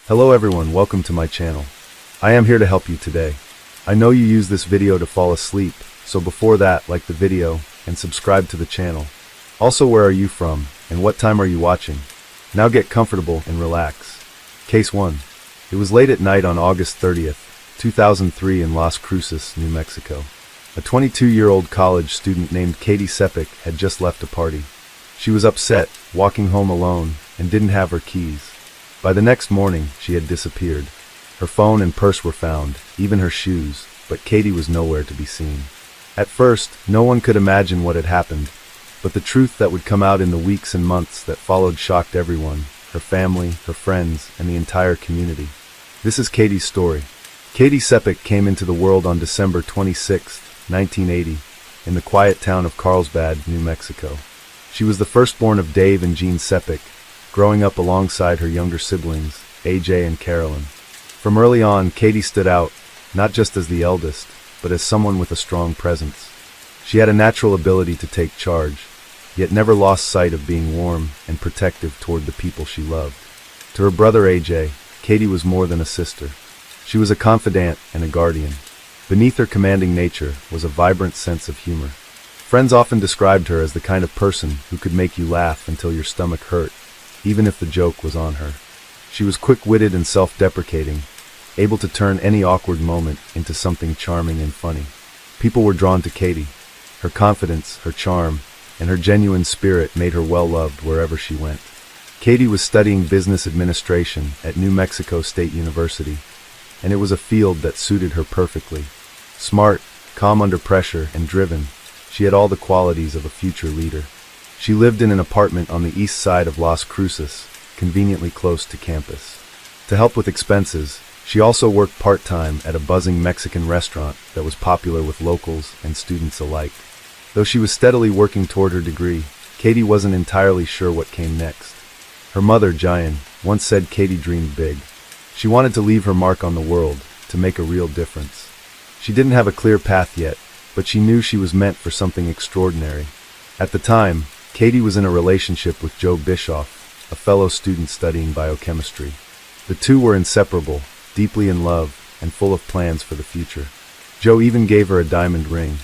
Hello everyone, welcome to my channel. I am here to help you today. I know you use this video to fall asleep, so before that, like the video and subscribe to the channel. Also, where are you from and what time are you watching? Now get comfortable and relax. Case 1. It was late at night on August 30th, 2003 in Las Cruces, New Mexico. A 22-year-old college student named Katie Sepik had just left a party. She was upset, walking home alone, and didn't have her keys. By the next morning, she had disappeared. Her phone and purse were found, even her shoes, but Katie was nowhere to be seen. At first, no one could imagine what had happened, but the truth that would come out in the weeks and months that followed shocked everyone, her family, her friends, and the entire community. This is Katie's story. Katie Sepik came into the world on December 26, 1980, in the quiet town of Carlsbad, New Mexico. She was the firstborn of Dave and Jean Sepik, growing up alongside her younger siblings, AJ and Carolyn. From early on, Katie stood out, not just as the eldest, but as someone with a strong presence. She had a natural ability to take charge, yet never lost sight of being warm and protective toward the people she loved. To her brother AJ, Katie was more than a sister. She was a confidant and a guardian. Beneath her commanding nature was a vibrant sense of humor. Friends often described her as the kind of person who could make you laugh until your stomach hurt, even if the joke was on her. She was quick-witted and self-deprecating, able to turn any awkward moment into something charming and funny. People were drawn to Katie. Her confidence, her charm, and her genuine spirit made her well-loved wherever she went. Katie was studying business administration at New Mexico State University, and it was a field that suited her perfectly. Smart, calm under pressure, and driven, she had all the qualities of a future leader. She lived in an apartment on the east side of Las Cruces, conveniently close to campus. To help with expenses, she also worked part-time at a buzzing Mexican restaurant that was popular with locals and students alike. Though she was steadily working toward her degree, Katie wasn't entirely sure what came next. Her mother, Jayan, once said Katie dreamed big. She wanted to leave her mark on the world, to make a real difference. She didn't have a clear path yet, but she knew she was meant for something extraordinary. At the time, Katie was in a relationship with Joe Bischoff, a fellow student studying biochemistry. The two were inseparable, deeply in love, and full of plans for the future. Joe even gave her a diamond ring,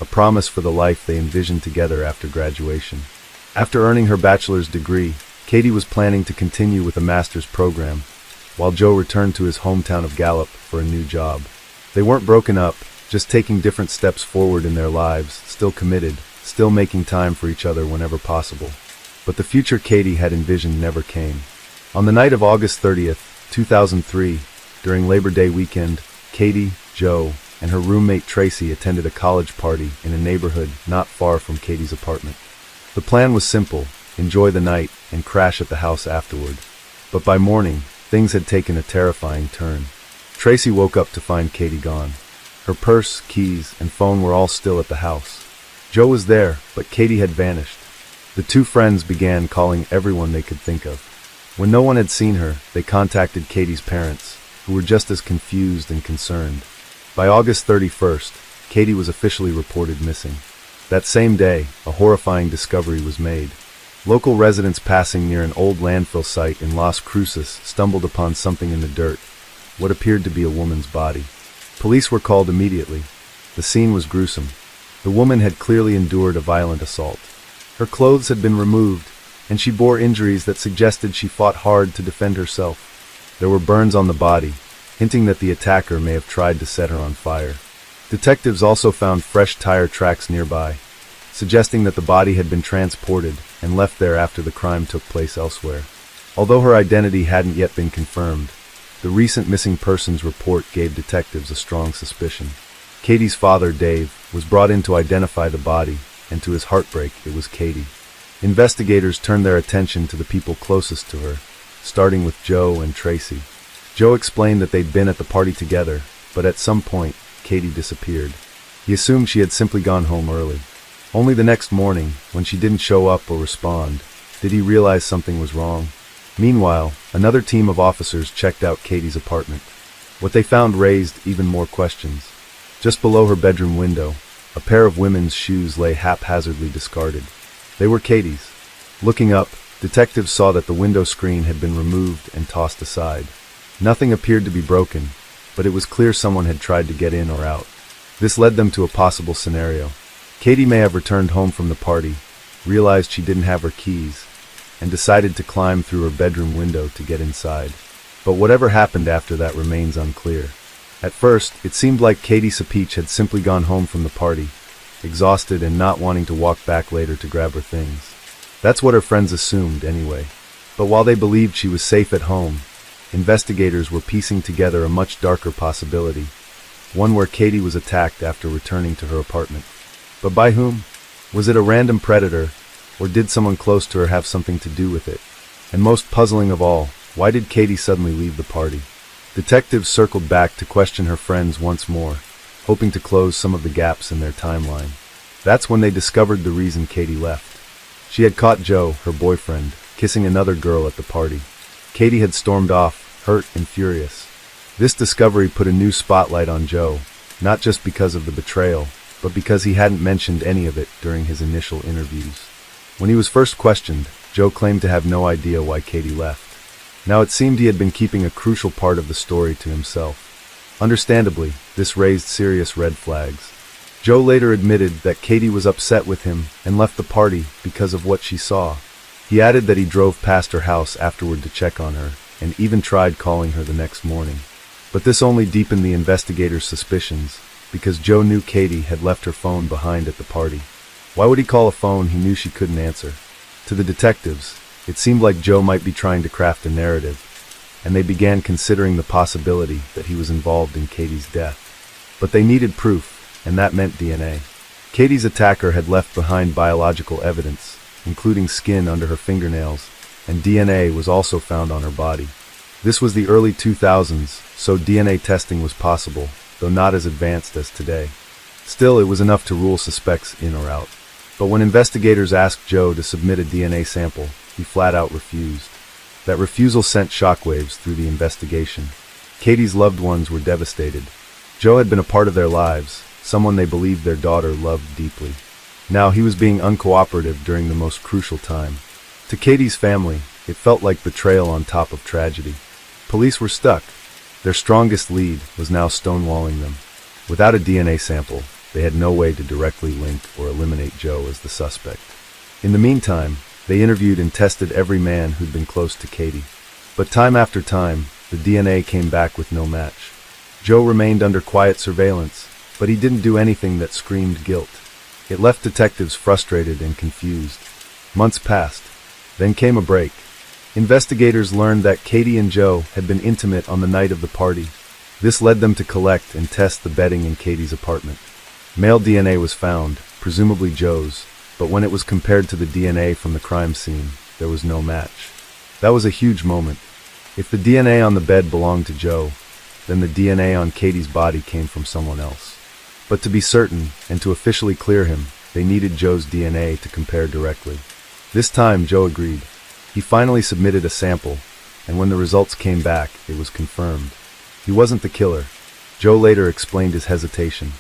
a promise for the life they envisioned together after graduation. After earning her bachelor's degree, Katie was planning to continue with a master's program, while Joe returned to his hometown of Gallup for a new job. They weren't broken up, just taking different steps forward in their lives, still committed, still making time for each other whenever possible. But the future Katie had envisioned never came. On the night of August 30th, 2003, during Labor Day weekend, Katie, Joe, and her roommate Tracy attended a college party in a neighborhood not far from Katie's apartment. The plan was simple: enjoy the night and crash at the house afterward. But by morning, things had taken a terrifying turn. Tracy woke up to find Katie gone. Her purse, keys, and phone were all still at the house. Joe was there, but Katie had vanished. The two friends began calling everyone they could think of. When no one had seen her, they contacted Katie's parents, who were just as confused and concerned. By August 31st, Katie was officially reported missing. That same day, a horrifying discovery was made. Local residents passing near an old landfill site in Las Cruces stumbled upon something in the dirt, what appeared to be a woman's body. Police were called immediately. The scene was gruesome. The woman had clearly endured a violent assault. Her clothes had been removed, and she bore injuries that suggested she fought hard to defend herself. There were burns on the body, hinting that the attacker may have tried to set her on fire. Detectives also found fresh tire tracks nearby, suggesting that the body had been transported and left there after the crime took place elsewhere. Although her identity hadn't yet been confirmed, the recent missing persons report gave detectives a strong suspicion. Katie's father, Dave, was brought in to identify the body, and to his heartbreak, it was Katie. Investigators turned their attention to the people closest to her, starting with Joe and Tracy. Joe explained that they'd been at the party together, but at some point, Katie disappeared. He assumed she had simply gone home early. Only the next morning, when she didn't show up or respond, did he realize something was wrong. Meanwhile, another team of officers checked out Katie's apartment. What they found raised even more questions. Just below her bedroom window, a pair of women's shoes lay haphazardly discarded. They were Katie's. Looking up, detectives saw that the window screen had been removed and tossed aside. Nothing appeared to be broken, but it was clear someone had tried to get in or out. This led them to a possible scenario. Katie may have returned home from the party, realized she didn't have her keys, and decided to climb through her bedroom window to get inside. But whatever happened after that remains unclear. At first, it seemed like Katie Sapich had simply gone home from the party, exhausted and not wanting to walk back later to grab her things. That's what her friends assumed, anyway. But while they believed she was safe at home, investigators were piecing together a much darker possibility, one where Katie was attacked after returning to her apartment. But by whom? Was it a random predator, or did someone close to her have something to do with it? And most puzzling of all, why did Katie suddenly leave the party? Detectives circled back to question her friends once more, hoping to close some of the gaps in their timeline. That's when they discovered the reason Katie left. She had caught Joe, her boyfriend, kissing another girl at the party. Katie had stormed off, hurt and furious. This discovery put a new spotlight on Joe, not just because of the betrayal, but because he hadn't mentioned any of it during his initial interviews. When he was first questioned, Joe claimed to have no idea why Katie left. Now it seemed he had been keeping a crucial part of the story to himself. Understandably, this raised serious red flags. Joe later admitted that Katie was upset with him and left the party because of what she saw. He added that he drove past her house afterward to check on her, and even tried calling her the next morning. But this only deepened the investigators' suspicions, because Joe knew Katie had left her phone behind at the party. Why would he call a phone he knew she couldn't answer? To the detectives, it seemed like Joe might be trying to craft a narrative, and they began considering the possibility that he was involved in Katie's death. But they needed proof, and that meant DNA. Katie's attacker had left behind biological evidence, including skin under her fingernails, and DNA was also found on her body. This was the early 2000s, so DNA testing was possible, though not as advanced as today. Still, it was enough to rule suspects in or out. But when investigators asked Joe to submit a DNA sample, he flat out refused. That refusal sent shockwaves through the investigation. Katie's loved ones were devastated. Joe had been a part of their lives, someone they believed their daughter loved deeply. Now he was being uncooperative during the most crucial time. To Katie's family, it felt like betrayal on top of tragedy. Police were stuck. Their strongest lead was now stonewalling them. Without a DNA sample, they had no way to directly link or eliminate Joe as the suspect. In the meantime, they interviewed and tested every man who'd been close to Katie. But time after time, the DNA came back with no match. Joe remained under quiet surveillance, but he didn't do anything that screamed guilt. It left detectives frustrated and confused. Months passed. Then came a break. Investigators learned that Katie and Joe had been intimate on the night of the party. This led them to collect and test the bedding in Katie's apartment. Male DNA was found, presumably Joe's, but when it was compared to the DNA from the crime scene, there was no match. That was a huge moment. If the DNA on the bed belonged to Joe, then the DNA on Katie's body came from someone else. But to be certain, and to officially clear him, they needed Joe's DNA to compare directly. This time, Joe agreed. He finally submitted a sample, and when the results came back, it was confirmed. He wasn't the killer. Joe later explained his hesitation.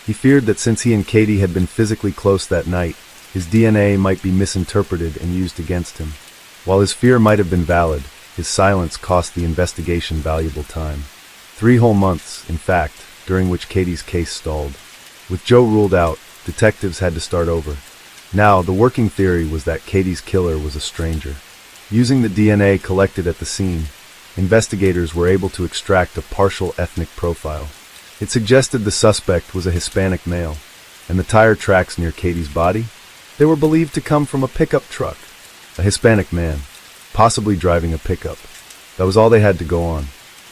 He feared that since he and Katie had been physically close that night, his DNA might be misinterpreted and used against him. While his fear might have been valid, his silence cost the investigation valuable time. 3 whole months, in fact, during which Katie's case stalled. With Joe ruled out, detectives had to start over. Now, the working theory was that Katie's killer was a stranger. Using the DNA collected at the scene, investigators were able to extract a partial ethnic profile. It suggested the suspect was a Hispanic male, and the tire tracks near Katie's body? They were believed to come from a pickup truck. A Hispanic man, possibly driving a pickup. That was all they had to go on.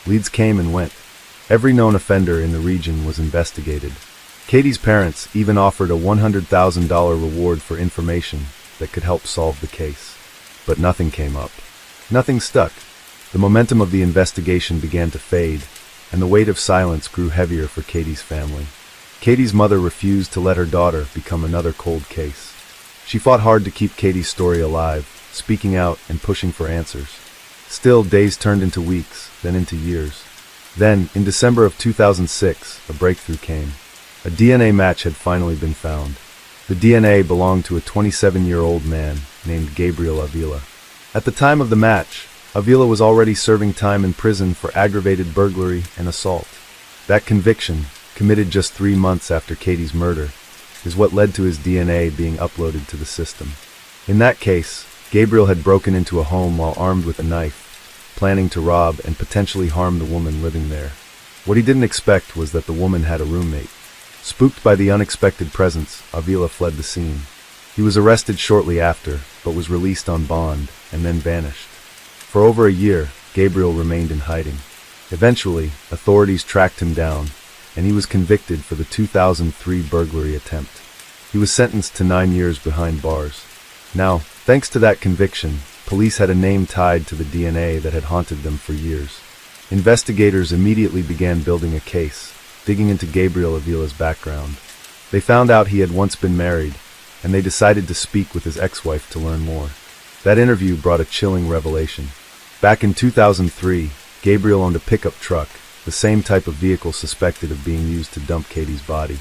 Leads came and went. Every known offender in the region was investigated. Katie's parents even offered a $100,000 reward for information that could help solve the case. But nothing came up. Nothing stuck. The momentum of the investigation began to fade, and the weight of silence grew heavier for Katie's family. Katie's mother refused to let her daughter become another cold case. She fought hard to keep Katie's story alive, speaking out and pushing for answers. Still, days turned into weeks, then into years. Then, in December of 2006, a breakthrough came. A DNA match had finally been found. The DNA belonged to a 27-year-old man named Gabriel Avila. At the time of the match, Avila was already serving time in prison for aggravated burglary and assault. That conviction, committed just 3 months after Katie's murder, is what led to his DNA being uploaded to the system. In that case, Gabriel had broken into a home while armed with a knife, planning to rob and potentially harm the woman living there. What he didn't expect was that the woman had a roommate. Spooked by the unexpected presence, Avila fled the scene. He was arrested shortly after, but was released on bond and then vanished. For over a year, Gabriel remained in hiding. Eventually, authorities tracked him down, and he was convicted for the 2003 burglary attempt. He was sentenced to 9 years behind bars. Now, thanks to that conviction, police had a name tied to the DNA that had haunted them for years. Investigators immediately began building a case, digging into Gabriel Avila's background. They found out he had once been married, and they decided to speak with his ex-wife to learn more. That interview brought a chilling revelation. Back in 2003, Gabriel owned a pickup truck, the same type of vehicle suspected of being used to dump Katie's body.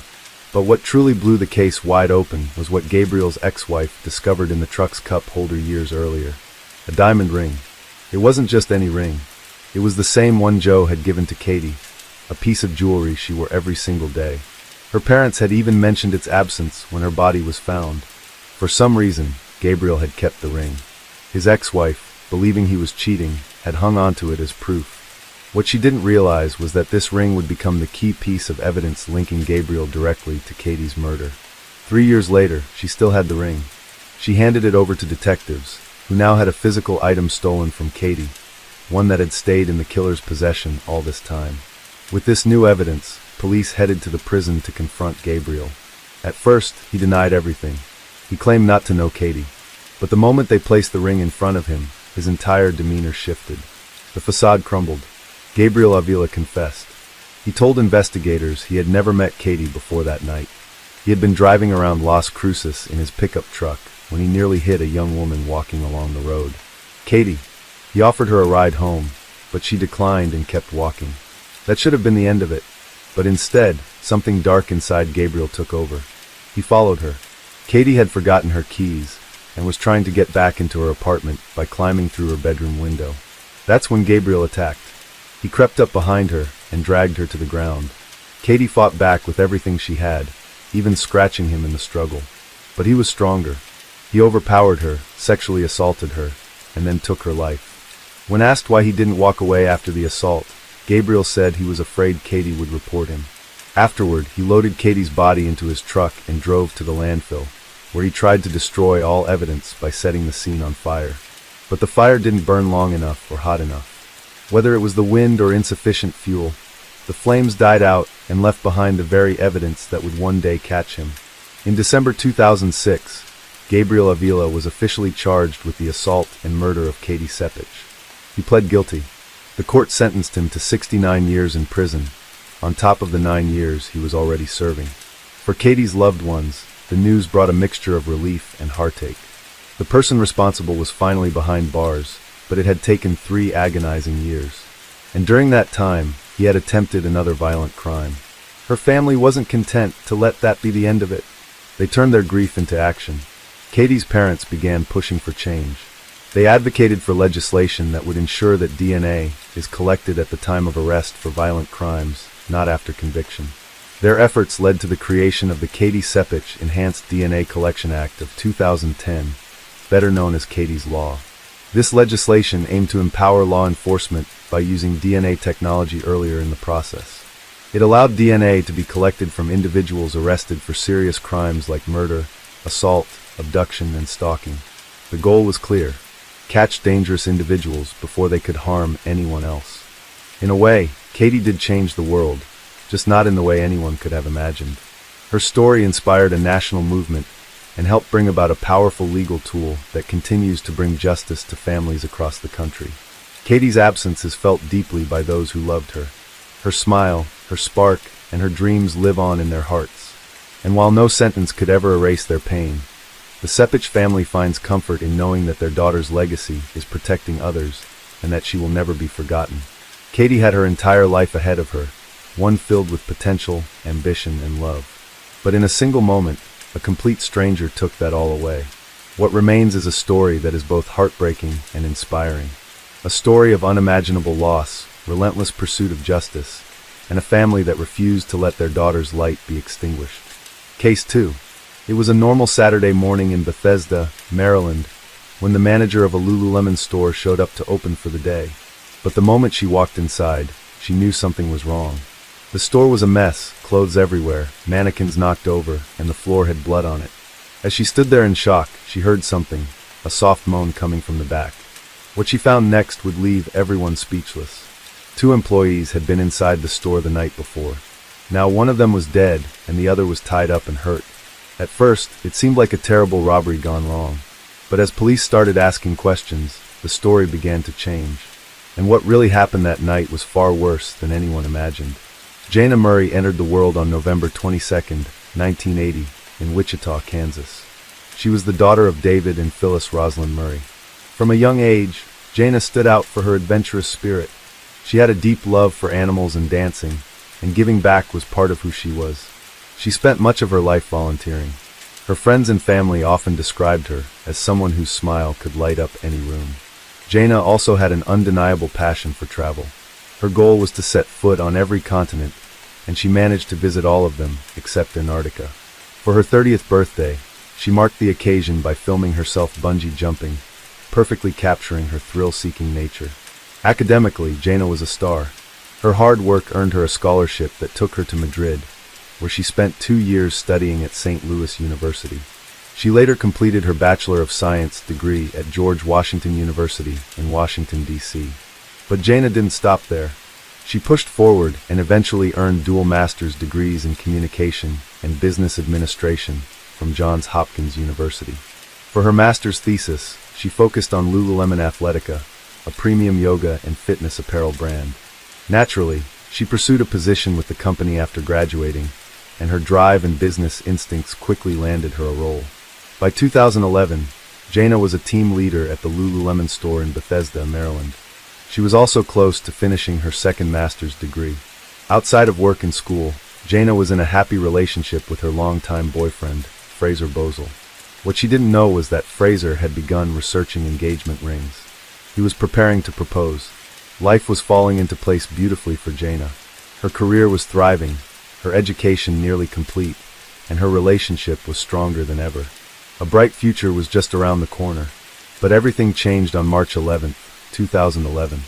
But what truly blew the case wide open was what Gabriel's ex-wife discovered in the truck's cup holder years earlier. A diamond ring. It wasn't just any ring. It was the same one Joe had given to Katie, a piece of jewelry she wore every single day. Her parents had even mentioned its absence when her body was found. For some reason, Gabriel had kept the ring. His ex-wife, believing he was cheating, had hung onto it as proof. What she didn't realize was that this ring would become the key piece of evidence linking Gabriel directly to Katie's murder. 3 years later, she still had the ring. She handed it over to detectives, who now had a physical item stolen from Katie, one that had stayed in the killer's possession all this time. With this new evidence, police headed to the prison to confront Gabriel. At first, he denied everything. He claimed not to know Katie. But the moment they placed the ring in front of him, his entire demeanor shifted. The facade crumbled. Gabriel Avila confessed. He told investigators he had never met Katie before that night. He had been driving around Las Cruces in his pickup truck when he nearly hit a young woman walking along the road. Katie. He offered her a ride home, but she declined and kept walking. That should have been the end of it. But instead, something dark inside Gabriel took over. He followed her. Katie had forgotten her keys and was trying to get back into her apartment by climbing through her bedroom window. That's when Gabriel attacked. He crept up behind her and dragged her to the ground. Katie fought back with everything she had, even scratching him in the struggle. But he was stronger. He overpowered her, sexually assaulted her, and then took her life. When asked why he didn't walk away after the assault, Gabriel said he was afraid Katie would report him. Afterward, he loaded Katie's body into his truck and drove to the landfill, where he tried to destroy all evidence by setting the scene on fire. But the fire didn't burn long enough or hot enough. Whether it was the wind or insufficient fuel, the flames died out and left behind the very evidence that would one day catch him. In December 2006, Gabriel Avila was officially charged with the assault and murder of Katie Sepich. He pled guilty. The court sentenced him to 69 years in prison, on top of the 9 years he was already serving. For Katie's loved ones, the news brought a mixture of relief and heartache. The person responsible was finally behind bars, but it had taken 3 agonizing years. And during that time, he had attempted another violent crime. Her family wasn't content to let that be the end of it. They turned their grief into action. Katie's parents began pushing for change. They advocated for legislation that would ensure that DNA is collected at the time of arrest for violent crimes, not after conviction. Their efforts led to the creation of the Katie Sepich Enhanced DNA Collection Act of 2010, better known as Katie's Law. This legislation aimed to empower law enforcement by using DNA technology earlier in the process. It allowed DNA to be collected from individuals arrested for serious crimes like murder, assault, abduction, and stalking. The goal was clear: catch dangerous individuals before they could harm anyone else. In a way, Katie did change the world, just not in the way anyone could have imagined. Her story inspired a national movement and helped bring about a powerful legal tool that continues to bring justice to families across the country. Katie's absence is felt deeply by those who loved her. Her smile, her spark, and her dreams live on in their hearts. And while no sentence could ever erase their pain, the Sepich family finds comfort in knowing that their daughter's legacy is protecting others and that she will never be forgotten. Katie had her entire life ahead of her, one filled with potential, ambition, and love. But in a single moment, a complete stranger took that all away. What remains is a story that is both heartbreaking and inspiring. A story of unimaginable loss, relentless pursuit of justice, and a family that refused to let their daughter's light be extinguished. Case 2. It was a normal Saturday morning in Bethesda, Maryland, when the manager of a Lululemon store showed up to open for the day. But the moment she walked inside, she knew something was wrong. The store was a mess, clothes everywhere, mannequins knocked over, and the floor had blood on it. As she stood there in shock, she heard something, a soft moan coming from the back. What she found next would leave everyone speechless. 2 employees had been inside the store the night before. Now one of them was dead, and the other was tied up and hurt. At first, it seemed like a terrible robbery gone wrong. But as police started asking questions, the story began to change. And what really happened that night was far worse than anyone imagined. Jana Murray entered the world on November 22, 1980, in Wichita, Kansas. She was the daughter of David and Phyllis Rosalind Murray. From a young age, Jana stood out for her adventurous spirit. She had a deep love for animals and dancing, and giving back was part of who she was. She spent much of her life volunteering. Her friends and family often described her as someone whose smile could light up any room. Jana also had an undeniable passion for travel. Her goal was to set foot on every continent, and she managed to visit all of them except Antarctica. For her 30th birthday, she marked the occasion by filming herself bungee jumping, perfectly capturing her thrill-seeking nature. Academically, Jana was a star. Her hard work earned her a scholarship that took her to Madrid, where she spent 2 years studying at St. Louis University. She later completed her Bachelor of Science degree at George Washington University in Washington, D.C. But Jana didn't stop there. She pushed forward and eventually earned dual master's degrees in communication and business administration from Johns Hopkins University. For her master's thesis, she focused on Lululemon Athletica, a premium yoga and fitness apparel brand. Naturally, she pursued a position with the company after graduating, and her drive and business instincts quickly landed her a role. By 2011, Jana was a team leader at the Lululemon store in Bethesda, Maryland. She was also close to finishing her second master's degree. Outside of work and school, Jana was in a happy relationship with her longtime boyfriend, Fraser Bozel. What she didn't know was that Fraser had begun researching engagement rings. He was preparing to propose. Life was falling into place beautifully for Jana. Her career was thriving, her education nearly complete, and her relationship was stronger than ever. A bright future was just around the corner. But everything changed on March 11, 2011.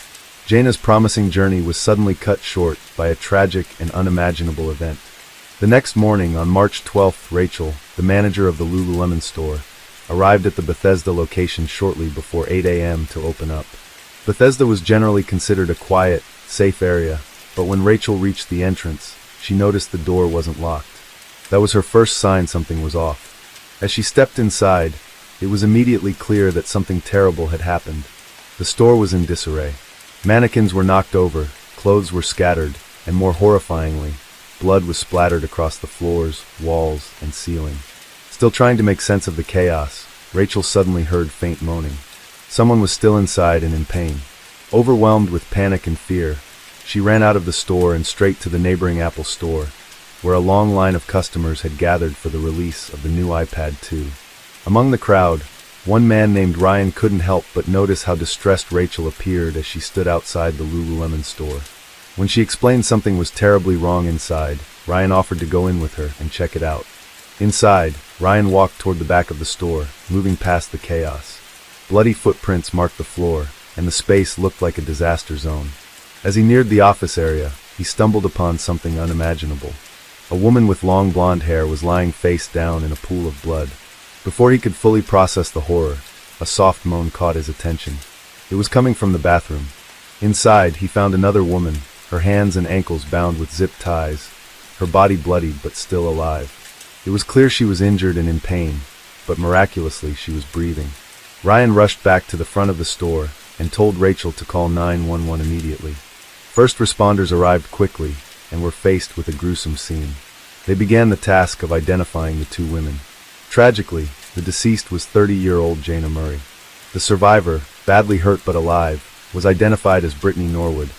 Jana's promising journey was suddenly cut short by a tragic and unimaginable event. The next morning, on March 12th, Rachel, the manager of the Lululemon store, arrived at the Bethesda location shortly before 8 a.m. to open up. Bethesda was generally considered a quiet, safe area, but when Rachel reached the entrance, she noticed the door wasn't locked. That was her first sign something was off. As she stepped inside, it was immediately clear that something terrible had happened. The store was in disarray. Mannequins were knocked over, clothes were scattered, and more horrifyingly, blood was splattered across the floors, walls, and ceiling. Still trying to make sense of the chaos, Rachel suddenly heard faint moaning. Someone was still inside and in pain. Overwhelmed with panic and fear, she ran out of the store and straight to the neighboring Apple store, where a long line of customers had gathered for the release of the new iPad 2. Among the crowd, one man named Ryan couldn't help but notice how distressed Rachel appeared as she stood outside the Lululemon store. When she explained something was terribly wrong inside, Ryan offered to go in with her and check it out. Inside, Ryan walked toward the back of the store, moving past the chaos. Bloody footprints marked the floor, and the space looked like a disaster zone. As he neared the office area, he stumbled upon something unimaginable. A woman with long blonde hair was lying face down in a pool of blood. Before he could fully process the horror, a soft moan caught his attention. It was coming from the bathroom. Inside, he found another woman, her hands and ankles bound with zip ties, her body bloodied but still alive. It was clear she was injured and in pain, but miraculously she was breathing. Ryan rushed back to the front of the store and told Rachel to call 911 immediately. First responders arrived quickly and were faced with a gruesome scene. They began the task of identifying the 2 women. Tragically, the deceased was 30-year-old Jana Murray. The survivor, badly hurt but alive, was identified as Brittany Norwood,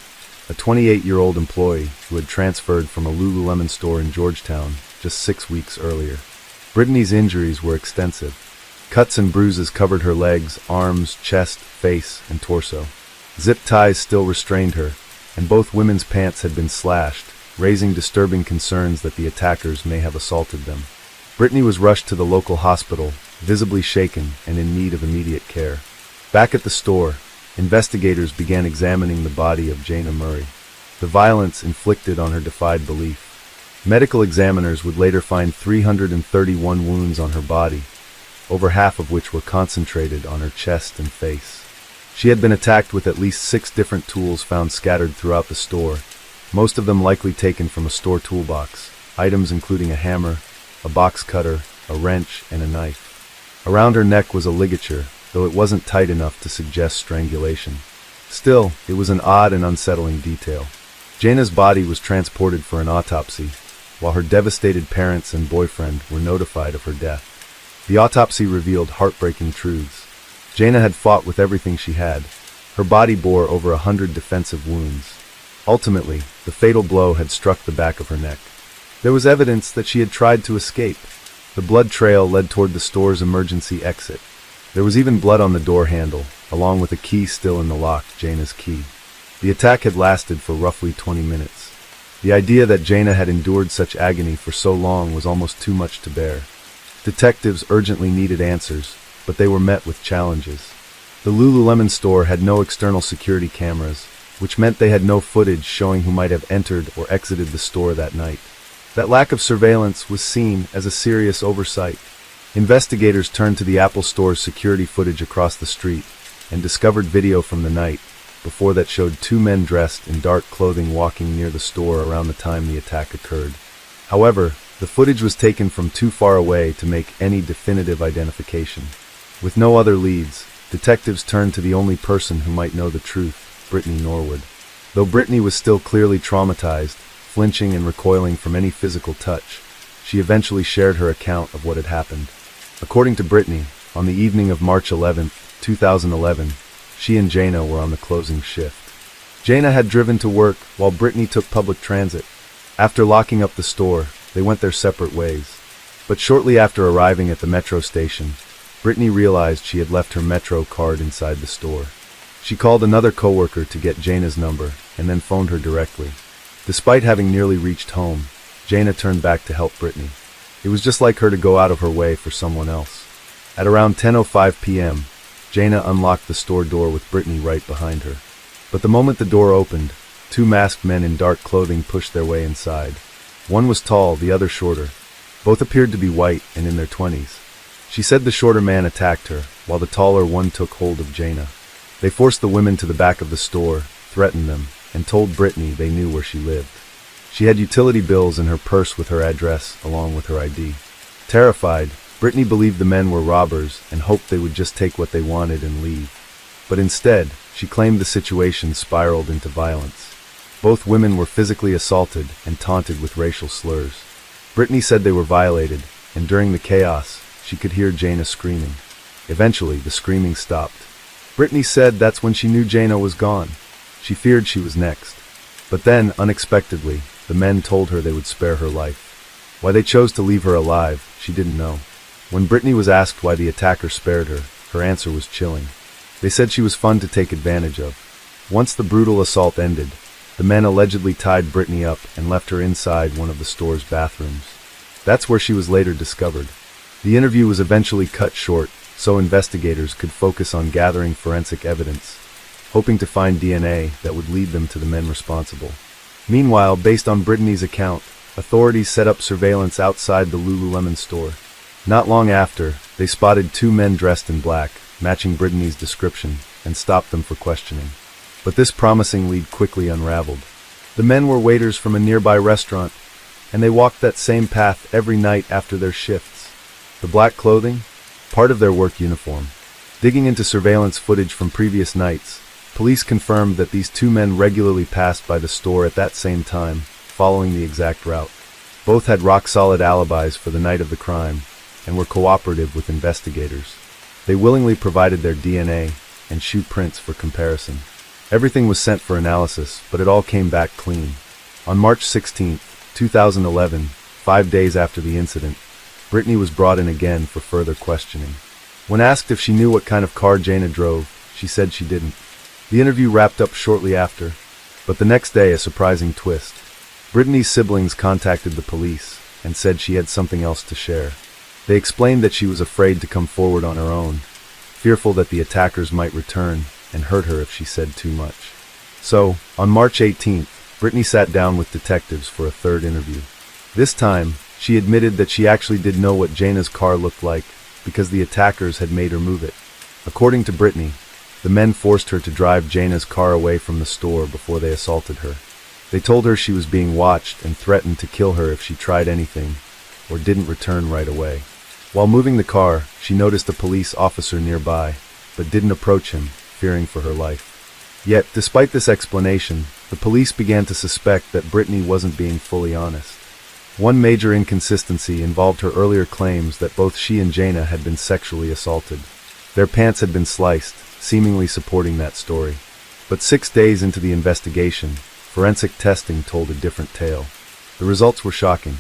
a 28-year-old employee who had transferred from a Lululemon store in Georgetown just 6 weeks earlier. Brittany's injuries were extensive. Cuts and bruises covered her legs, arms, chest, face, and torso. Zip ties still restrained her, and both women's pants had been slashed, raising disturbing concerns that the attackers may have assaulted them. Brittany was rushed to the local hospital, visibly shaken and in need of immediate care. Back at the store, investigators began examining the body of Jana Murray. The violence inflicted on her defied belief. Medical examiners would later find 331 wounds on her body, over half of which were concentrated on her chest and face. She had been attacked with at least 6 different tools found scattered throughout the store, most of them likely taken from a store toolbox, items including a hammer, a box cutter, a wrench, and a knife. Around her neck was a ligature, though it wasn't tight enough to suggest strangulation. Still, it was an odd and unsettling detail. Jana's body was transported for an autopsy, while her devastated parents and boyfriend were notified of her death. The autopsy revealed heartbreaking truths. Jana had fought with everything she had. Her body bore over 100 defensive wounds. Ultimately, the fatal blow had struck the back of her neck. There was evidence that she had tried to escape. The blood trail led toward the store's emergency exit. There was even blood on the door handle, along with a key still in the lock, Jana's key. The attack had lasted for roughly 20 minutes. The idea that Jana had endured such agony for so long was almost too much to bear. Detectives urgently needed answers, but they were met with challenges. The Lululemon store had no external security cameras, which meant they had no footage showing who might have entered or exited the store that night. That lack of surveillance was seen as a serious oversight. Investigators turned to the Apple Store's security footage across the street and discovered video from the night before that showed 2 men dressed in dark clothing walking near the store around the time the attack occurred. However, the footage was taken from too far away to make any definitive identification. With no other leads, detectives turned to the only person who might know the truth, Brittany Norwood. Though Brittany was still clearly traumatized, flinching and recoiling from any physical touch, she eventually shared her account of what had happened. According to Brittany, on the evening of March 11, 2011, she and Jana were on the closing shift. Jana had driven to work while Brittany took public transit. After locking up the store, they went their separate ways. But shortly after arriving at the metro station, Brittany realized she had left her metro card inside the store. She called another coworker to get Jana's number and then phoned her directly. Despite having nearly reached home, Jana turned back to help Brittany. It was just like her to go out of her way for someone else. At around 10:05 p.m., Jana unlocked the store door with Brittany right behind her. But the moment the door opened, 2 masked men in dark clothing pushed their way inside. One was tall, the other shorter. Both appeared to be white and in their 20s. She said the shorter man attacked her, while the taller one took hold of Jana. They forced the women to the back of the store, threatened them, and told Brittany they knew where she lived. She had utility bills in her purse with her address, along with her ID. Terrified, Brittany believed the men were robbers and hoped they would just take what they wanted and leave. But instead, she claimed the situation spiraled into violence. Both women were physically assaulted and taunted with racial slurs. Brittany said they were violated, and during the chaos, she could hear Jana screaming. Eventually, the screaming stopped. Brittany said that's when she knew Jana was gone. She feared she was next. But then, unexpectedly, the men told her they would spare her life. Why they chose to leave her alive, she didn't know. When Brittany was asked why the attacker spared her, her answer was chilling. They said she was fun to take advantage of. Once the brutal assault ended, the men allegedly tied Brittany up and left her inside one of the store's bathrooms. That's where she was later discovered. The interview was eventually cut short, so investigators could focus on gathering forensic evidence, hoping to find DNA that would lead them to the men responsible. Meanwhile, based on Brittany's account, authorities set up surveillance outside the Lululemon store. Not long after, they spotted 2 men dressed in black, matching Brittany's description, and stopped them for questioning. But this promising lead quickly unraveled. The men were waiters from a nearby restaurant, and they walked that same path every night after their shifts. The black clothing? Part of their work uniform. Digging into surveillance footage from previous nights, police confirmed that these 2 men regularly passed by the store at that same time, following the exact route. Both had rock-solid alibis for the night of the crime, and were cooperative with investigators. They willingly provided their DNA and shoe prints for comparison. Everything was sent for analysis, but it all came back clean. On March 16, 2011, 5 days after the incident, Brittany was brought in again for further questioning. When asked if she knew what kind of car Jana drove, she said she didn't. The interview wrapped up shortly after, but the next day a surprising twist. Brittany's siblings contacted the police and said she had something else to share. They explained that she was afraid to come forward on her own, fearful that the attackers might return and hurt her if she said too much. So, on March 18th, Brittany sat down with detectives for a third interview. This time, she admitted that she actually did know what Jana's car looked like because the attackers had made her move it. According to Brittany, the men forced her to drive Jana's car away from the store before they assaulted her. They told her she was being watched and threatened to kill her if she tried anything or didn't return right away. While moving the car, she noticed a police officer nearby, but didn't approach him, fearing for her life. Yet, despite this explanation, the police began to suspect that Brittany wasn't being fully honest. One major inconsistency involved her earlier claims that both she and Jana had been sexually assaulted. Their pants had been sliced, seemingly supporting that story. But 6 days into the investigation, forensic testing told a different tale. The results were shocking.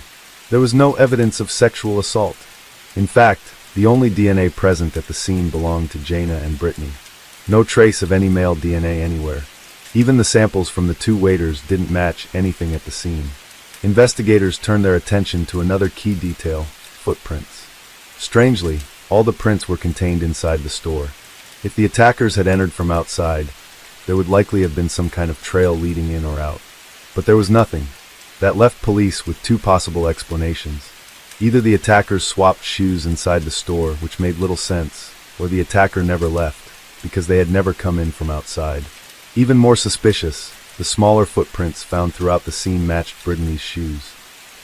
There was no evidence of sexual assault. In fact, the only DNA present at the scene belonged to Jana and Brittany. No trace of any male DNA anywhere. Even the samples from the two waiters didn't match anything at the scene. Investigators turned their attention to another key detail: footprints. Strangely, all the prints were contained inside the store. If the attackers had entered from outside, there would likely have been some kind of trail leading in or out. But there was nothing. That left police with two possible explanations. Either the attackers swapped shoes inside the store, which made little sense, or the attacker never left, because they had never come in from outside. Even more suspicious, the smaller footprints found throughout the scene matched Brittany's shoes.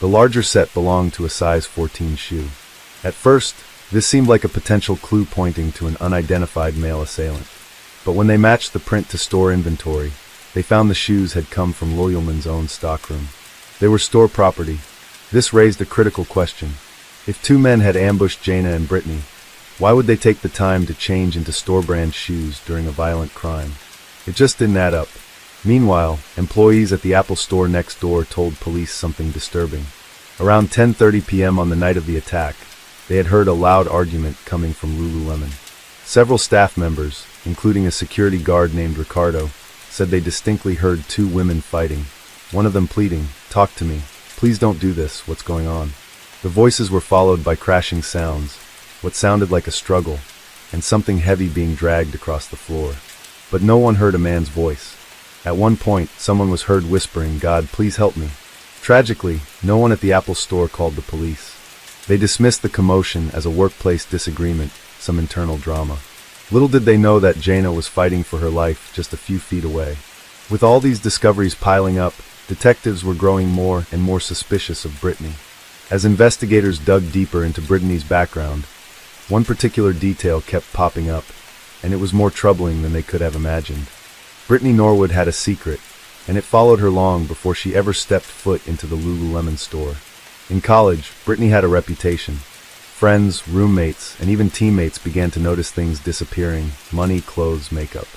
The larger set belonged to a size 14 shoe. At first, this seemed like a potential clue pointing to an unidentified male assailant. But when they matched the print to store inventory, they found the shoes had come from Loyalman's own stockroom. They were store property. This raised a critical question. If two men had ambushed Jana and Brittany, why would they take the time to change into store-brand shoes during a violent crime? It just didn't add up. Meanwhile, employees at the Apple store next door told police something disturbing. Around 10:30 p.m. on the night of the attack, they had heard a loud argument coming from Lululemon. Several staff members, including a security guard named Ricardo, said they distinctly heard two women fighting, one of them pleading, "Talk to me. Please don't do this. What's going on?" The voices were followed by crashing sounds, what sounded like a struggle, and something heavy being dragged across the floor. But no one heard a man's voice. At one point, someone was heard whispering, "God, please help me." Tragically, no one at the Apple store called the police. They dismissed the commotion as a workplace disagreement, some internal drama. Little did they know that Jana was fighting for her life just a few feet away. With all these discoveries piling up, detectives were growing more and more suspicious of Brittany. As investigators dug deeper into Brittany's background, one particular detail kept popping up, and it was more troubling than they could have imagined. Brittany Norwood had a secret, and it followed her long before she ever stepped foot into the Lululemon store. In college, Brittany had a reputation. Friends, roommates, and even teammates began to notice things disappearing: money, clothes, makeup.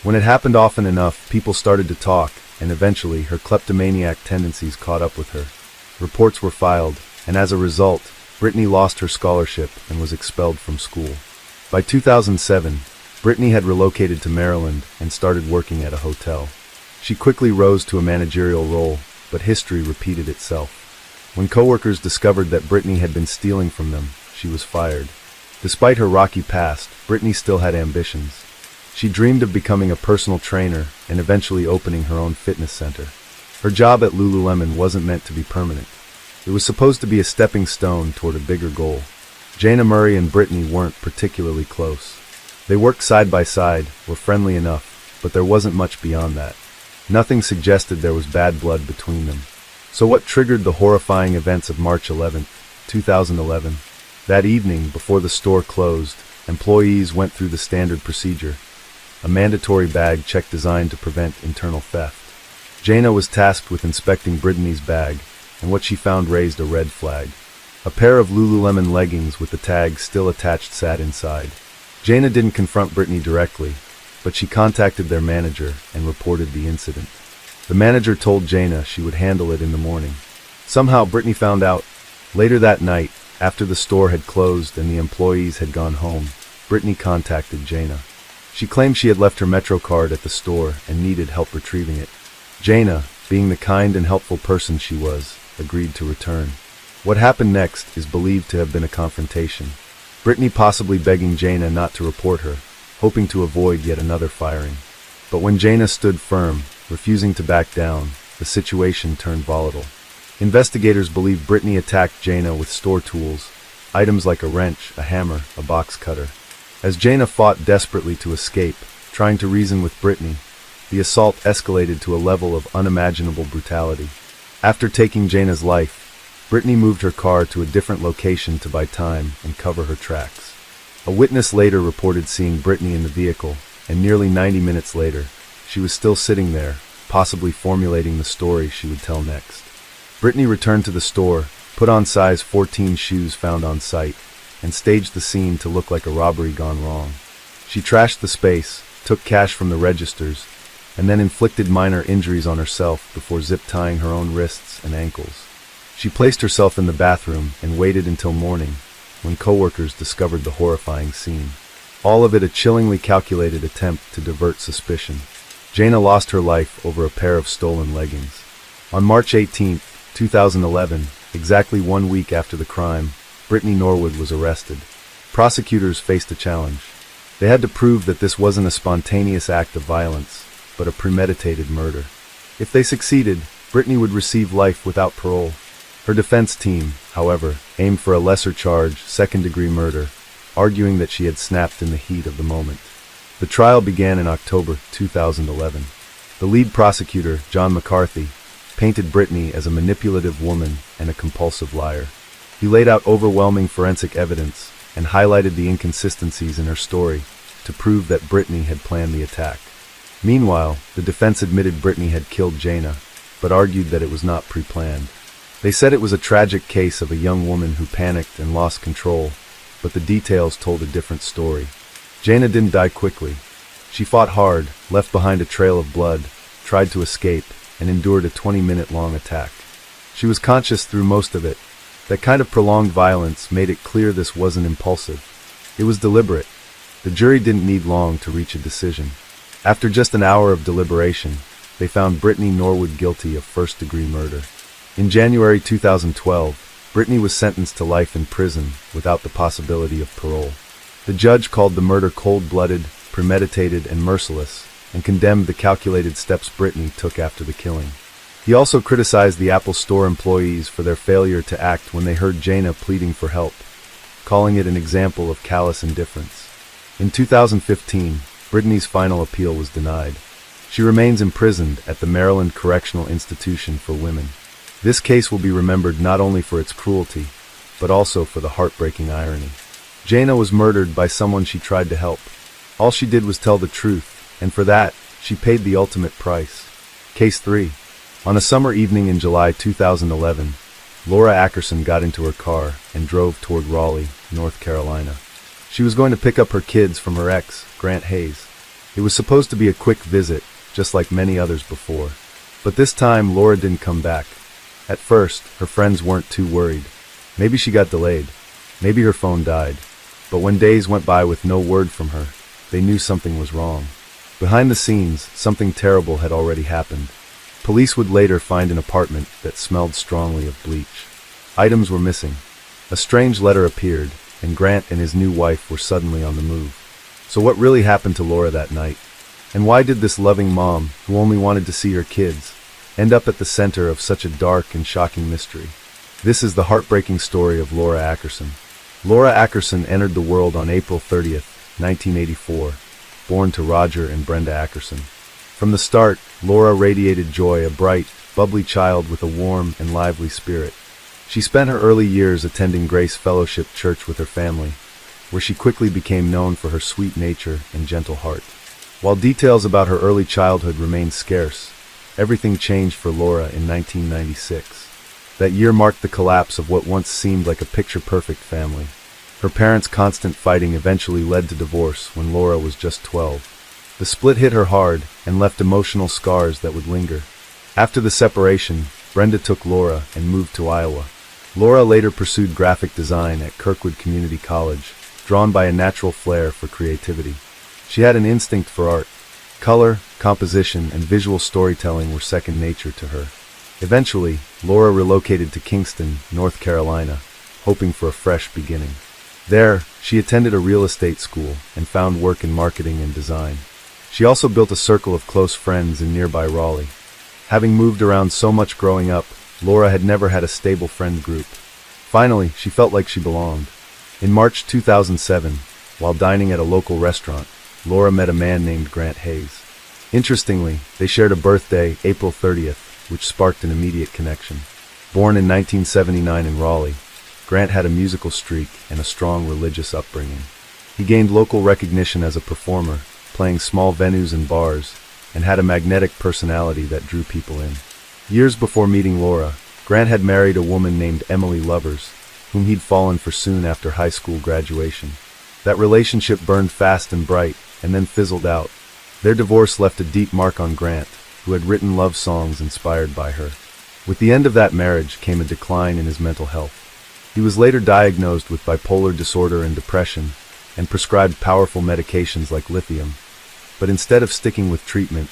When it happened often enough, people started to talk, and eventually her kleptomaniac tendencies caught up with her. Reports were filed, and as a result, Brittany lost her scholarship and was expelled from school. By 2007, Brittany had relocated to Maryland and started working at a hotel. She quickly rose to a managerial role, but history repeated itself. When coworkers discovered that Brittany had been stealing from them, she was fired. Despite her rocky past, Brittany still had ambitions. She dreamed of becoming a personal trainer and eventually opening her own fitness center. Her job at Lululemon wasn't meant to be permanent. It was supposed to be a stepping stone toward a bigger goal. Jana Murray and Brittany weren't particularly close. They worked side by side, were friendly enough, but there wasn't much beyond that. Nothing suggested there was bad blood between them. So what triggered the horrifying events of March 11, 2011? That evening, before the store closed, employees went through the standard procedure, a mandatory bag check designed to prevent internal theft. Jana was tasked with inspecting Brittany's bag, and what she found raised a red flag. A pair of Lululemon leggings with the tag still attached sat inside. Jana didn't confront Brittany directly, but she contacted their manager and reported the incident. The manager told Jana she would handle it in the morning. Somehow Brittany found out. Later that night, after the store had closed and the employees had gone home, Brittany contacted Jana. She claimed she had left her Metro card at the store and needed help retrieving it. Jaina, being the kind and helpful person she was, agreed to return. What happened next is believed to have been a confrontation. Brittany possibly begging Jaina not to report her, hoping to avoid yet another firing. But when Jaina stood firm, refusing to back down, the situation turned volatile. Investigators believe Brittany attacked Jaina with store tools, items like a wrench, a hammer, a box cutter. As Jaina fought desperately to escape, trying to reason with Brittany, the assault escalated to a level of unimaginable brutality. After taking Jaina's life, Brittany moved her car to a different location to buy time and cover her tracks. A witness later reported seeing Brittany in the vehicle, and nearly 90 minutes later, she was still sitting there, possibly formulating the story she would tell next. Brittany returned to the store, put on size 14 shoes found on site, and staged the scene to look like a robbery gone wrong. She trashed the space, took cash from the registers, and then inflicted minor injuries on herself before zip-tying her own wrists and ankles. She placed herself in the bathroom and waited until morning, when coworkers discovered the horrifying scene. All of it a chillingly calculated attempt to divert suspicion. Jaina lost her life over a pair of stolen leggings. On March 18, 2011, exactly 1 week after the crime, Brittany Norwood was arrested. Prosecutors faced a challenge. They had to prove that this wasn't a spontaneous act of violence, but a premeditated murder. If they succeeded, Brittany would receive life without parole. Her defense team, however, aimed for a lesser charge, second-degree murder, arguing that she had snapped in the heat of the moment. The trial began in October 2011. The lead prosecutor, John McCarthy, painted Brittany as a manipulative woman and a compulsive liar. He laid out overwhelming forensic evidence and highlighted the inconsistencies in her story to prove that Brittany had planned the attack. Meanwhile, the defense admitted Brittany had killed Jaina, but argued that it was not pre-planned. They said it was a tragic case of a young woman who panicked and lost control, but the details told a different story. Jaina didn't die quickly. She fought hard, left behind a trail of blood, tried to escape, and endured a 20-minute-long attack. She was conscious through most of it. That kind of prolonged violence made it clear this wasn't impulsive. It was deliberate. The jury didn't need long to reach a decision. After just an hour of deliberation, they found Brittany Norwood guilty of first-degree murder. In January 2012, Brittany was sentenced to life in prison without the possibility of parole. The judge called the murder cold-blooded, premeditated, and merciless, and condemned the calculated steps Brittany took after the killing. He also criticized the Apple Store employees for their failure to act when they heard Jaina pleading for help, calling it an example of callous indifference. In 2015, Brittany's final appeal was denied. She remains imprisoned at the Maryland Correctional Institution for Women. This case will be remembered not only for its cruelty, but also for the heartbreaking irony. Jaina was murdered by someone she tried to help. All she did was tell the truth, and for that, she paid the ultimate price. Case 3. On a summer evening in July 2011, Laura Ackerson got into her car and drove toward Raleigh, North Carolina. She was going to pick up her kids from her ex, Grant Hayes. It was supposed to be a quick visit, just like many others before. But this time, Laura didn't come back. At first, her friends weren't too worried. Maybe she got delayed. Maybe her phone died. But when days went by with no word from her, they knew something was wrong. Behind the scenes, something terrible had already happened. Police would later find an apartment that smelled strongly of bleach. Items were missing. A strange letter appeared, and Grant and his new wife were suddenly on the move. So what really happened to Laura that night? And why did this loving mom, who only wanted to see her kids, end up at the center of such a dark and shocking mystery? This is the heartbreaking story of Laura Ackerson. Laura Ackerson entered the world on April 30th, 1984, born to Roger and Brenda Ackerson. From the start, Laura radiated joy, a bright, bubbly child with a warm and lively spirit. She spent her early years attending Grace Fellowship Church with her family, where she quickly became known for her sweet nature and gentle heart. While details about her early childhood remain scarce, everything changed for Laura in 1996. That year marked the collapse of what once seemed like a picture-perfect family. Her parents' constant fighting eventually led to divorce when Laura was just 12. The split hit her hard and left emotional scars that would linger. After the separation, Brenda took Laura and moved to Iowa. Laura later pursued graphic design at Kirkwood Community College, drawn by a natural flair for creativity. She had an instinct for art. Color, composition, and visual storytelling were second nature to her. Eventually, Laura relocated to Kingston, North Carolina, hoping for a fresh beginning. There, she attended a real estate school and found work in marketing and design. She also built a circle of close friends in nearby Raleigh. Having moved around so much growing up, Laura had never had a stable friend group. Finally, she felt like she belonged. In March 2007, while dining at a local restaurant, Laura met a man named Grant Hayes. Interestingly, they shared a birthday, April 30th, which sparked an immediate connection. Born in 1979 in Raleigh, Grant had a musical streak and a strong religious upbringing. He gained local recognition as a performer, playing small venues and bars, and had a magnetic personality that drew people in. Years before meeting Laura, Grant had married a woman named Emily Lovers, whom he'd fallen for soon after high school graduation. That relationship burned fast and bright, and then fizzled out. Their divorce left a deep mark on Grant, who had written love songs inspired by her. With the end of that marriage came a decline in his mental health. He was later diagnosed with bipolar disorder and depression, and prescribed powerful medications like lithium. But instead of sticking with treatment,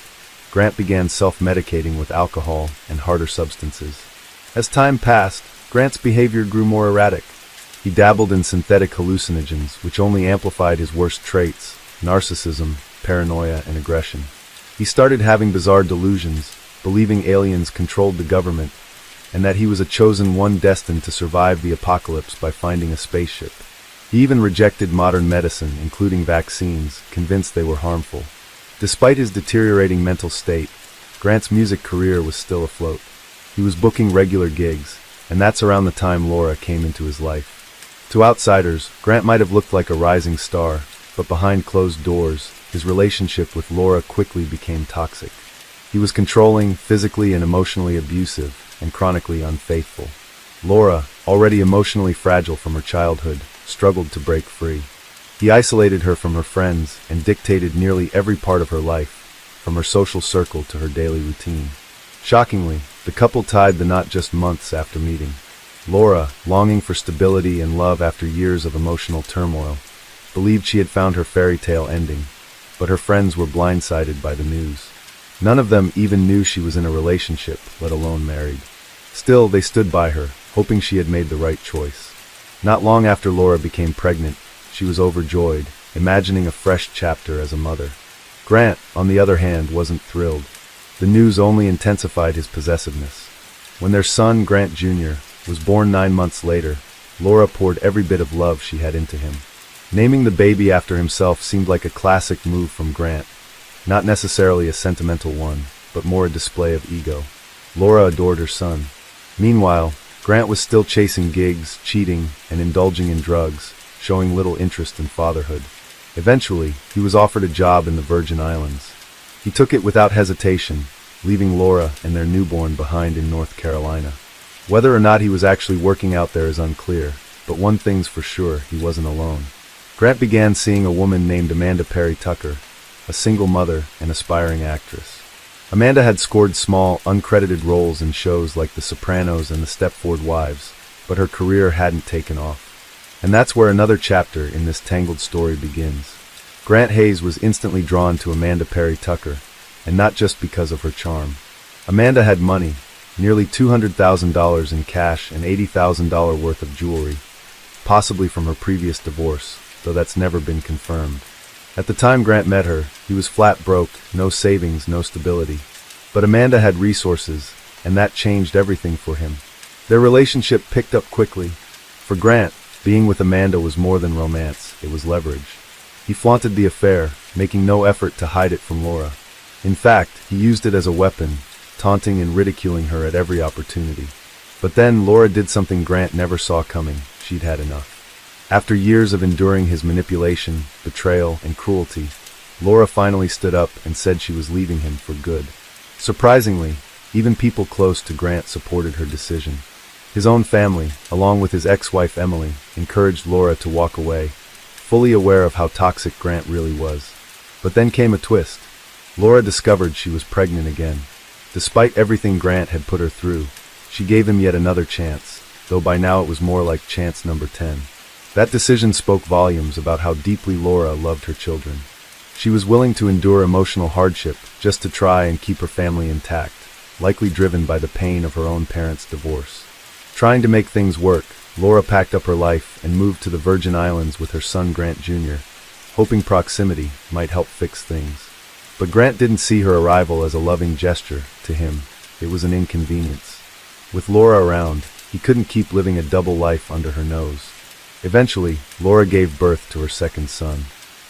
Grant began self-medicating with alcohol and harder substances. As time passed, Grant's behavior grew more erratic. He dabbled in synthetic hallucinogens, which only amplified his worst traits: narcissism, paranoia, and aggression. He started having bizarre delusions, believing aliens controlled the government, and that he was a chosen one destined to survive the apocalypse by finding a spaceship. He even rejected modern medicine, including vaccines, convinced they were harmful. Despite his deteriorating mental state, Grant's music career was still afloat. He was booking regular gigs, and that's around the time Laura came into his life. To outsiders, Grant might have looked like a rising star, but behind closed doors, his relationship with Laura quickly became toxic. He was controlling, physically and emotionally abusive, and chronically unfaithful. Laura, already emotionally fragile from her childhood, struggled to break free. He isolated her from her friends and dictated nearly every part of her life, from her social circle to her daily routine. Shockingly, the couple tied the knot just months after meeting. Laura, longing for stability and love after years of emotional turmoil, believed she had found her fairy tale ending, but her friends were blindsided by the news. None of them even knew she was in a relationship, let alone married. Still, they stood by her, hoping she had made the right choice. Not long after Laura became pregnant, she was overjoyed, imagining a fresh chapter as a mother. Grant, on the other hand, wasn't thrilled. The news only intensified his possessiveness. When their son, Grant Jr., was born 9 months later, Laura poured every bit of love she had into him. Naming the baby after himself seemed like a classic move from Grant, not necessarily a sentimental one, but more a display of ego. Laura adored her son. Meanwhile, Grant was still chasing gigs, cheating, and indulging in drugs, showing little interest in fatherhood. Eventually, he was offered a job in the Virgin Islands. He took it without hesitation, leaving Laura and their newborn behind in North Carolina. Whether or not he was actually working out there is unclear, but one thing's for sure, he wasn't alone. Grant began seeing a woman named Amanda Perry Tucker, a single mother and aspiring actress. Amanda had scored small, uncredited roles in shows like The Sopranos and The Stepford Wives, but her career hadn't taken off. And that's where another chapter in this tangled story begins. Grant Hayes was instantly drawn to Amanda Perry Tucker, and not just because of her charm. Amanda had money, nearly $200,000 in cash and $80,000 worth of jewelry, possibly from her previous divorce, though that's never been confirmed. At the time Grant met her, he was flat broke, no savings, no stability. But Amanda had resources, and that changed everything for him. Their relationship picked up quickly. For Grant, being with Amanda was more than romance, it was leverage. He flaunted the affair, making no effort to hide it from Laura. In fact, he used it as a weapon, taunting and ridiculing her at every opportunity. But then Laura did something Grant never saw coming. She'd had enough. After years of enduring his manipulation, betrayal, and cruelty, Laura finally stood up and said she was leaving him for good. Surprisingly, even people close to Grant supported her decision. His own family, along with his ex-wife Emily, encouraged Laura to walk away, fully aware of how toxic Grant really was. But then came a twist. Laura discovered she was pregnant again. Despite everything Grant had put her through, she gave him yet another chance, though by now it was more like chance number 10. That decision spoke volumes about how deeply Laura loved her children. She was willing to endure emotional hardship just to try and keep her family intact, likely driven by the pain of her own parents' divorce. Trying to make things work, Laura packed up her life and moved to the Virgin Islands with her son Grant Jr., hoping proximity might help fix things. But Grant didn't see her arrival as a loving gesture. To him, it was an inconvenience. With Laura around, he couldn't keep living a double life under her nose. Eventually, Laura gave birth to her second son.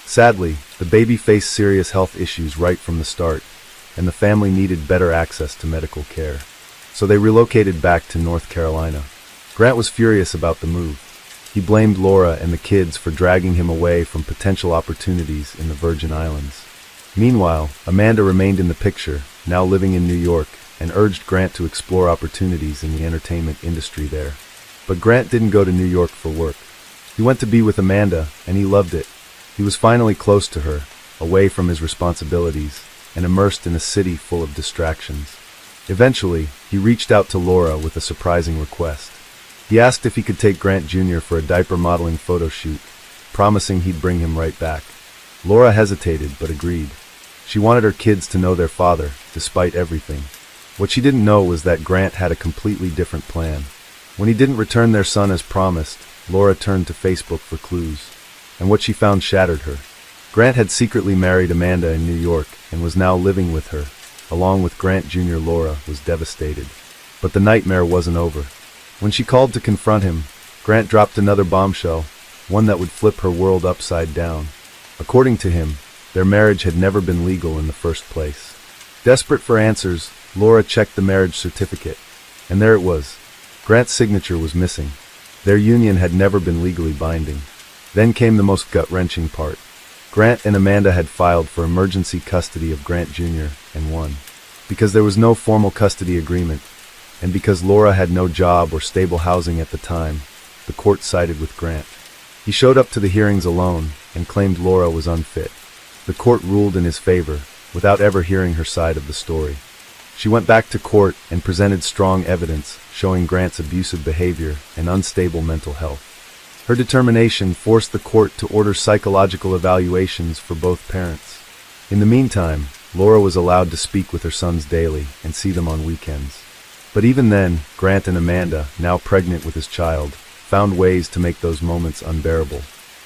Sadly, the baby faced serious health issues right from the start, and the family needed better access to medical care. So they relocated back to North Carolina. Grant was furious about the move. He blamed Laura and the kids for dragging him away from potential opportunities in the Virgin Islands. Meanwhile, Amanda remained in the picture, now living in New York, and urged Grant to explore opportunities in the entertainment industry there. But Grant didn't go to New York for work. He went to be with Amanda, and he loved it. He was finally close to her, away from his responsibilities, and immersed in a city full of distractions. Eventually, he reached out to Laura with a surprising request. He asked if he could take Grant Jr. for a diaper modeling photo shoot, promising he'd bring him right back. Laura hesitated, but agreed. She wanted her kids to know their father, despite everything. What she didn't know was that Grant had a completely different plan. When he didn't return their son as promised, Laura turned to Facebook for clues. And what she found shattered her. Grant had secretly married Amanda in New York and was now living with her. Along with Grant Jr., Laura was devastated. But the nightmare wasn't over. When she called to confront him, Grant dropped another bombshell, one that would flip her world upside down. According to him, their marriage had never been legal in the first place. Desperate for answers, Laura checked the marriage certificate, and there it was. Grant's signature was missing. Their union had never been legally binding. Then came the most gut-wrenching part. Grant and Amanda had filed for emergency custody of Grant Jr. and won. Because there was no formal custody agreement, and because Laura had no job or stable housing at the time, the court sided with Grant. He showed up to the hearings alone and claimed Laura was unfit. The court ruled in his favor, without ever hearing her side of the story. She went back to court and presented strong evidence showing Grant's abusive behavior and unstable mental health. Her determination forced the court to order psychological evaluations for both parents. In the meantime, Laura was allowed to speak with her sons daily and see them on weekends. But even then, Grant and Amanda, now pregnant with his child, found ways to make those moments unbearable.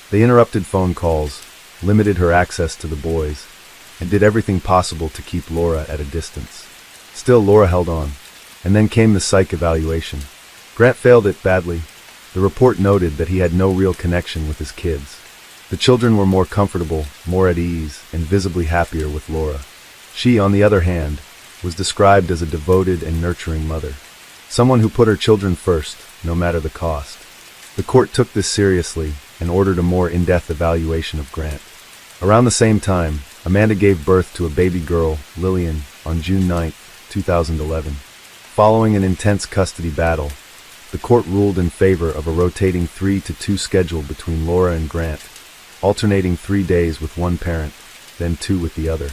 They interrupted phone calls, limited her access to the boys, and did everything possible to keep Laura at a distance. Still, Laura held on. And then came the psych evaluation. Grant failed it badly. The report noted that he had no real connection with his kids. The children were more comfortable, more at ease, and visibly happier with Laura. She, on the other hand, was described as a devoted and nurturing mother. Someone who put her children first, no matter the cost. The court took this seriously and ordered a more in-depth evaluation of Grant. Around the same time, Amanda gave birth to a baby girl, Lillian, on June 9, 2011. Following an intense custody battle, the court ruled in favor of a rotating 3-2 schedule between Laura and Grant, alternating 3 days with one parent, then 2 with the other.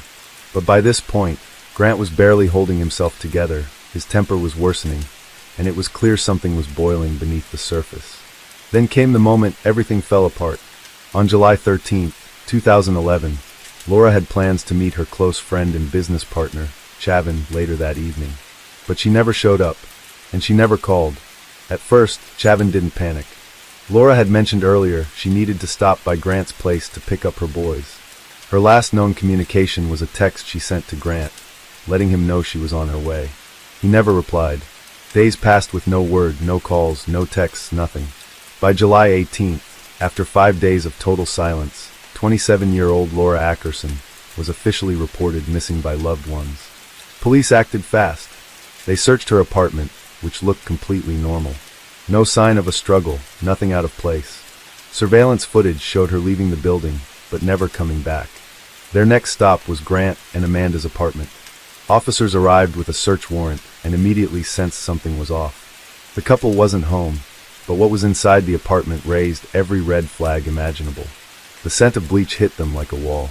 But by this point, Grant was barely holding himself together, his temper was worsening, and it was clear something was boiling beneath the surface. Then came the moment everything fell apart. On July 13, 2011, Laura had plans to meet her close friend and business partner, Chavin, later that evening. But she never showed up, and she never called. At first, Chavin didn't panic. Laura had mentioned earlier she needed to stop by Grant's place to pick up her boys. Her last known communication was a text she sent to Grant, letting him know she was on her way. He never replied. Days passed with no word, no calls, no texts, nothing. By July 18th, after 5 days of total silence, 27-year-old Laura Ackerson was officially reported missing by loved ones. Police acted fast. They searched her apartment, which looked completely normal. No sign of a struggle, nothing out of place. Surveillance footage showed her leaving the building, but never coming back. Their next stop was Grant and Amanda's apartment. Officers arrived with a search warrant and immediately sensed something was off. The couple wasn't home, but what was inside the apartment raised every red flag imaginable. The scent of bleach hit them like a wall.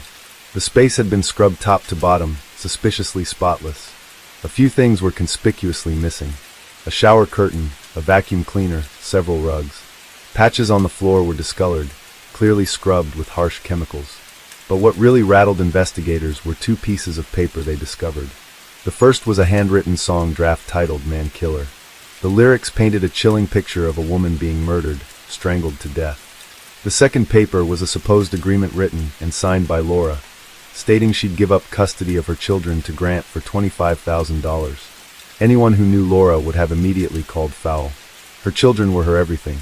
The space had been scrubbed top to bottom, suspiciously spotless. A few things were conspicuously missing. A shower curtain, a vacuum cleaner, several rugs. Patches on the floor were discolored, clearly scrubbed with harsh chemicals. But what really rattled investigators were two pieces of paper they discovered. The first was a handwritten song draft titled "Man Killer." The lyrics painted a chilling picture of a woman being murdered, strangled to death. The second paper was a supposed agreement written and signed by Laura, stating she'd give up custody of her children to Grant for $25,000. Anyone who knew Laura would have immediately called foul. Her children were her everything.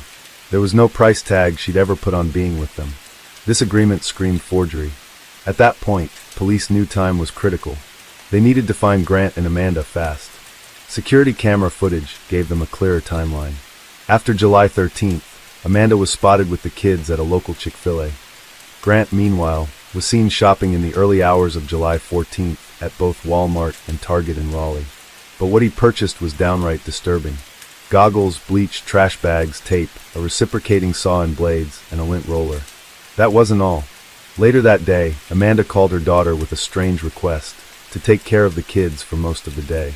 There was no price tag she'd ever put on being with them. This agreement screamed forgery. At that point, police knew time was critical. They needed to find Grant and Amanda fast. Security camera footage gave them a clearer timeline. After July 13th, Amanda was spotted with the kids at a local Chick-fil-A. Grant, meanwhile, was seen shopping in the early hours of July 14th at both Walmart and Target in Raleigh. But what he purchased was downright disturbing. Goggles, bleach, trash bags, tape, a reciprocating saw and blades, and a lint roller. That wasn't all. Later that day, Amanda called her daughter with a strange request to take care of the kids for most of the day.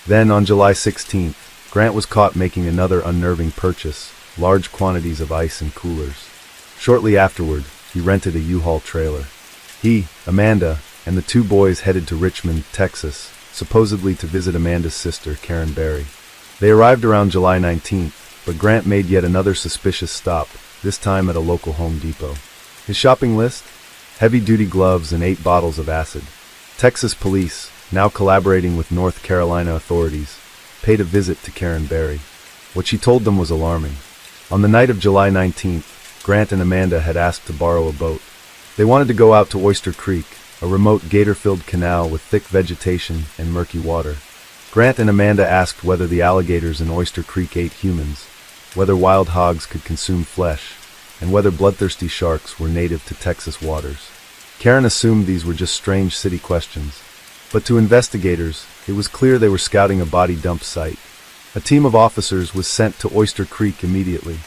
Then, on July 16th, Grant was caught making another unnerving purchase, large quantities of ice and coolers. Shortly afterward, he rented a U-Haul trailer. He, Amanda, and the two boys headed to Richmond, Texas, supposedly to visit Amanda's sister, Karen Berry. They arrived around July 19th, but Grant made yet another suspicious stop, this time at a local Home Depot. His shopping list? Heavy-duty gloves and 8 bottles of acid. Texas police, now collaborating with North Carolina authorities, paid a visit to Karen Berry. What she told them was alarming. On the night of July 19th, Grant and Amanda had asked to borrow a boat. They wanted to go out to Oyster Creek, a remote gator-filled canal with thick vegetation and murky water. Grant and Amanda asked whether the alligators in Oyster Creek ate humans, whether wild hogs could consume flesh, and whether bloodthirsty sharks were native to Texas waters. Karen assumed these were just strange city questions. But to investigators, it was clear they were scouting a body dump site. A team of officers was sent to Oyster Creek immediately.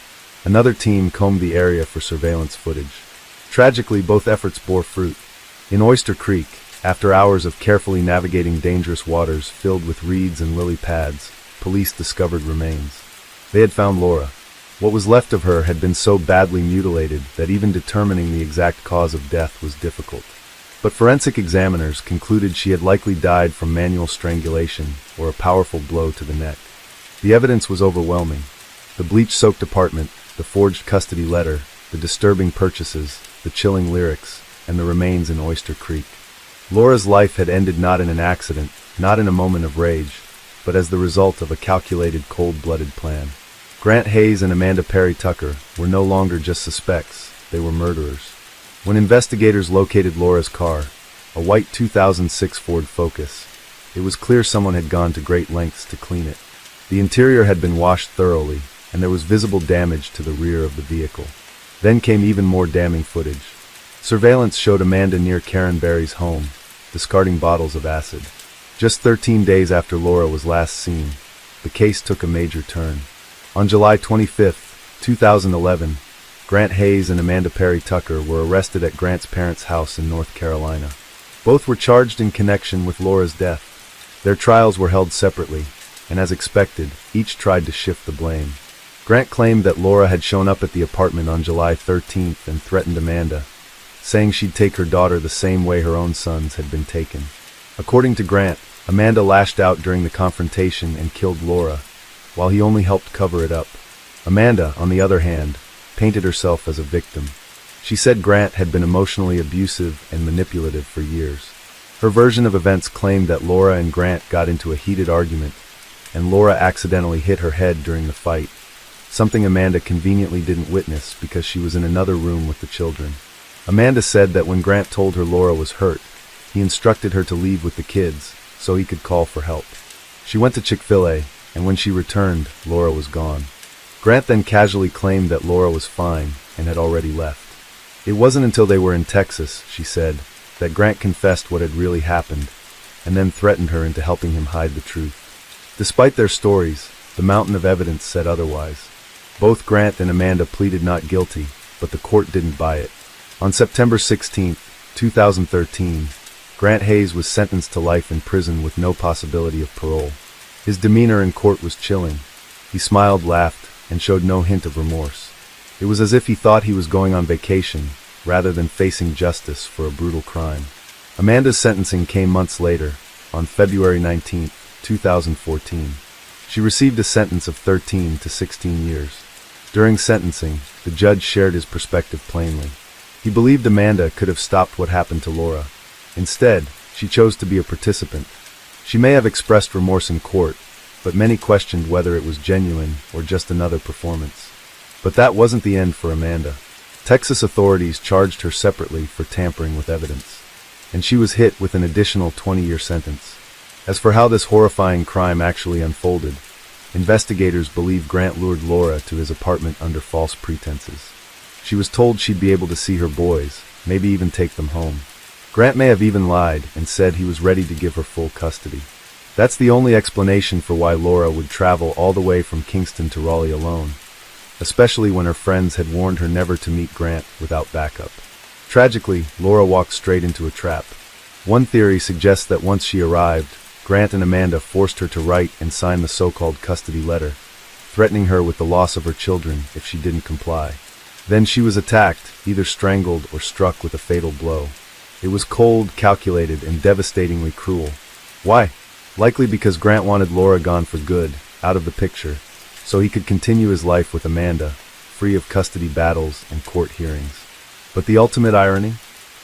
Another team combed the area for surveillance footage. Tragically, both efforts bore fruit. In Oyster Creek, after hours of carefully navigating dangerous waters filled with reeds and lily pads, police discovered remains. They had found Laura. What was left of her had been so badly mutilated that even determining the exact cause of death was difficult. But forensic examiners concluded she had likely died from manual strangulation or a powerful blow to the neck. The evidence was overwhelming. The bleach-soaked apartment, the forged custody letter, the disturbing purchases, the chilling lyrics, and the remains in Oyster Creek. Laura's life had ended not in an accident, not in a moment of rage, but as the result of a calculated, cold-blooded plan. Grant Hayes and Amanda Perry Tucker were no longer just suspects, they were murderers. When investigators located Laura's car, a white 2006 Ford Focus, it was clear someone had gone to great lengths to clean it. The interior had been washed thoroughly, and there was visible damage to the rear of the vehicle. Then came even more damning footage. Surveillance showed Amanda near Karen Berry's home, discarding bottles of acid. Just 13 days after Laura was last seen, the case took a major turn. On July 25, 2011, Grant Hayes and Amanda Perry Tucker were arrested at Grant's parents' house in North Carolina. Both were charged in connection with Laura's death. Their trials were held separately, and as expected, each tried to shift the blame. Grant claimed that Laura had shown up at the apartment on July 13th and threatened Amanda, saying she'd take her daughter the same way her own sons had been taken. According to Grant, Amanda lashed out during the confrontation and killed Laura, while he only helped cover it up. Amanda, on the other hand, painted herself as a victim. She said Grant had been emotionally abusive and manipulative for years. Her version of events claimed that Laura and Grant got into a heated argument, and Laura accidentally hit her head during the fight, something Amanda conveniently didn't witness because she was in another room with the children. Amanda said that when Grant told her Laura was hurt, he instructed her to leave with the kids so he could call for help. She went to Chick-fil-A, and when she returned, Laura was gone. Grant then casually claimed that Laura was fine and had already left. It wasn't until they were in Texas, she said, that Grant confessed what had really happened, and then threatened her into helping him hide the truth. Despite their stories, the mountain of evidence said otherwise. Both Grant and Amanda pleaded not guilty, but the court didn't buy it. On September 16, 2013, Grant Hayes was sentenced to life in prison with no possibility of parole. His demeanor in court was chilling. He smiled, laughed, and showed no hint of remorse. It was as if he thought he was going on vacation, rather than facing justice for a brutal crime. Amanda's sentencing came months later, on February 19, 2014. She received a sentence of 13 to 16 years. During sentencing, the judge shared his perspective plainly. He believed Amanda could have stopped what happened to Laura. Instead, she chose to be a participant. She may have expressed remorse in court, but many questioned whether it was genuine or just another performance. But that wasn't the end for Amanda. Texas authorities charged her separately for tampering with evidence, and she was hit with an additional 20-year sentence. As for how this horrifying crime actually unfolded, investigators believe Grant lured Laura to his apartment under false pretenses. She was told she'd be able to see her boys, maybe even take them home. Grant may have even lied and said he was ready to give her full custody. That's the only explanation for why Laura would travel all the way from Kingston to Raleigh alone, especially when her friends had warned her never to meet Grant without backup. Tragically, Laura walked straight into a trap. One theory suggests that once she arrived, Grant and Amanda forced her to write and sign the so-called custody letter, threatening her with the loss of her children if she didn't comply. Then she was attacked, either strangled or struck with a fatal blow. It was cold, calculated, and devastatingly cruel. Why? Likely because Grant wanted Laura gone for good, out of the picture, so he could continue his life with Amanda, free of custody battles and court hearings. But the ultimate irony?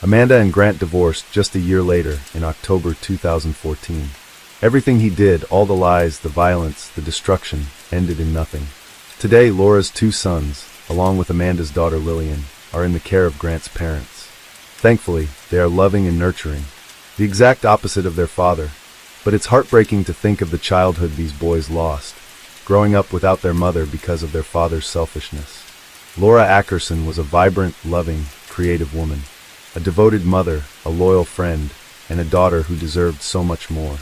Amanda and Grant divorced just a year later, in October 2014. Everything he did, all the lies, the violence, the destruction, ended in nothing. Today, Laura's two sons, along with Amanda's daughter Lillian, are in the care of Grant's parents. Thankfully, they are loving and nurturing, the exact opposite of their father. But it's heartbreaking to think of the childhood these boys lost, growing up without their mother because of their father's selfishness. Laura Ackerson was a vibrant, loving, creative woman, a devoted mother, a loyal friend, and a daughter who deserved so much more.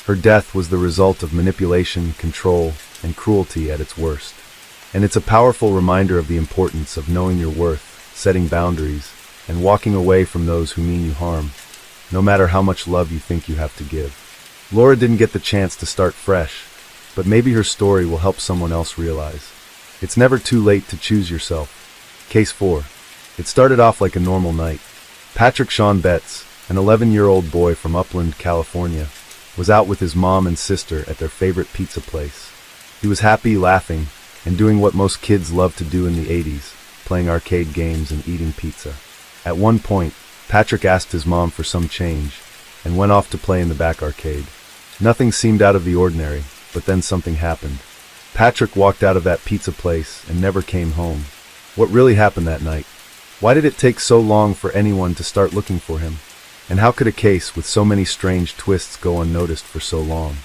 Her death was the result of manipulation, control, and cruelty at its worst. And it's a powerful reminder of the importance of knowing your worth, setting boundaries, and walking away from those who mean you harm, no matter how much love you think you have to give. Laura didn't get the chance to start fresh, but maybe her story will help someone else realize. It's never too late to choose yourself. Case 4. It started off like a normal night. Patrick Sean Betts, an 11-year-old boy from Upland, California, was out with his mom and sister at their favorite pizza place. He was happy, laughing, and doing what most kids loved to do in the 80s, playing arcade games and eating pizza. At one point, Patrick asked his mom for some change and went off to play in the back arcade. Nothing seemed out of the ordinary, but then something happened. Patrick walked out of that pizza place and never came home. What really happened that night? Why did it take so long for anyone to start looking for him? And how could a case with so many strange twists go unnoticed for so long?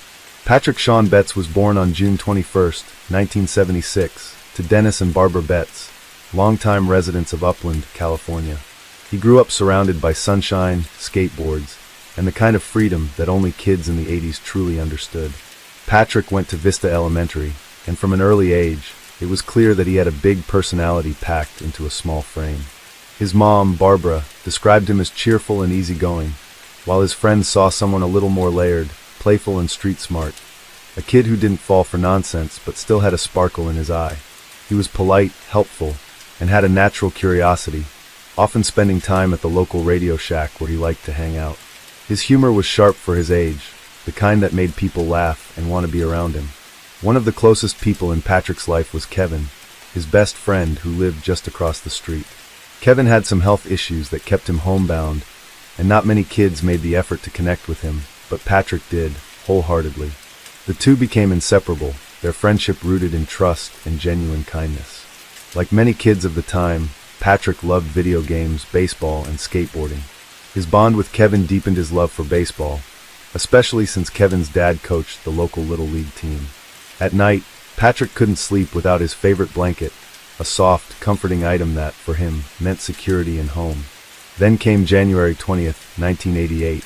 Patrick Sean Betts was born on June 21, 1976, to Dennis and Barbara Betts, longtime residents of Upland, California. He grew up surrounded by sunshine, skateboards, and the kind of freedom that only kids in the 80s truly understood. Patrick went to Vista Elementary, and from an early age, it was clear that he had a big personality packed into a small frame. His mom, Barbara, described him as cheerful and easygoing, while his friends saw someone a little more layered, playful and street smart. A kid who didn't fall for nonsense but still had a sparkle in his eye. He was polite, helpful, and had a natural curiosity, often spending time at the local radio shack where he liked to hang out. His humor was sharp for his age, the kind that made people laugh and want to be around him. One of the closest people in Patrick's life was Kevin, his best friend who lived just across the street. Kevin had some health issues that kept him homebound, and not many kids made the effort to connect with him, but Patrick did, wholeheartedly. The two became inseparable, their friendship rooted in trust and genuine kindness. Like many kids of the time, Patrick loved video games, baseball, and skateboarding. His bond with Kevin deepened his love for baseball, especially since Kevin's dad coached the local Little League team. At night, Patrick couldn't sleep without his favorite blanket, a soft, comforting item that, for him, meant security and home. Then came January 20th, 1988,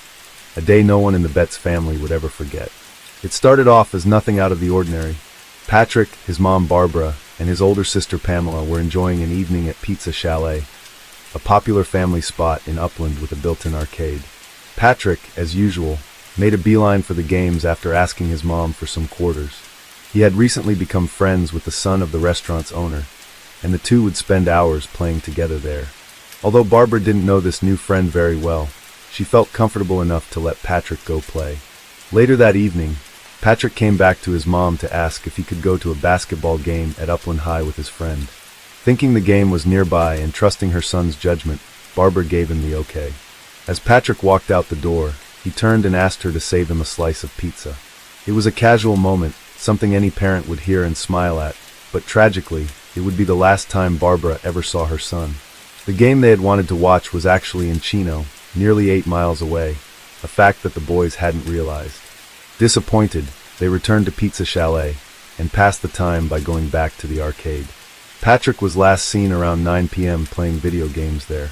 a day no one in the Betts family would ever forget. It started off as nothing out of the ordinary. Patrick, his mom Barbara, and his older sister Pamela were enjoying an evening at Pizza Chalet, a popular family spot in Upland with a built-in arcade. Patrick, as usual, made a beeline for the games after asking his mom for some quarters. He had recently become friends with the son of the restaurant's owner, and the two would spend hours playing together there. Although Barbara didn't know this new friend very well, she felt comfortable enough to let Patrick go play. Later that evening, Patrick came back to his mom to ask if he could go to a basketball game at Upland High with his friend. Thinking the game was nearby and trusting her son's judgment, Barbara gave him the okay. As Patrick walked out the door, he turned and asked her to save him a slice of pizza. It was a casual moment, something any parent would hear and smile at, but tragically, it would be the last time Barbara ever saw her son. The game they had wanted to watch was actually in Chino, nearly 8 miles away, a fact that the boys hadn't realized. Disappointed, they returned to Pizza Chalet and passed the time by going back to the arcade. Patrick was last seen around 9 p.m. playing video games there.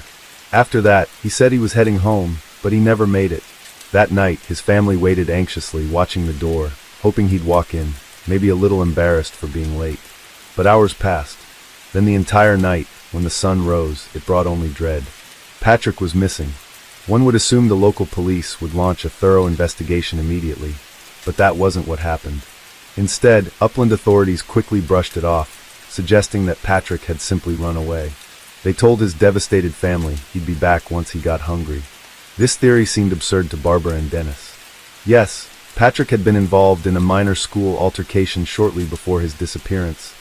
After that, he said he was heading home, but he never made it. That night, his family waited anxiously, watching the door, hoping he'd walk in, maybe a little embarrassed for being late. But hours passed. Then the entire night, when the sun rose, it brought only dread. Patrick was missing. One would assume the local police would launch a thorough investigation immediately, but that wasn't what happened. Instead, Upland authorities quickly brushed it off, suggesting that Patrick had simply run away. They told his devastated family he'd be back once he got hungry. This theory seemed absurd to Barbara and Dennis. Yes, Patrick had been involved in a minor school altercation shortly before his disappearance,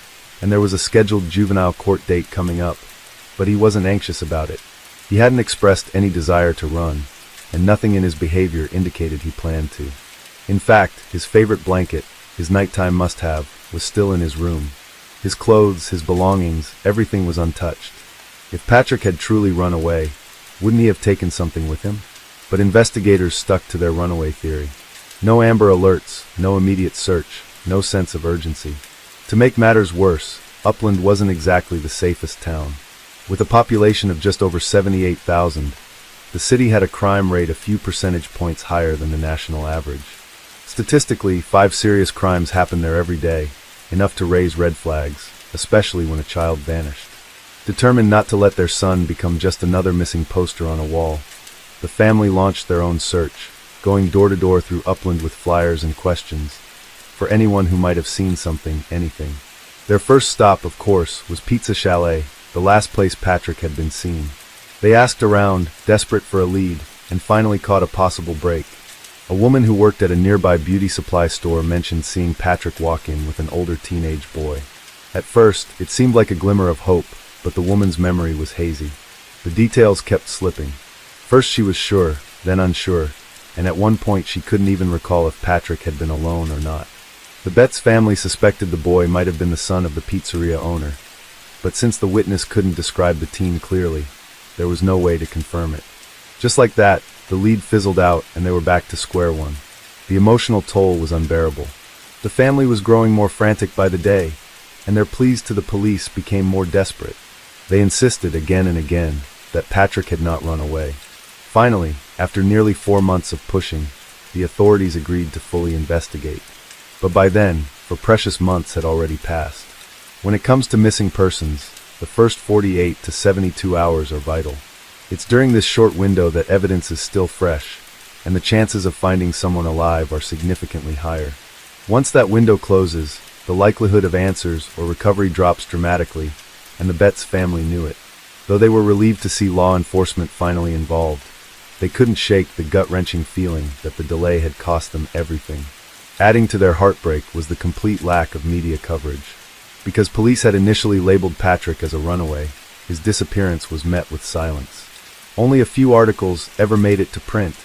and there was a scheduled juvenile court date coming up, but he wasn't anxious about it. He hadn't expressed any desire to run, and nothing in his behavior indicated he planned to. In fact, his favorite blanket, his nighttime must-have, was still in his room. His clothes, his belongings, everything was untouched. If Patrick had truly run away, wouldn't he have taken something with him? But investigators stuck to their runaway theory. No Amber Alerts, no immediate search, no sense of urgency. To make matters worse, Upland wasn't exactly the safest town. With a population of just over 78,000, the city had a crime rate a few percentage points higher than the national average. Statistically, 5 serious crimes happen there every day, enough to raise red flags, especially when a child vanished. Determined not to let their son become just another missing poster on a wall, the family launched their own search, going door to door through Upland with flyers and questions, for anyone who might have seen something, anything. Their first stop, of course, was Pizza Chalet, the last place Patrick had been seen. They asked around, desperate for a lead, and finally caught a possible break. A woman who worked at a nearby beauty supply store mentioned seeing Patrick walk in with an older teenage boy. At first, it seemed like a glimmer of hope, but the woman's memory was hazy. The details kept slipping. First she was sure, then unsure, and at one point she couldn't even recall if Patrick had been alone or not. The Betts family suspected the boy might have been the son of the pizzeria owner, but since the witness couldn't describe the teen clearly, there was no way to confirm it. Just like that, the lead fizzled out and they were back to square one. The emotional toll was unbearable. The family was growing more frantic by the day, and their pleas to the police became more desperate. They insisted again and again that Patrick had not run away. Finally, after nearly 4 months of pushing, the authorities agreed to fully investigate. But by then, for precious months had already passed. When it comes to missing persons, the first 48 to 72 hours are vital. It's during this short window that evidence is still fresh, and the chances of finding someone alive are significantly higher. Once that window closes, the likelihood of answers or recovery drops dramatically, and the Betts family knew it. Though they were relieved to see law enforcement finally involved, they couldn't shake the gut-wrenching feeling that the delay had cost them everything. Adding to their heartbreak was the complete lack of media coverage. Because police had initially labeled Patrick as a runaway, his disappearance was met with silence. Only a few articles ever made it to print,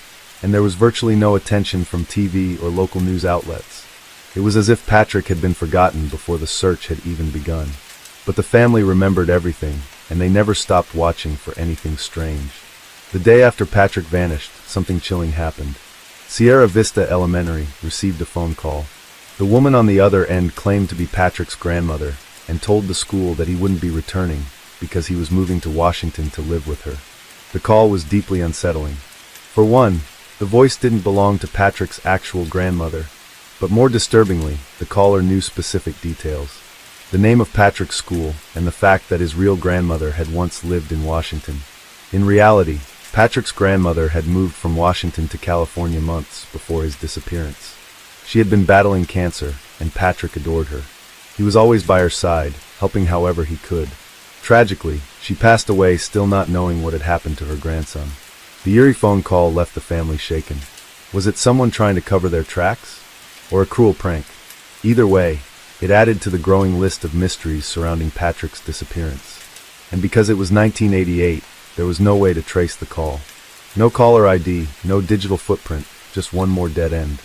and there was virtually no attention from TV or local news outlets. It was as if Patrick had been forgotten before the search had even begun. But the family remembered everything, and they never stopped watching for anything strange. The day after Patrick vanished, something chilling happened. Sierra Vista Elementary received a phone call. The woman on the other end claimed to be Patrick's grandmother and told the school that he wouldn't be returning because he was moving to Washington to live with her. The call was deeply unsettling. For one, the voice didn't belong to Patrick's actual grandmother, but more disturbingly, the caller knew specific details. The name of Patrick's school and the fact that his real grandmother had once lived in Washington. In reality, Patrick's grandmother had moved from Washington to California months before his disappearance. She had been battling cancer, and Patrick adored her. He was always by her side, helping however he could. Tragically, she passed away still not knowing what had happened to her grandson. The eerie phone call left the family shaken. Was it someone trying to cover their tracks? Or a cruel prank? Either way, it added to the growing list of mysteries surrounding Patrick's disappearance. And because it was 1988, there was no way to trace the call. No caller ID, no digital footprint, just one more dead end.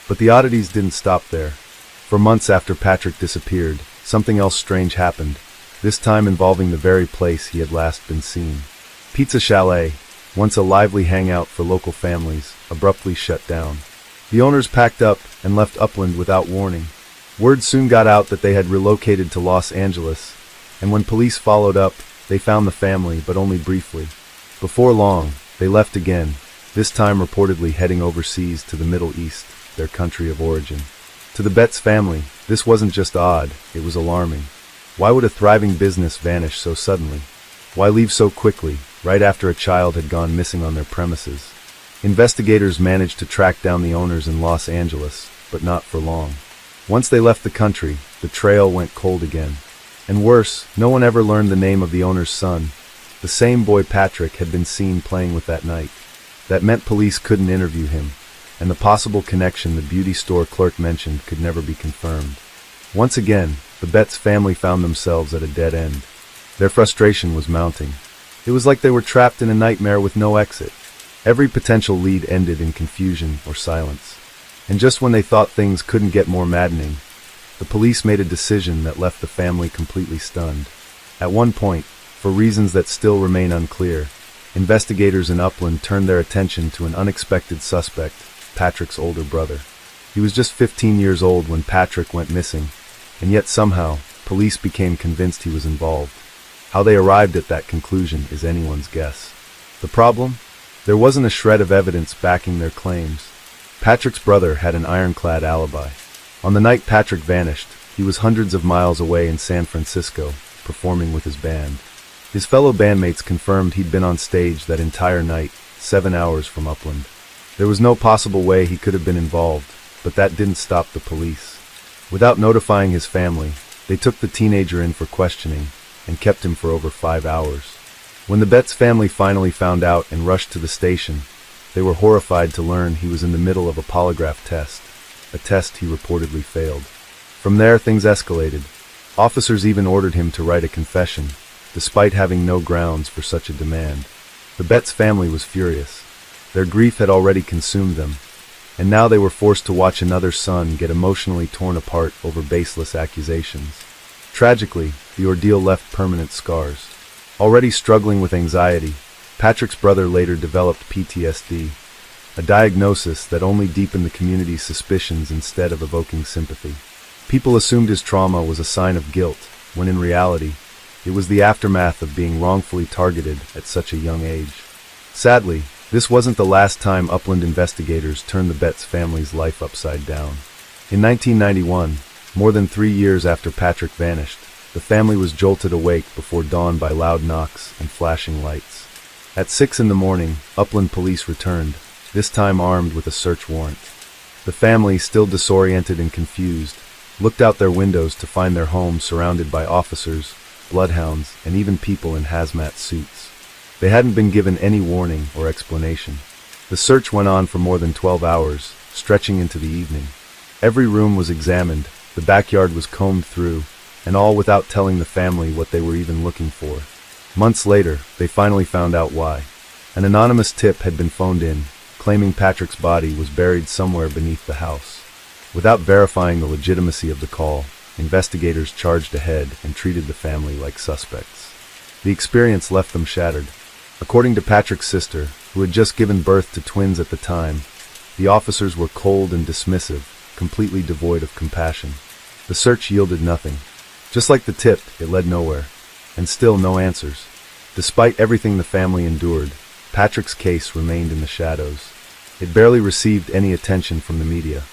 But the oddities didn't stop there. For months after Patrick disappeared, something else strange happened, this time involving the very place he had last been seen. Pizza Chalet, once a lively hangout for local families, abruptly shut down. The owners packed up and left Upland without warning. Word soon got out that they had relocated to Los Angeles, and when police followed up, they found the family, but only briefly. Before long, they left again, this time reportedly heading overseas to the Middle East, their country of origin. To the Betts family, this wasn't just odd, it was alarming. Why would a thriving business vanish so suddenly? Why leave so quickly, right after a child had gone missing on their premises? Investigators managed to track down the owners in Los Angeles, but not for long. Once they left the country, the trail went cold again. And worse, no one ever learned the name of the owner's son. The same boy Patrick had been seen playing with that night. That meant police couldn't interview him, and the possible connection the beauty store clerk mentioned could never be confirmed. Once again, the Betts family found themselves at a dead end. Their frustration was mounting. It was like they were trapped in a nightmare with no exit. Every potential lead ended in confusion or silence. And just when they thought things couldn't get more maddening, the police made a decision that left the family completely stunned. At one point, for reasons that still remain unclear, investigators in Upland turned their attention to an unexpected suspect, Patrick's older brother. He was just 15 years old when Patrick went missing, and yet somehow, police became convinced he was involved. How they arrived at that conclusion is anyone's guess. The problem? There wasn't a shred of evidence backing their claims. Patrick's brother had an ironclad alibi. On the night Patrick vanished, he was hundreds of miles away in San Francisco, performing with his band. His fellow bandmates confirmed he'd been on stage that entire night, 7 hours from Upland. There was no possible way he could have been involved, but that didn't stop the police. Without notifying his family, they took the teenager in for questioning and kept him for over 5 hours. When the Betts family finally found out and rushed to the station, they were horrified to learn he was in the middle of a polygraph test, a test he reportedly failed. From there, things escalated. Officers even ordered him to write a confession, despite having no grounds for such a demand. The Betts family was furious. Their grief had already consumed them, and now they were forced to watch another son get emotionally torn apart over baseless accusations. Tragically, the ordeal left permanent scars. Already struggling with anxiety, Patrick's brother later developed PTSD, a diagnosis that only deepened the community's suspicions instead of evoking sympathy. People assumed his trauma was a sign of guilt, when in reality, it was the aftermath of being wrongfully targeted at such a young age. Sadly, this wasn't the last time Upland investigators turned the Betts family's life upside down. In 1991, more than 3 years after Patrick vanished, the family was jolted awake before dawn by loud knocks and flashing lights. At 6 in the morning, Upland police returned, this time armed with a search warrant. The family, still disoriented and confused, looked out their windows to find their home surrounded by officers, bloodhounds, and even people in hazmat suits. They hadn't been given any warning or explanation. The search went on for more than 12 hours, stretching into the evening. Every room was examined, the backyard was combed through, and all without telling the family what they were even looking for. Months later, they finally found out why. An anonymous tip had been phoned in, claiming Patrick's body was buried somewhere beneath the house. Without verifying the legitimacy of the call, investigators charged ahead and treated the family like suspects. The experience left them shattered. According to Patrick's sister, who had just given birth to twins at the time, the officers were cold and dismissive, completely devoid of compassion. The search yielded nothing. Just like the tip, it led nowhere. And still no answers. Despite everything the family endured, Patrick's case remained in the shadows. It barely received any attention from the media.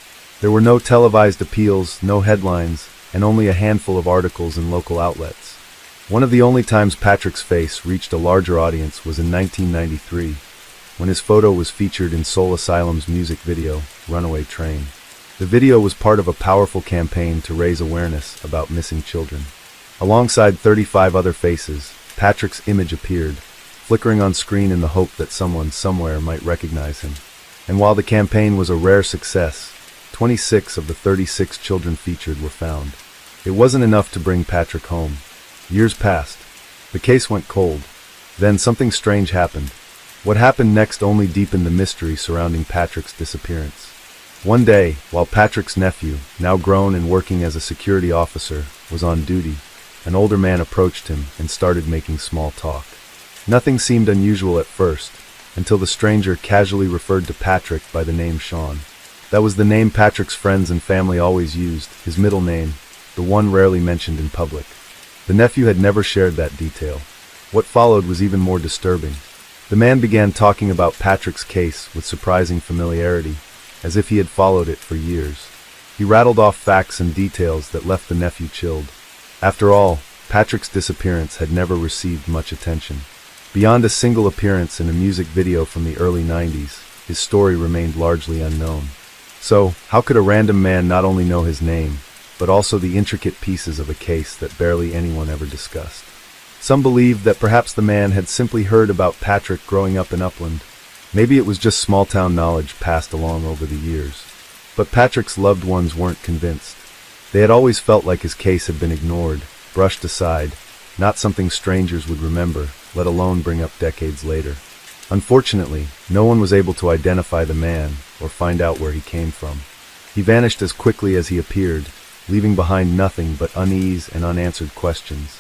There were no televised appeals, no headlines, and only a handful of articles in local outlets. One of the only times Patrick's face reached a larger audience was in 1993, when his photo was featured in Soul Asylum's music video, Runaway Train. The video was part of a powerful campaign to raise awareness about missing children. Alongside 35 other faces, Patrick's image appeared, flickering on screen in the hope that someone somewhere might recognize him. And while the campaign was a rare success, 26 of the 36 children featured were found. It wasn't enough to bring Patrick home. Years passed. The case went cold. Then something strange happened. What happened next only deepened the mystery surrounding Patrick's disappearance. One day, while Patrick's nephew, now grown and working as a security officer, was on duty, an older man approached him and started making small talk. Nothing seemed unusual at first, until the stranger casually referred to Patrick by the name Sean. That was the name Patrick's friends and family always used, his middle name, the one rarely mentioned in public. The nephew had never shared that detail. What followed was even more disturbing. The man began talking about Patrick's case with surprising familiarity, as if he had followed it for years. He rattled off facts and details that left the nephew chilled. After all, Patrick's disappearance had never received much attention. Beyond a single appearance in a music video from the early 90s, his story remained largely unknown. So, how could a random man not only know his name, but also the intricate pieces of a case that barely anyone ever discussed? Some believed that perhaps the man had simply heard about Patrick growing up in Upland. Maybe it was just small-town knowledge passed along over the years. But Patrick's loved ones weren't convinced. They had always felt like his case had been ignored, brushed aside, not something strangers would remember, let alone bring up decades later. Unfortunately, no one was able to identify the man or find out where he came from. He vanished as quickly as he appeared, leaving behind nothing but unease and unanswered questions.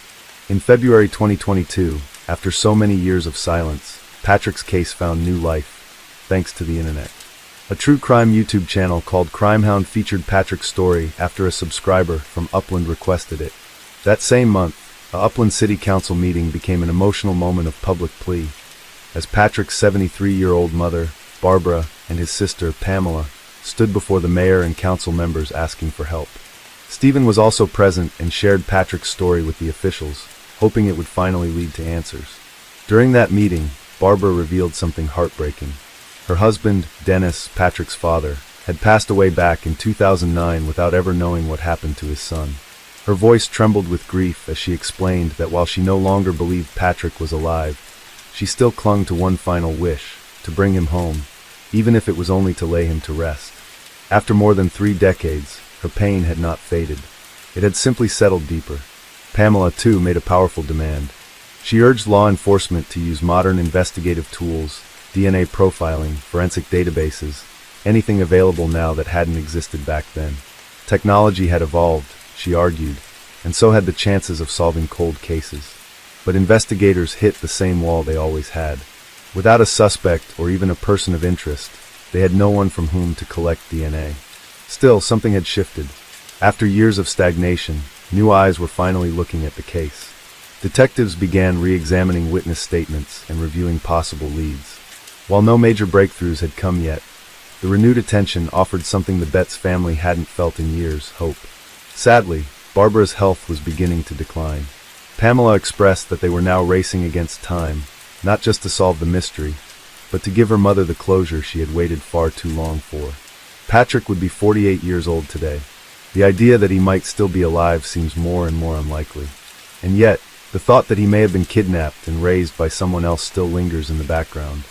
In February 2022, after so many years of silence, Patrick's case found new life, thanks to the internet. A true crime YouTube channel called Crimehound featured Patrick's story after a subscriber from Upland requested it. That same month, a Upland City Council meeting became an emotional moment of public plea, as Patrick's 73-year-old mother, Barbara, and his sister, Pamela, stood before the mayor and council members asking for help. Stephen was also present and shared Patrick's story with the officials, hoping it would finally lead to answers. During that meeting, Barbara revealed something heartbreaking. Her husband, Dennis, Patrick's father, had passed away back in 2009 without ever knowing what happened to his son. Her voice trembled with grief as she explained that while she no longer believed Patrick was alive, she still clung to one final wish, to bring him home, even if it was only to lay him to rest. After more than 3 decades, her pain had not faded. It had simply settled deeper. Pamela, too, made a powerful demand. She urged law enforcement to use modern investigative tools, DNA profiling, forensic databases, anything available now that hadn't existed back then. Technology had evolved, she argued, and so had the chances of solving cold cases. But investigators hit the same wall they always had. Without a suspect or even a person of interest, they had no one from whom to collect DNA. Still, something had shifted. After years of stagnation, new eyes were finally looking at the case. Detectives began re-examining witness statements and reviewing possible leads. While no major breakthroughs had come yet, the renewed attention offered something the Betts family hadn't felt in years: hope. Sadly, Barbara's health was beginning to decline. Pamela expressed that they were now racing against time, not just to solve the mystery, but to give her mother the closure she had waited far too long for. Patrick would be 48 years old today. The idea that he might still be alive seems more and more unlikely. And yet, the thought that he may have been kidnapped and raised by someone else still lingers in the background.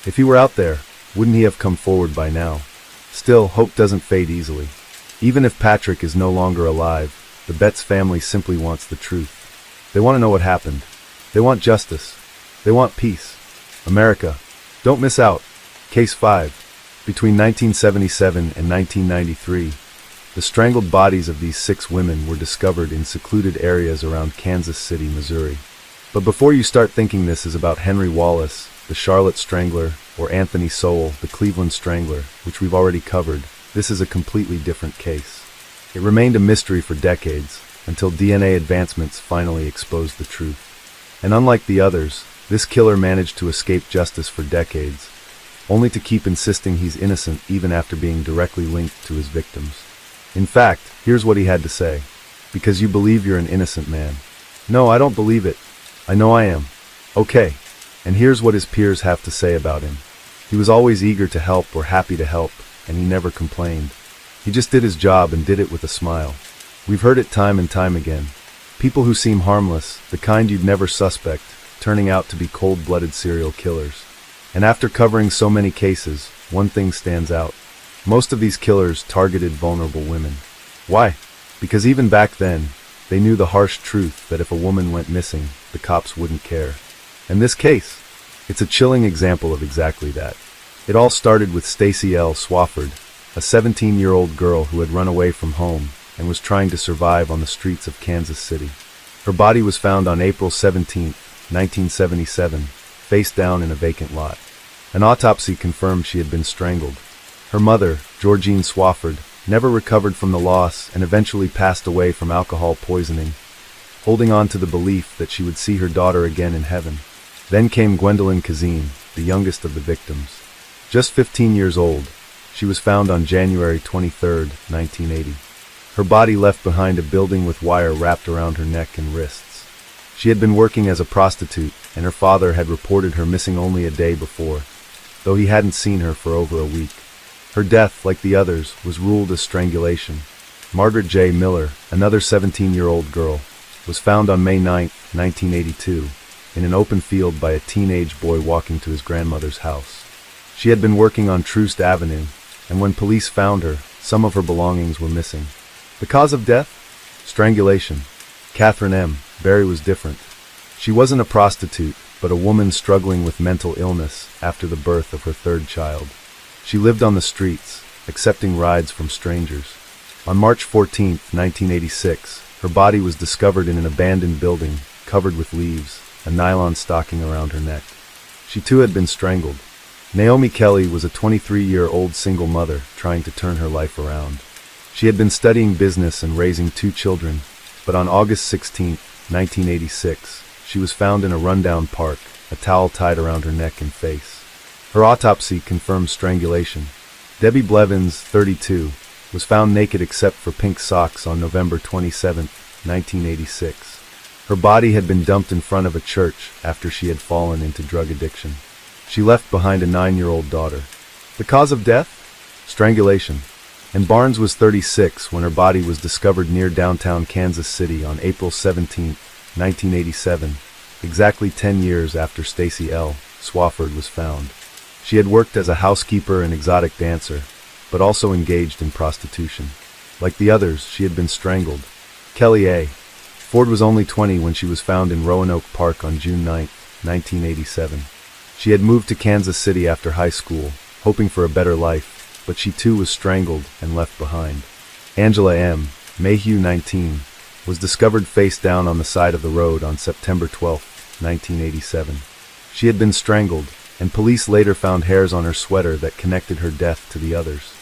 If he were out there, wouldn't he have come forward by now? Still, hope doesn't fade easily. Even if Patrick is no longer alive, the Betts family simply wants the truth. They want to know what happened. They want justice. They want peace. America, don't miss out. Case 5. Between 1977 and 1993, the strangled bodies of these 6 women were discovered in secluded areas around Kansas City, Missouri. But before you start thinking this is about Henry Wallace, the Charlotte Strangler, or Anthony Sowell, the Cleveland Strangler, which we've already covered, this is a completely different case. It remained a mystery for decades, until DNA advancements finally exposed the truth. And unlike the others, this killer managed to escape justice for decades, only to keep insisting he's innocent even after being directly linked to his victims. In fact, here's what he had to say. Because you believe you're an innocent man. No, I don't believe it. I know I am. Okay. And here's what his peers have to say about him. He was always eager to help or happy to help, and he never complained. He just did his job and did it with a smile. We've heard it time and time again. People who seem harmless, the kind you'd never suspect, turning out to be cold-blooded serial killers. And after covering so many cases, one thing stands out. Most of these killers targeted vulnerable women. Why? Because even back then, they knew the harsh truth that if a woman went missing, the cops wouldn't care. In this case, it's a chilling example of exactly that. It all started with Stacey L. Swafford, a 17-year-old girl who had run away from home and was trying to survive on the streets of Kansas City. Her body was found on April 17, 1977, face down in a vacant lot. An autopsy confirmed she had been strangled. Her mother, Georgine Swafford, never recovered from the loss and eventually passed away from alcohol poisoning, holding on to the belief that she would see her daughter again in heaven. Then came Gwendolyn Kazine, the youngest of the victims. Just 15 years old, she was found on January 23, 1980. Her body left behind a building with wire wrapped around her neck and wrists. She had been working as a prostitute, and her father had reported her missing only a day before, though he hadn't seen her for over a week. Her death, like the others, was ruled as strangulation. Margaret J. Miller, another 17-year-old girl, was found on May 9, 1982, in an open field by a teenage boy walking to his grandmother's house. She had been working on Troost Avenue, and when police found her, some of her belongings were missing. The cause of death? Strangulation. Catherine M. Berry was different. She wasn't a prostitute, but a woman struggling with mental illness after the birth of her third child. She lived on the streets, accepting rides from strangers. On March 14, 1986, her body was discovered in an abandoned building, covered with leaves, a nylon stocking around her neck. She too had been strangled. Naomi Kelly was a 23-year-old single mother trying to turn her life around. She had been studying business and raising 2 children, but on August 16, 1986, she was found in a rundown park, a towel tied around her neck and face. Her autopsy confirmed strangulation. Debbie Blevins, 32, was found naked except for pink socks on November 27, 1986. Her body had been dumped in front of a church after she had fallen into drug addiction. She left behind a 9-year-old daughter. The cause of death? Strangulation. And Barnes was 36 when her body was discovered near downtown Kansas City on April 17, 1987, exactly 10 years after Stacey L. Swafford was found. She had worked as a housekeeper and exotic dancer, but also engaged in prostitution. Like the others, she had been strangled. Kelly A. Ford was only 20 when she was found in Roanoke Park on June 9, 1987. She had moved to Kansas City after high school, hoping for a better life, but she too was strangled and left behind. Angela M. Mayhew, 19, was discovered face down on the side of the road on September 12, 1987. She had been strangled, and police later found hairs on her sweater that connected her death to the others.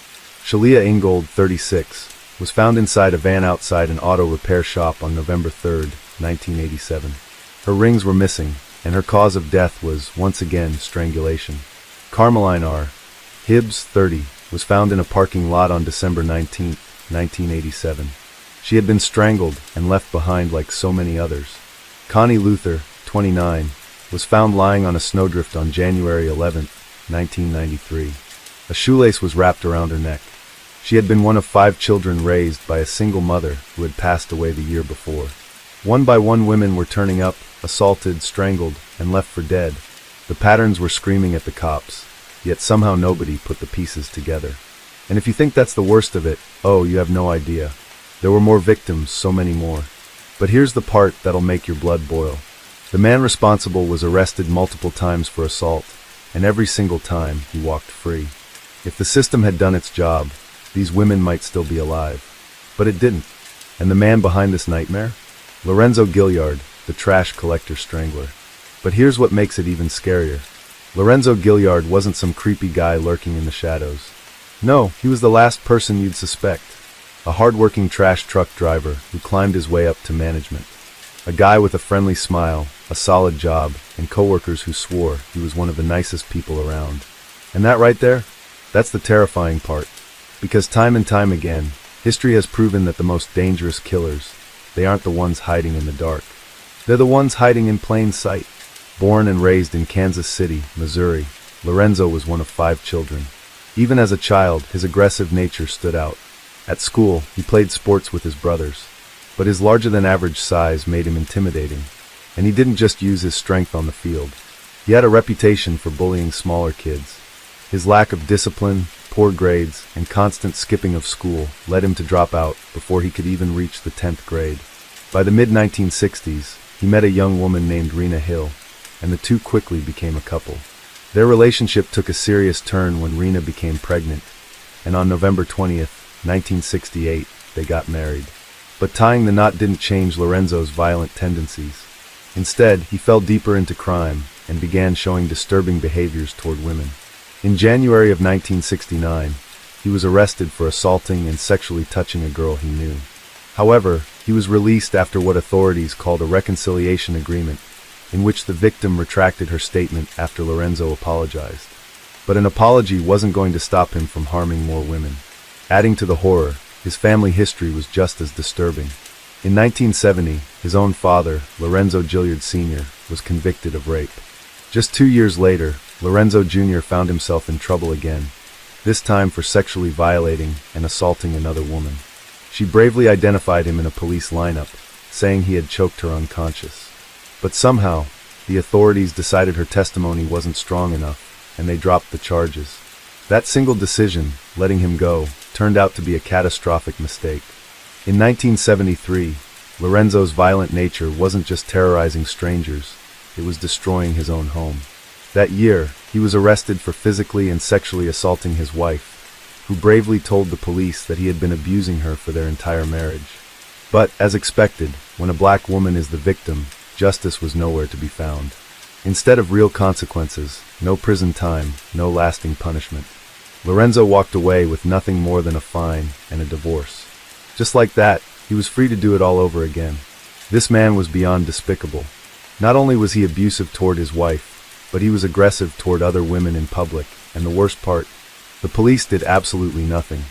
Shalia Ingold, 36, was found inside a van outside an auto repair shop on November 3, 1987. Her rings were missing, and her cause of death was, once again, strangulation. Carmeline R. Hibbs, 30, was found in a parking lot on December 19, 1987. She had been strangled and left behind like so many others. Connie Luther, 29, was found lying on a snowdrift on January 11, 1993. A shoelace was wrapped around her neck. She had been one of 5 children raised by a single mother who had passed away the year before. One by one women were turning up, assaulted, strangled, and left for dead. The patterns were screaming at the cops, yet somehow nobody put the pieces together. And if you think that's the worst of it, oh, you have no idea. There were more victims, so many more. But here's the part that'll make your blood boil. The man responsible was arrested multiple times for assault, and every single time he walked free. If the system had done its job, these women might still be alive. But it didn't. And the man behind this nightmare? Lorenzo Gilliard, the trash collector strangler. But here's what makes it even scarier. Lorenzo Gilliard wasn't some creepy guy lurking in the shadows. No, he was the last person you'd suspect. A hard-working trash truck driver who climbed his way up to management. A guy with a friendly smile, a solid job, and coworkers who swore he was one of the nicest people around. And that right there? That's the terrifying part. Because time and time again, history has proven that the most dangerous killers, they aren't the ones hiding in the dark. They're the ones hiding in plain sight. Born and raised in Kansas City, Missouri, Lorenzo was one of 5 children. Even as a child, his aggressive nature stood out. At school, he played sports with his brothers. but his larger-than-average size made him intimidating. And he didn't just use his strength on the field. He had a reputation for bullying smaller kids. His lack of discipline, poor grades, and constant skipping of school led him to drop out before he could even reach the 10th grade. By the mid-1960s, he met a young woman named Rena Hill, and the two quickly became a couple. Their relationship took a serious turn when Rena became pregnant, and on November 20th, 1968, they got married. But tying the knot didn't change Lorenzo's violent tendencies. Instead, he fell deeper into crime and began showing disturbing behaviors toward women. In January of 1969, he was arrested for assaulting and sexually touching a girl he knew. However, he was released after what authorities called a reconciliation agreement, in which the victim retracted her statement after Lorenzo apologized. But an apology wasn't going to stop him from harming more women. Adding to the horror, his family history was just as disturbing. In 1970, his own father, Lorenzo Gilliard Sr., was convicted of rape. Just 2 years later, Lorenzo Jr. found himself in trouble again, this time for sexually violating and assaulting another woman. She bravely identified him in a police lineup, saying he had choked her unconscious. But somehow, the authorities decided her testimony wasn't strong enough, and they dropped the charges. That single decision, letting him go, turned out to be a catastrophic mistake. In 1973, Lorenzo's violent nature wasn't just terrorizing strangers, it was destroying his own home. That year, he was arrested for physically and sexually assaulting his wife, who bravely told the police that he had been abusing her for their entire marriage. But, as expected, when a black woman is the victim, justice was nowhere to be found. Instead of real consequences, no prison time, no lasting punishment. Lorenzo walked away with nothing more than a fine and a divorce. Just like that, he was free to do it all over again. This man was beyond despicable. Not only was he abusive toward his wife, but he was aggressive toward other women in public, and the worst part, the police did absolutely nothing.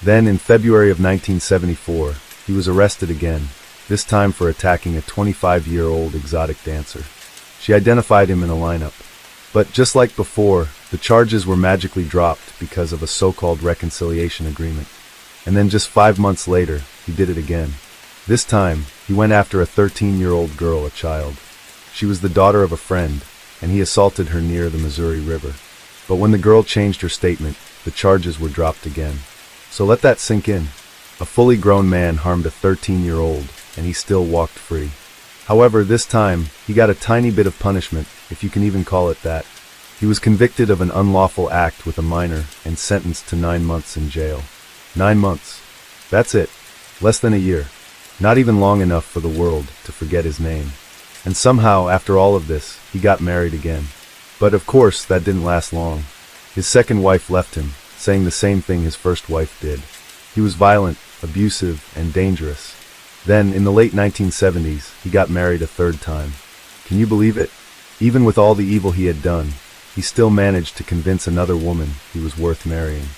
Then, in February of 1974, he was arrested again, this time for attacking a 25-year-old exotic dancer. She identified him in a lineup. But just like before, the charges were magically dropped because of a so-called reconciliation agreement. And then just 5 months later, he did it again. This time, he went after a 13-year-old girl, a child. She was the daughter of a friend, and he assaulted her near the Missouri River. But when the girl changed her statement, the charges were dropped again. So let that sink in. A fully grown man harmed a 13-year-old, and he still walked free. However, this time, he got a tiny bit of punishment, if you can even call it that. He was convicted of an unlawful act with a minor and sentenced to 9 months in jail. 9 months. That's it. Less than a year. Not even long enough for the world to forget his name. And somehow, after all of this, he got married again. But of course, that didn't last long. His second wife left him, saying the same thing his first wife did. He was violent, abusive, and dangerous. Then, in the late 1970s, he got married a third time. Can you believe it? Even with all the evil he had done, he still managed to convince another woman he was worth marrying.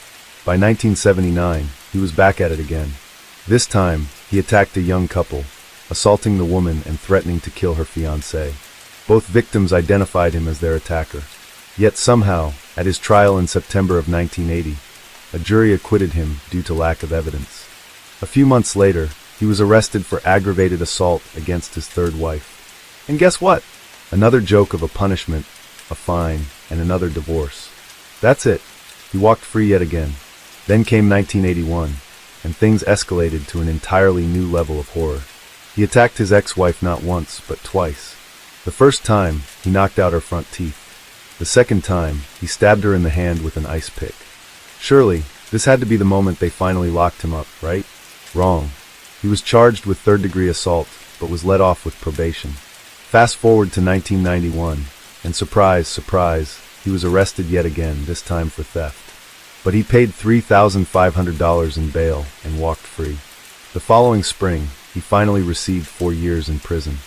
By 1979, he was back at it again. This time, he attacked a young couple, assaulting the woman and threatening to kill her fiancé. Both victims identified him as their attacker. Yet somehow, at his trial in September of 1980, a jury acquitted him due to lack of evidence. A few months later, he was arrested for aggravated assault against his third wife. And guess what? Another joke of a punishment, a fine, and another divorce. That's it. He walked free yet again. Then came 1981, and things escalated to an entirely new level of horror. He attacked his ex-wife not once, but twice. The first time, he knocked out her front teeth. The second time, he stabbed her in the hand with an ice pick. Surely, this had to be the moment they finally locked him up, right? Wrong. He was charged with third-degree assault, but was let off with probation. Fast forward to 1991, and surprise, surprise, he was arrested yet again, this time for theft. But he paid $3,500 in bail and walked free. The following spring, he finally received 4 years in prison.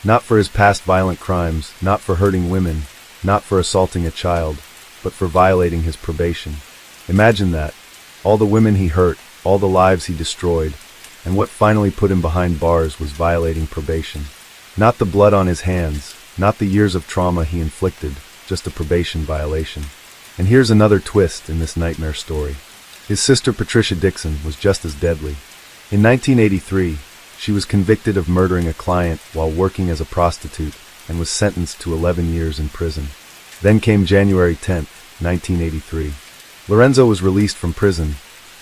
Not for his past violent crimes, not for hurting women, not for assaulting a child, but for violating his probation. Imagine that. All the women he hurt, all the lives he destroyed, and what finally put him behind bars was violating probation. Not the blood on his hands, not the years of trauma he inflicted, just a probation violation. And here's another twist in this nightmare story. His sister Patricia Dixon was just as deadly. In 1983, She was convicted of murdering a client while working as a prostitute and was sentenced to 11 years in prison. Then came January 10, 1983. Lorenzo was released from prison,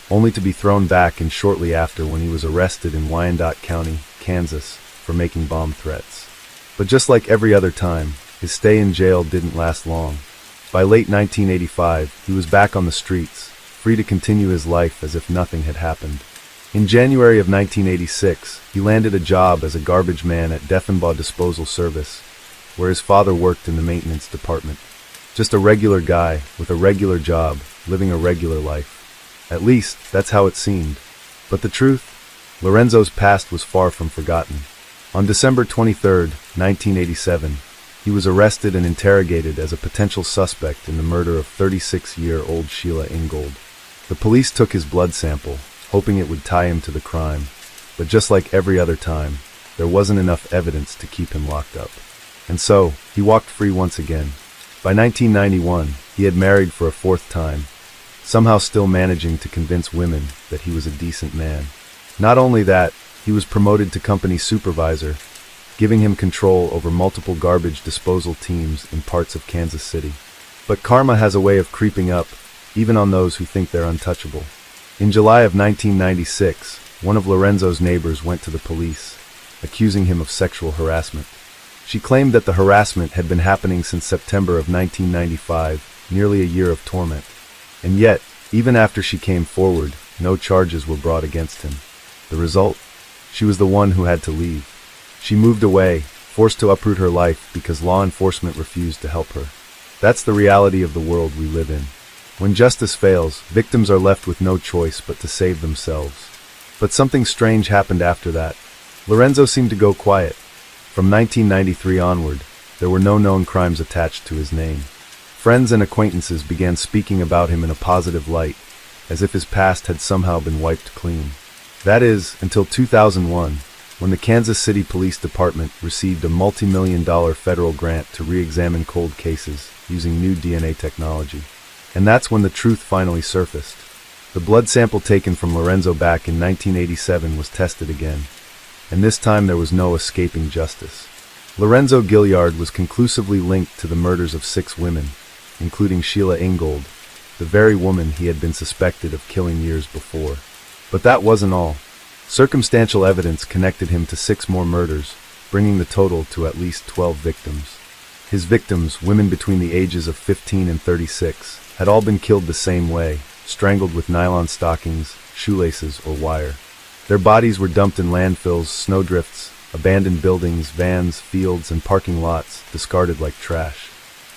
only to be thrown back in shortly after when he was arrested in Wyandotte County, Kansas, for making bomb threats. But just like every other time, his stay in jail didn't last long. By late 1985, he was back on the streets, free to continue his life as if nothing had happened. In January of 1986, he landed a job as a garbage man at Defenbaugh Disposal Service, where his father worked in the maintenance department. Just a regular guy with a regular job, living a regular life. At least, that's how it seemed. But the truth? Lorenzo's past was far from forgotten. On December 23, 1987, he was arrested and interrogated as a potential suspect in the murder of 36-year-old Sheila Ingold. The police took his blood sample, hoping it would tie him to the crime, but just like every other time, there wasn't enough evidence to keep him locked up. And so, he walked free once again. By 1991, he had married for a fourth time, somehow still managing to convince women that he was a decent man. Not only that, he was promoted to company supervisor, giving him control over multiple garbage disposal teams in parts of Kansas City. But karma has a way of creeping up, even on those who think they're untouchable. In July of 1996, one of Lorenzo's neighbors went to the police, accusing him of sexual harassment. She claimed that the harassment had been happening since September of 1995, nearly a year of torment. And yet, even after she came forward, no charges were brought against him. The result? She was the one who had to leave. She moved away, forced to uproot her life because law enforcement refused to help her. That's the reality of the world we live in. When justice fails, victims are left with no choice but to save themselves. But something strange happened after that. Lorenzo seemed to go quiet. From 1993 onward, there were no known crimes attached to his name. Friends and acquaintances began speaking about him in a positive light, as if his past had somehow been wiped clean. That is, until 2001, when the Kansas City Police Department received a multi-million-dollar federal grant to re-examine cold cases using new DNA technology. And that's when the truth finally surfaced. The blood sample taken from Lorenzo back in 1987 was tested again, and this time there was no escaping justice. Lorenzo Gilliard was conclusively linked to the murders of 6 women, including Sheila Ingold, the very woman he had been suspected of killing years before. But that wasn't all. Circumstantial evidence connected him to 6 more murders, bringing the total to at least 12 victims. His victims, women between the ages of 15 and 36, had all been killed the same way, strangled with nylon stockings, shoelaces, or wire. Their bodies were dumped in landfills, snowdrifts, abandoned buildings, vans, fields, and parking lots, discarded like trash.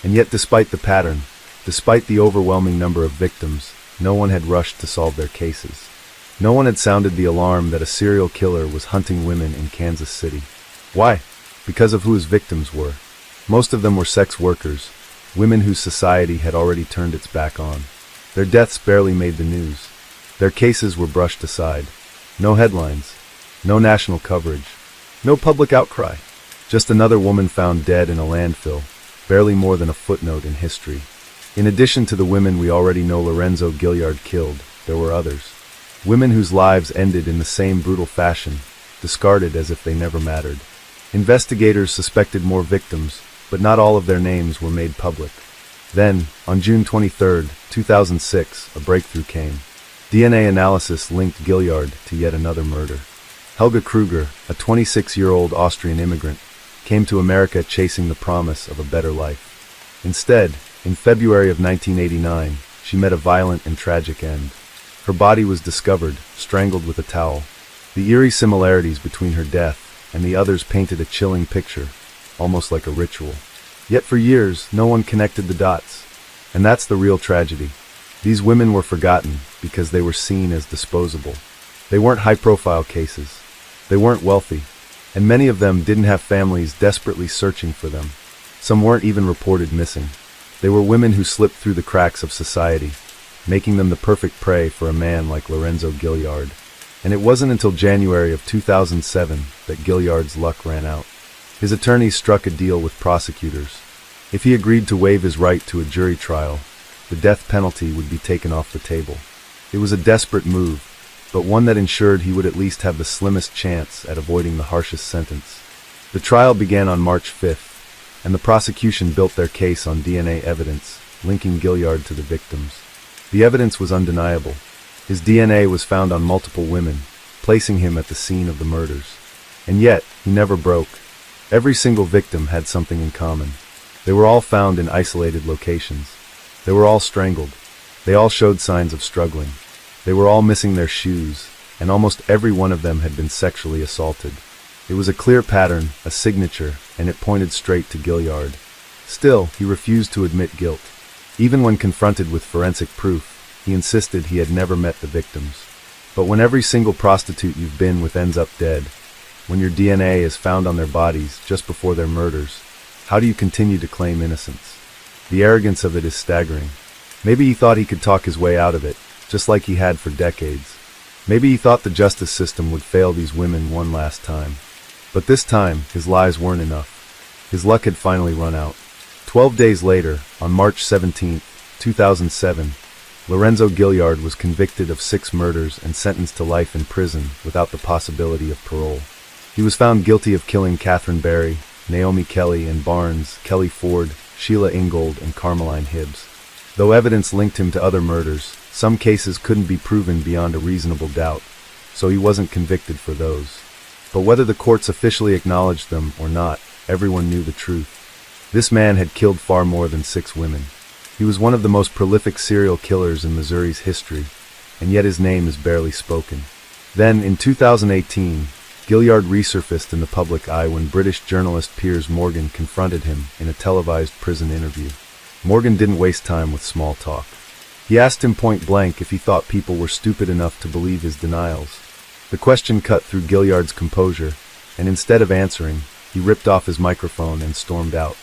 And yet despite the pattern, despite the overwhelming number of victims, no one had rushed to solve their cases. No one had sounded the alarm that a serial killer was hunting women in Kansas City. Why? Because of who his victims were. Most of them were sex workers, women whose society had already turned its back on. Their deaths barely made the news. Their cases were brushed aside. No headlines, no national coverage, no public outcry. Just another woman found dead in a landfill, barely more than a footnote in history. In addition to the women we already know Lorenzo Gilliard killed, there were others. Women whose lives ended in the same brutal fashion, discarded as if they never mattered. Investigators suspected more victims, but not all of their names were made public. Then, on June 23, 2006, a breakthrough came. DNA analysis linked Gilliard to yet another murder. Helga Kruger, a 26-year-old Austrian immigrant, came to America chasing the promise of a better life. Instead, in February of 1989, she met a violent and tragic end. Her body was discovered, strangled with a towel. The eerie similarities between her death and the others painted a chilling picture, almost like a ritual. Yet for years, no one connected the dots. And that's the real tragedy. These women were forgotten because they were seen as disposable. They weren't high-profile cases. They weren't wealthy. And many of them didn't have families desperately searching for them. Some weren't even reported missing. They were women who slipped through the cracks of society, making them the perfect prey for a man like Lorenzo Gilliard. And it wasn't until January of 2007 that Gilliard's luck ran out. His attorneys struck a deal with prosecutors. If he agreed to waive his right to a jury trial, the death penalty would be taken off the table. It was a desperate move, but one that ensured he would at least have the slimmest chance at avoiding the harshest sentence. The trial began on March 5th, and the prosecution built their case on DNA evidence, linking Gilliard to the victims. The evidence was undeniable. His DNA was found on multiple women, placing him at the scene of the murders. And yet, he never broke. Every single victim had something in common. They were all found in isolated locations. They were all strangled. They all showed signs of struggling. They were all missing their shoes, and almost every one of them had been sexually assaulted. It was a clear pattern, a signature, and it pointed straight to Gilliard. Still, he refused to admit guilt. Even when confronted with forensic proof, he insisted he had never met the victims. But when every single prostitute you've been with ends up dead, when your DNA is found on their bodies just before their murders, how do you continue to claim innocence? The arrogance of it is staggering. Maybe he thought he could talk his way out of it, just like he had for decades. Maybe he thought the justice system would fail these women one last time. But this time, his lies weren't enough. His luck had finally run out. 12 days later, on March 17, 2007, Lorenzo Gilliard was convicted of 6 murders and sentenced to life in prison without the possibility of parole. He was found guilty of killing Catherine Barry, Naomi Kelly and Barnes, Kelly Ford, Sheila Ingold, and Carmeline Hibbs. Though evidence linked him to other murders, some cases couldn't be proven beyond a reasonable doubt, so he wasn't convicted for those. But whether the courts officially acknowledged them or not, everyone knew the truth. This man had killed far more than 6 women. He was one of the most prolific serial killers in Missouri's history, and yet his name is barely spoken. Then, in 2018, Gilliard resurfaced in the public eye when British journalist Piers Morgan confronted him in a televised prison interview. Morgan didn't waste time with small talk. He asked him point blank if he thought people were stupid enough to believe his denials. The question cut through Gilliard's composure, and instead of answering, he ripped off his microphone and stormed out.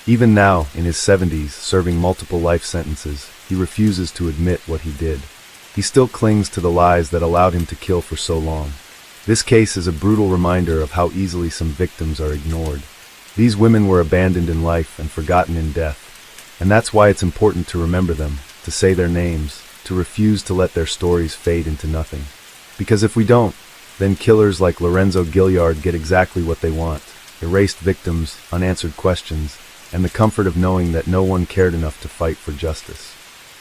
Even now, in his 70s, serving multiple life sentences, he refuses to admit what he did. He still clings to the lies that allowed him to kill for so long. This case is a brutal reminder of how easily some victims are ignored. These women were abandoned in life and forgotten in death. And that's why it's important to remember them, to say their names, to refuse to let their stories fade into nothing. Because if we don't, then killers like Lorenzo Gilliard get exactly what they want: erased victims, unanswered questions, and the comfort of knowing that no one cared enough to fight for justice.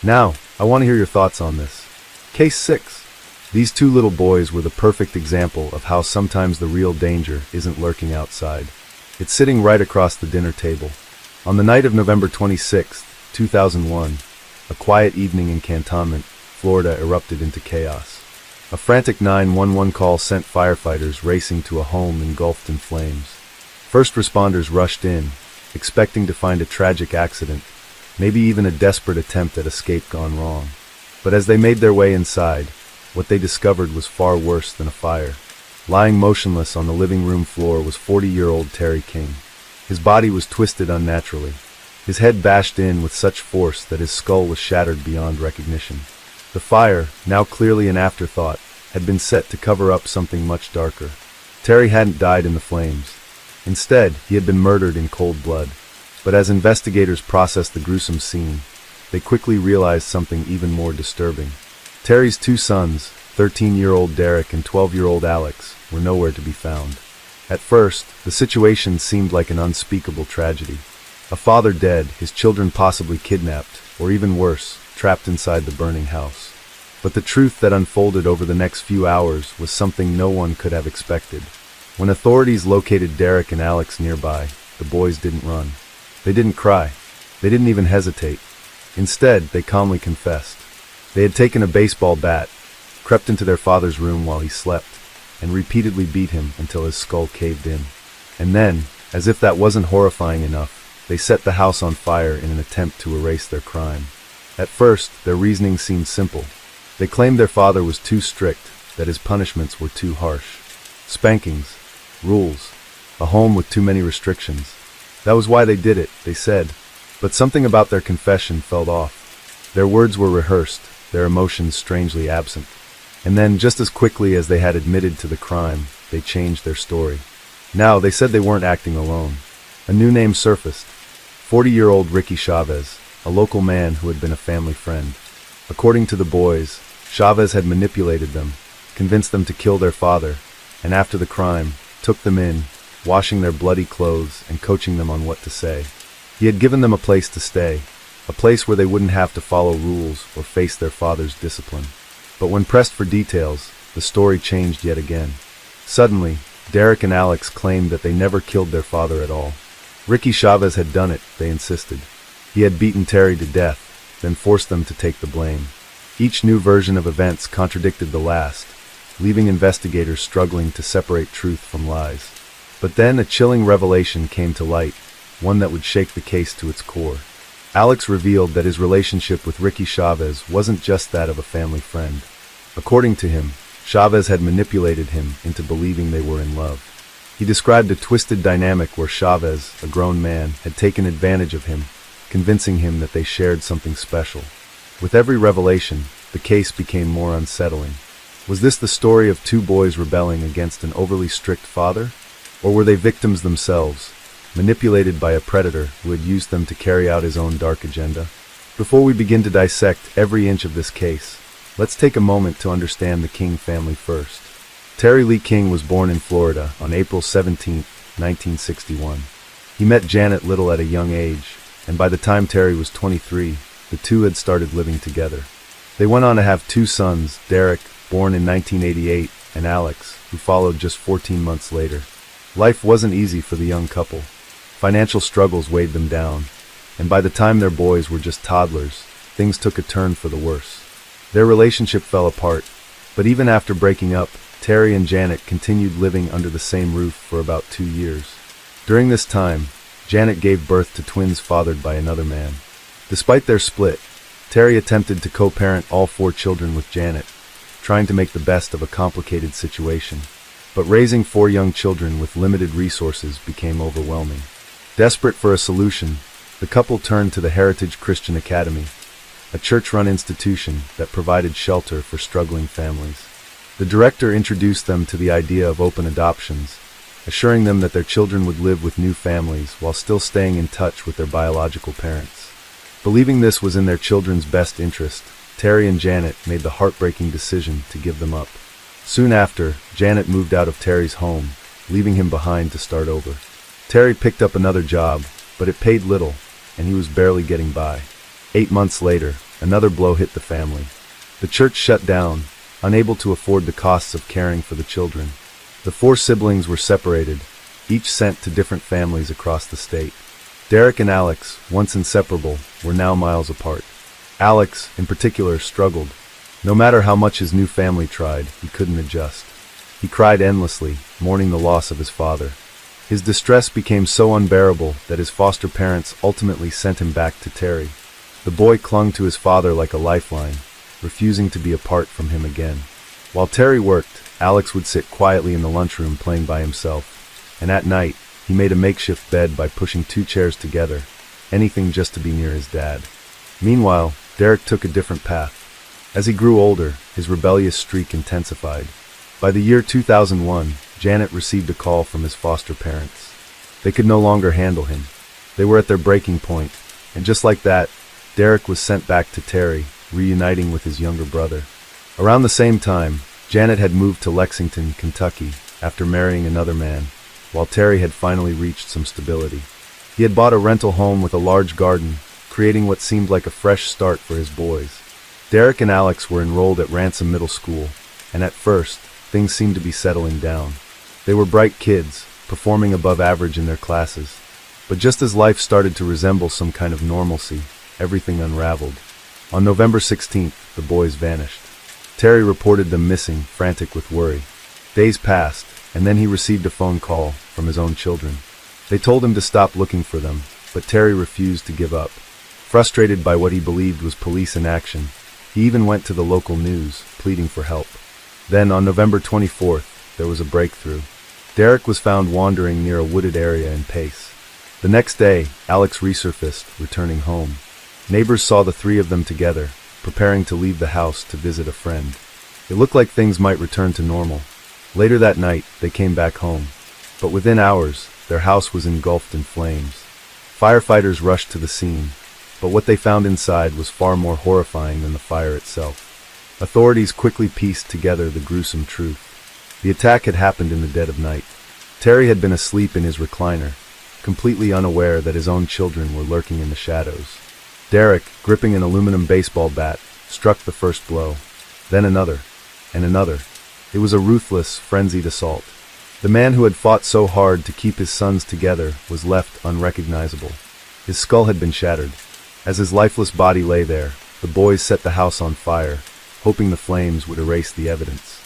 Now, I want to hear your thoughts on this. Case 6. These 2 little boys were the perfect example of how sometimes the real danger isn't lurking outside. It's sitting right across the dinner table. On the night of November 26, 2001, a quiet evening in Cantonment, Florida erupted into chaos. A frantic 911 call sent firefighters racing to a home engulfed in flames. First responders rushed in, expecting to find a tragic accident, maybe even a desperate attempt at escape gone wrong. But as they made their way inside, what they discovered was far worse than a fire. Lying motionless on the living room floor was 40-year-old Terry King. His body was twisted unnaturally. His head bashed in with such force that his skull was shattered beyond recognition. The fire, now clearly an afterthought, had been set to cover up something much darker. Terry hadn't died in the flames. Instead, he had been murdered in cold blood. But as investigators processed the gruesome scene, they quickly realized something even more disturbing. Terry's 2 sons, 13-year-old Derek and 12-year-old Alex, were nowhere to be found. At first, the situation seemed like an unspeakable tragedy. A father dead, his children possibly kidnapped, or even worse, trapped inside the burning house. But the truth that unfolded over the next few hours was something no one could have expected. When authorities located Derek and Alex nearby, the boys didn't run. They didn't cry. They didn't even hesitate. Instead, they calmly confessed. They had taken a baseball bat, crept into their father's room while he slept, and repeatedly beat him until his skull caved in. And then, as if that wasn't horrifying enough, they set the house on fire in an attempt to erase their crime. At first, their reasoning seemed simple. They claimed their father was too strict, that his punishments were too harsh. Spankings, rules, a home with too many restrictions. That was why they did it, they said. But something about their confession felt off. Their words were rehearsed, their emotions strangely absent. And then, just as quickly as they had admitted to the crime, they changed their story. Now, they said they weren't acting alone. A new name surfaced: 40-year-old Ricky Chavez, a local man who had been a family friend. According to the boys, Chavez had manipulated them, convinced them to kill their father, and after the crime, took them in, washing their bloody clothes and coaching them on what to say. He had given them a place to stay, a place where they wouldn't have to follow rules or face their father's discipline. But when pressed for details, the story changed yet again. Suddenly, Derek and Alex claimed that they never killed their father at all. Ricky Chavez had done it, they insisted. He had beaten Terry to death, then forced them to take the blame. Each new version of events contradicted the last, leaving investigators struggling to separate truth from lies. But then a chilling revelation came to light, one that would shake the case to its core. Alex revealed that his relationship with Ricky Chavez wasn't just that of a family friend. According to him, Chavez had manipulated him into believing they were in love. He described a twisted dynamic where Chavez, a grown man, had taken advantage of him, convincing him that they shared something special. With every revelation, the case became more unsettling. Was this the story of two boys rebelling against an overly strict father? Or were they victims themselves, manipulated by a predator who had used them to carry out his own dark agenda? Before we begin to dissect every inch of this case, let's take a moment to understand the King family first. Terry Lee King was born in Florida on April 17, 1961. He met Janet Little at a young age, and by the time Terry was 23, the two had started living together. They went on to have two sons, Derek, born in 1988, and Alex, who followed just 14 months later. Life wasn't easy for the young couple. Financial struggles weighed them down, and by the time their boys were just toddlers, things took a turn for the worse. Their relationship fell apart, but even after breaking up, Terry and Janet continued living under the same roof for about 2 years. During this time, Janet gave birth to twins fathered by another man. Despite their split, Terry attempted to co-parent all 4 children with Janet, trying to make the best of a complicated situation. But raising 4 young children with limited resources became overwhelming. Desperate for a solution, the couple turned to the Heritage Christian Academy, a church-run institution that provided shelter for struggling families. The director introduced them to the idea of open adoptions, assuring them that their children would live with new families while still staying in touch with their biological parents. Believing this was in their children's best interest, Terry and Janet made the heartbreaking decision to give them up. Soon after, Janet moved out of Terry's home, leaving him behind to start over. Terry picked up another job, but it paid little, and he was barely getting by. 8 months later, another blow hit the family. The church shut down, unable to afford the costs of caring for the children. The 4 siblings were separated, each sent to different families across the state. Derek and Alex, once inseparable, were now miles apart. Alex, in particular, struggled. No matter how much his new family tried, he couldn't adjust. He cried endlessly, mourning the loss of his father. His distress became so unbearable that his foster parents ultimately sent him back to Terry. The boy clung to his father like a lifeline, refusing to be apart from him again. While Terry worked, Alex would sit quietly in the lunchroom playing by himself, and at night, he made a makeshift bed by pushing 2 chairs together, anything just to be near his dad. Meanwhile, Derek took a different path. As he grew older, his rebellious streak intensified. By the year 2001, Janet received a call from his foster parents. They could no longer handle him. They were at their breaking point, and just like that, Derek was sent back to Terry, reuniting with his younger brother. Around the same time, Janet had moved to Lexington, Kentucky, after marrying another man, while Terry had finally reached some stability. He had bought a rental home with a large garden, creating what seemed like a fresh start for his boys. Derek and Alex were enrolled at Ransom Middle School, and at first, things seemed to be settling down. They were bright kids, performing above average in their classes. But just as life started to resemble some kind of normalcy, everything unraveled. On November 16th, the boys vanished. Terry reported them missing, frantic with worry. Days passed, and then he received a phone call from his own children. They told him to stop looking for them, but Terry refused to give up. Frustrated by what he believed was police inaction, he even went to the local news, pleading for help. Then, on November 24th, there was a breakthrough. Derek was found wandering near a wooded area in Pace. The next day, Alex resurfaced, returning home. Neighbors saw the 3 of them together, preparing to leave the house to visit a friend. It looked like things might return to normal. Later that night, they came back home. But within hours, their house was engulfed in flames. Firefighters rushed to the scene, but what they found inside was far more horrifying than the fire itself. Authorities quickly pieced together the gruesome truth. The attack had happened in the dead of night. Terry had been asleep in his recliner, completely unaware that his own children were lurking in the shadows. Derek, gripping an aluminum baseball bat, struck the first blow. Then another, and another. It was a ruthless, frenzied assault. The man who had fought so hard to keep his sons together was left unrecognizable. His skull had been shattered. As his lifeless body lay there, the boys set the house on fire, hoping the flames would erase the evidence.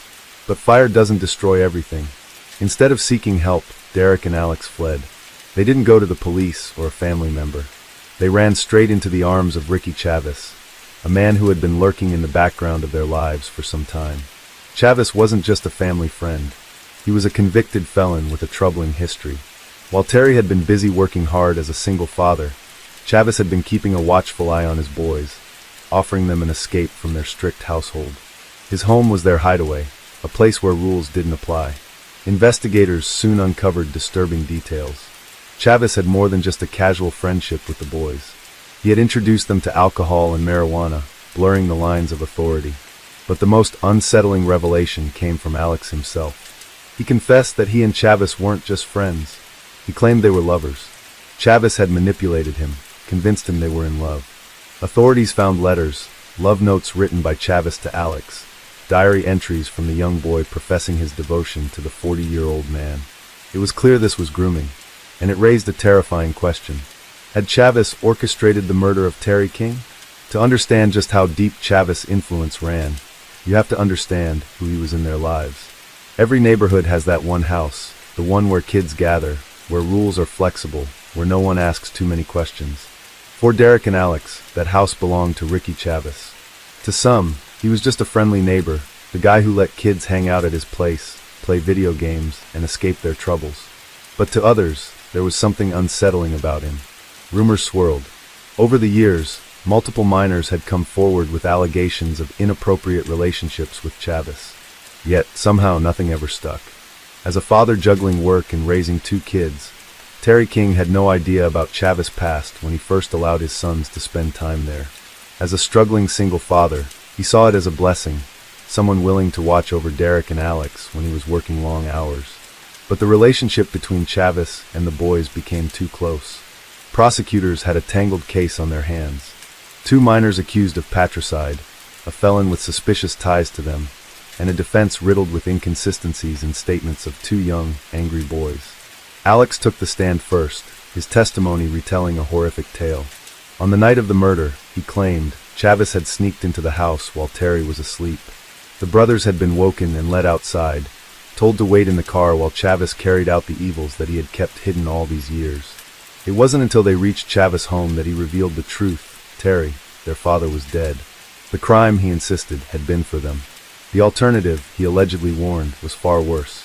But fire doesn't destroy everything. Instead of seeking help, Derek and Alex fled. They didn't go to the police or a family member. They ran straight into the arms of Ricky Chavez, a man who had been lurking in the background of their lives for some time. Chavez wasn't just a family friend. He was a convicted felon with a troubling history. While Terry had been busy working hard as a single father, Chavez had been keeping a watchful eye on his boys, offering them an escape from their strict household. His home was their hideaway, a place where rules didn't apply. Investigators soon uncovered disturbing details. Chavez had more than just a casual friendship with the boys. He had introduced them to alcohol and marijuana, blurring the lines of authority. But the most unsettling revelation came from Alex himself. He confessed that he and Chavez weren't just friends. He claimed they were lovers. Chavez had manipulated him, convinced him they were in love. Authorities found letters, love notes written by Chavez to Alex, diary entries from the young boy professing his devotion to the 40-year-old man. It was clear this was grooming, and it raised a terrifying question. Had Chavez orchestrated the murder of Terry King? To understand just how deep Chavez's influence ran, you have to understand who he was in their lives. Every neighborhood has that one house, the one where kids gather, where rules are flexible, where no one asks too many questions. For Derek and Alex, that house belonged to Ricky Chavez. To some, he was just a friendly neighbor, the guy who let kids hang out at his place, play video games, and escape their troubles. But to others, there was something unsettling about him. Rumors swirled. Over the years, multiple minors had come forward with allegations of inappropriate relationships with Chavez. Yet, somehow, nothing ever stuck. As a father juggling work and raising 2 kids, Terry King had no idea about Chavez's past when he first allowed his sons to spend time there. As a struggling single father, he saw it as a blessing, someone willing to watch over Derek and Alex when he was working long hours. But the relationship between Chavez and the boys became too close. Prosecutors had a tangled case on their hands. 2 minors accused of patricide, a felon with suspicious ties to them, and a defense riddled with inconsistencies in statements of 2 young, angry boys. Alex took the stand first, his testimony retelling a horrific tale. On the night of the murder, he claimed, Chavez had sneaked into the house while Terry was asleep. The brothers had been woken and led outside, told to wait in the car while Chavez carried out the evils that he had kept hidden all these years. It wasn't until they reached Chavez's home that he revealed the truth. Terry, their father, was dead. The crime, he insisted, had been for them. The alternative, he allegedly warned, was far worse.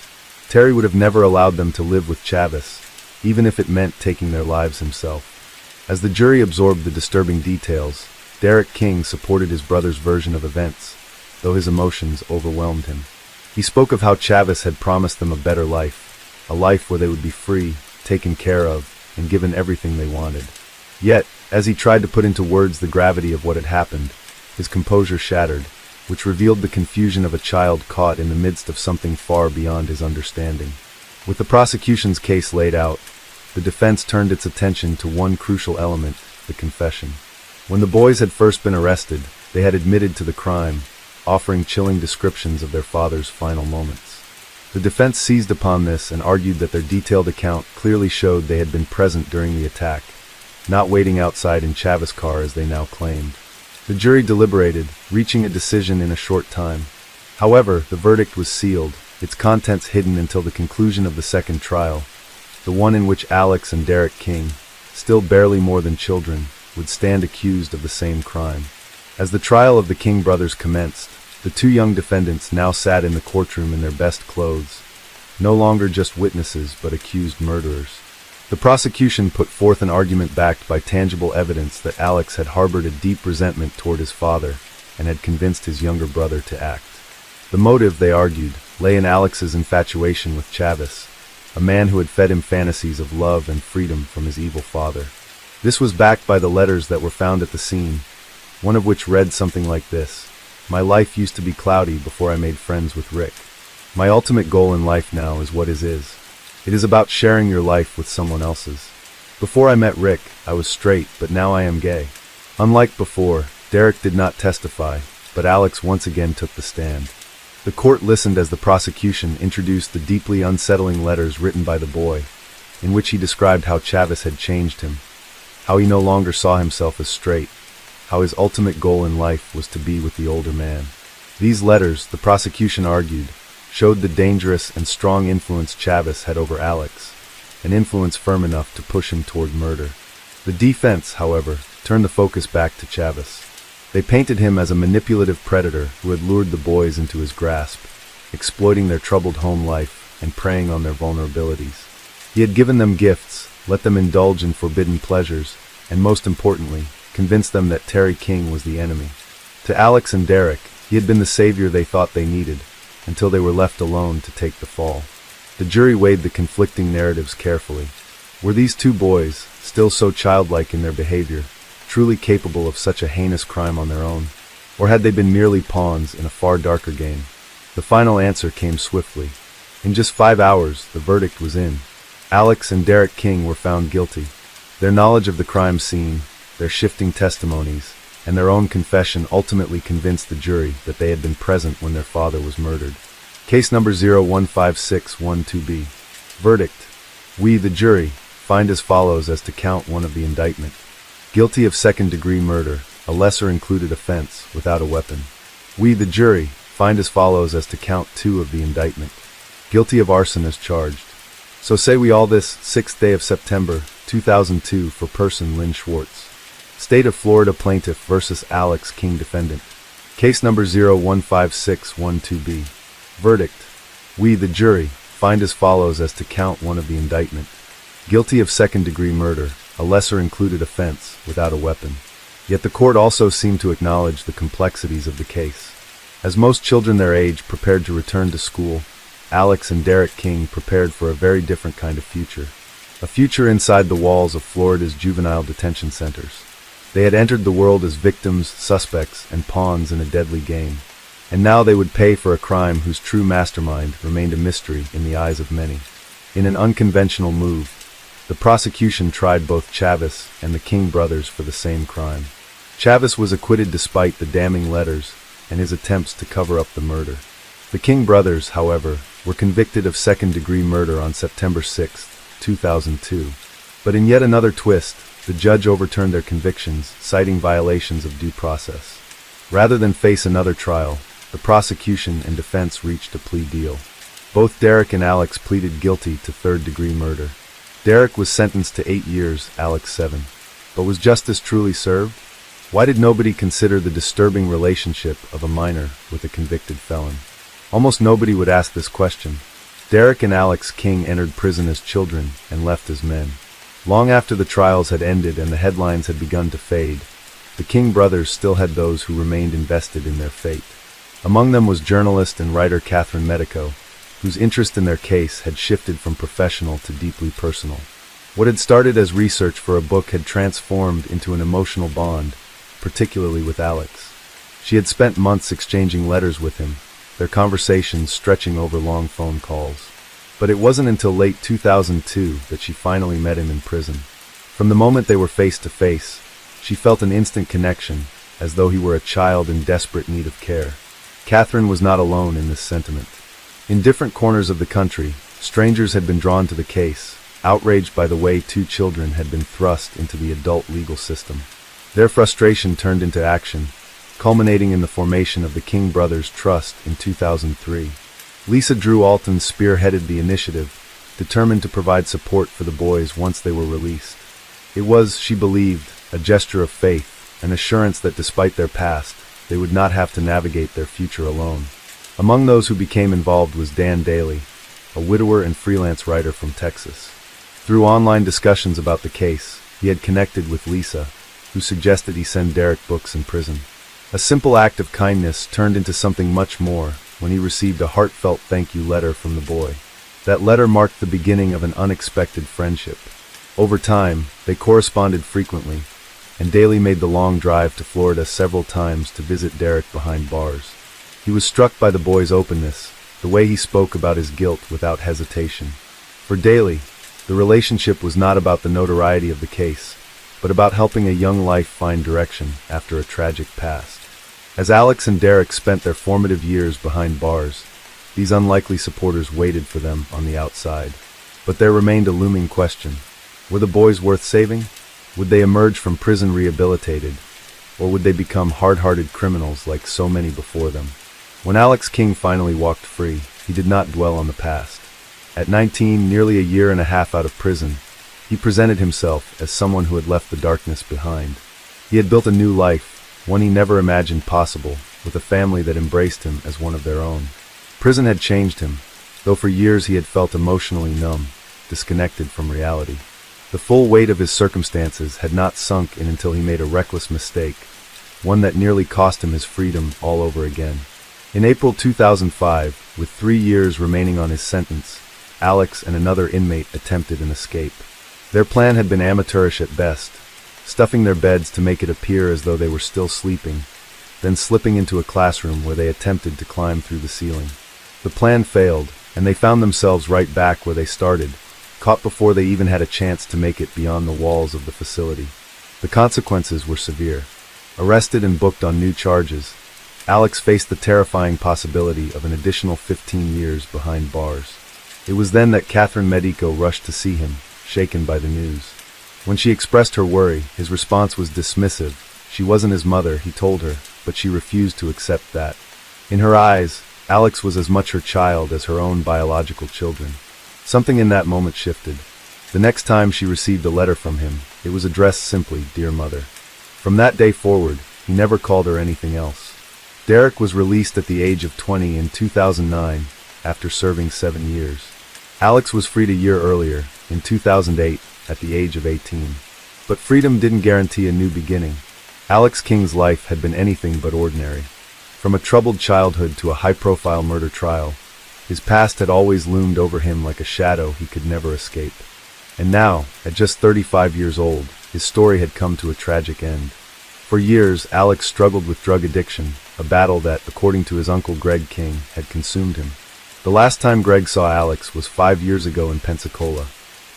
Terry would have never allowed them to live with Chavez, even if it meant taking their lives himself. As the jury absorbed the disturbing details, Derek King supported his brother's version of events, though his emotions overwhelmed him. He spoke of how Chavez had promised them a better life, a life where they would be free, taken care of, and given everything they wanted. Yet, as he tried to put into words the gravity of what had happened, his composure shattered, which revealed the confusion of a child caught in the midst of something far beyond his understanding. With the prosecution's case laid out, the defense turned its attention to one crucial element, the confession. When the boys had first been arrested, they had admitted to the crime, offering chilling descriptions of their father's final moments. The defense seized upon this and argued that their detailed account clearly showed they had been present during the attack, not waiting outside in Chavez's car as they now claimed. The jury deliberated, reaching a decision in a short time. However, the verdict was sealed, its contents hidden until the conclusion of the second trial, the one in which Alex and Derek King, still barely more than children, would stand accused of the same crime. As the trial of the King brothers commenced, the 2 young defendants now sat in the courtroom in their best clothes, no longer just witnesses but accused murderers. The prosecution put forth an argument backed by tangible evidence that Alex had harbored a deep resentment toward his father and had convinced his younger brother to act. The motive, they argued, lay in Alex's infatuation with Chavez, a man who had fed him fantasies of love and freedom from his evil father. This was backed by the letters that were found at the scene, one of which read something like this: My life used to be cloudy before I made friends with Rick. My ultimate goal in life now is what is. It is about sharing your life with someone else's. Before I met Rick, I was straight, but now I am gay. Unlike before, Derek did not testify, but Alex once again took the stand. The court listened as the prosecution introduced the deeply unsettling letters written by the boy, in which he described how Chavis had changed him, how he no longer saw himself as straight, how his ultimate goal in life was to be with the older man. These letters, the prosecution argued, showed the dangerous and strong influence Chavis had over Alex, an influence firm enough to push him toward murder. The defense, however, turned the focus back to Chavis. They painted him as a manipulative predator who had lured the boys into his grasp, exploiting their troubled home life and preying on their vulnerabilities. He had given them gifts, let them indulge in forbidden pleasures, and most importantly, convinced them that Terry King was the enemy. To Alex and Derek, he had been the savior they thought they needed, until they were left alone to take the fall. The jury weighed the conflicting narratives carefully. Were these two boys, still so childlike in their behavior, truly capable of such a heinous crime on their own? Or had they been merely pawns in a far darker game? The final answer came swiftly. In just 5 hours, the verdict was in. Alex and Derek King were found guilty. Their knowledge of the crime scene, their shifting testimonies, and their own confession ultimately convinced the jury that they had been present when their father was murdered. Case number 015612B. Verdict. We, the jury, find as follows as to count 1 of the indictment. Guilty of second-degree murder, a lesser-included offense, without a weapon. We, the jury, find as follows as to count 2 of the indictment. Guilty of arson as charged. So say we all this 6th day of September, 2002 for person Lynn Schwartz. State of Florida plaintiff versus Alex King defendant. Case number 015612B. Verdict. We, the jury, find as follows as to count 1 of the indictment. Guilty of second-degree murder, a lesser-included offense, without a weapon. Yet the court also seemed to acknowledge the complexities of the case. As most children their age prepared to return to school, Alex and Derek King prepared for a very different kind of future. A future inside the walls of Florida's juvenile detention centers. They had entered the world as victims, suspects, and pawns in a deadly game. And now they would pay for a crime whose true mastermind remained a mystery in the eyes of many. In an unconventional move, the prosecution tried both Chavis and the King brothers for the same crime. Chavis was acquitted despite the damning letters and his attempts to cover up the murder. The King brothers, however, were convicted of second-degree murder on September 6, 2002. But in yet another twist, the judge overturned their convictions, citing violations of due process. Rather than face another trial, the prosecution and defense reached a plea deal. Both Derek and Alex pleaded guilty to third-degree murder. Derek was sentenced to 8 years, Alex 7. But was justice truly served? Why did nobody consider the disturbing relationship of a minor with a convicted felon? Almost nobody would ask this question. Derek and Alex King entered prison as children and left as men. Long after the trials had ended and the headlines had begun to fade, the King brothers still had those who remained invested in their fate. Among them was journalist and writer Catherine Medico, whose interest in their case had shifted from professional to deeply personal. What had started as research for a book had transformed into an emotional bond, particularly with Alex. She had spent months exchanging letters with him, their conversations stretching over long phone calls. But it wasn't until late 2002 that she finally met him in prison. From the moment they were face to face, she felt an instant connection, as though he were a child in desperate need of care. Catherine was not alone in this sentiment. In different corners of the country, strangers had been drawn to the case, outraged by the way 2 children had been thrust into the adult legal system. Their frustration turned into action, culminating in the formation of the King Brothers Trust in 2003. Lisa Drew Alton spearheaded the initiative, determined to provide support for the boys once they were released. It was, she believed, a gesture of faith, an assurance that despite their past, they would not have to navigate their future alone. Among those who became involved was Dan Daly, a widower and freelance writer from Texas. Through online discussions about the case, he had connected with Lisa, who suggested he send Derek books in prison. A simple act of kindness turned into something much more when he received a heartfelt thank you letter from the boy. That letter marked the beginning of an unexpected friendship. Over time, they corresponded frequently, and Daly made the long drive to Florida several times to visit Derek behind bars. He was struck by the boy's openness, the way he spoke about his guilt without hesitation. For Daly, the relationship was not about the notoriety of the case, but about helping a young life find direction after a tragic past. As Alex and Derek spent their formative years behind bars, these unlikely supporters waited for them on the outside. But there remained a looming question. Were the boys worth saving? Would they emerge from prison rehabilitated? Or would they become hard-hearted criminals like so many before them? When Alex King finally walked free, he did not dwell on the past. At 19, nearly a year and a half out of prison, he presented himself as someone who had left the darkness behind. He had built a new life, one he never imagined possible, with a family that embraced him as one of their own. Prison had changed him, though for years he had felt emotionally numb, disconnected from reality. The full weight of his circumstances had not sunk in until he made a reckless mistake, one that nearly cost him his freedom all over again. In April 2005, with 3 years remaining on his sentence, Alex and another inmate attempted an escape. Their plan had been amateurish at best, stuffing their beds to make it appear as though they were still sleeping, then slipping into a classroom where they attempted to climb through the ceiling. The plan failed, and they found themselves right back where they started, caught before they even had a chance to make it beyond the walls of the facility. The consequences were severe. Arrested and booked on new charges, Alex faced the terrifying possibility of an additional 15 years behind bars. It was then that Catherine Medico rushed to see him, shaken by the news. When she expressed her worry, his response was dismissive. She wasn't his mother, he told her, but she refused to accept that. In her eyes, Alex was as much her child as her own biological children. Something in that moment shifted. The next time she received a letter from him, it was addressed simply, "Dear Mother." From that day forward, he never called her anything else. Derek was released at the age of 20 in 2009, after serving 7 years. Alex was freed a year earlier, in 2008, at the age of 18. But freedom didn't guarantee a new beginning. Alex King's life had been anything but ordinary. From a troubled childhood to a high-profile murder trial, his past had always loomed over him like a shadow he could never escape. And now, at just 35 years old, his story had come to a tragic end. For years, Alex struggled with drug addiction, a battle that, according to his uncle Greg King, had consumed him. The last time Greg saw Alex was 5 years ago in Pensacola.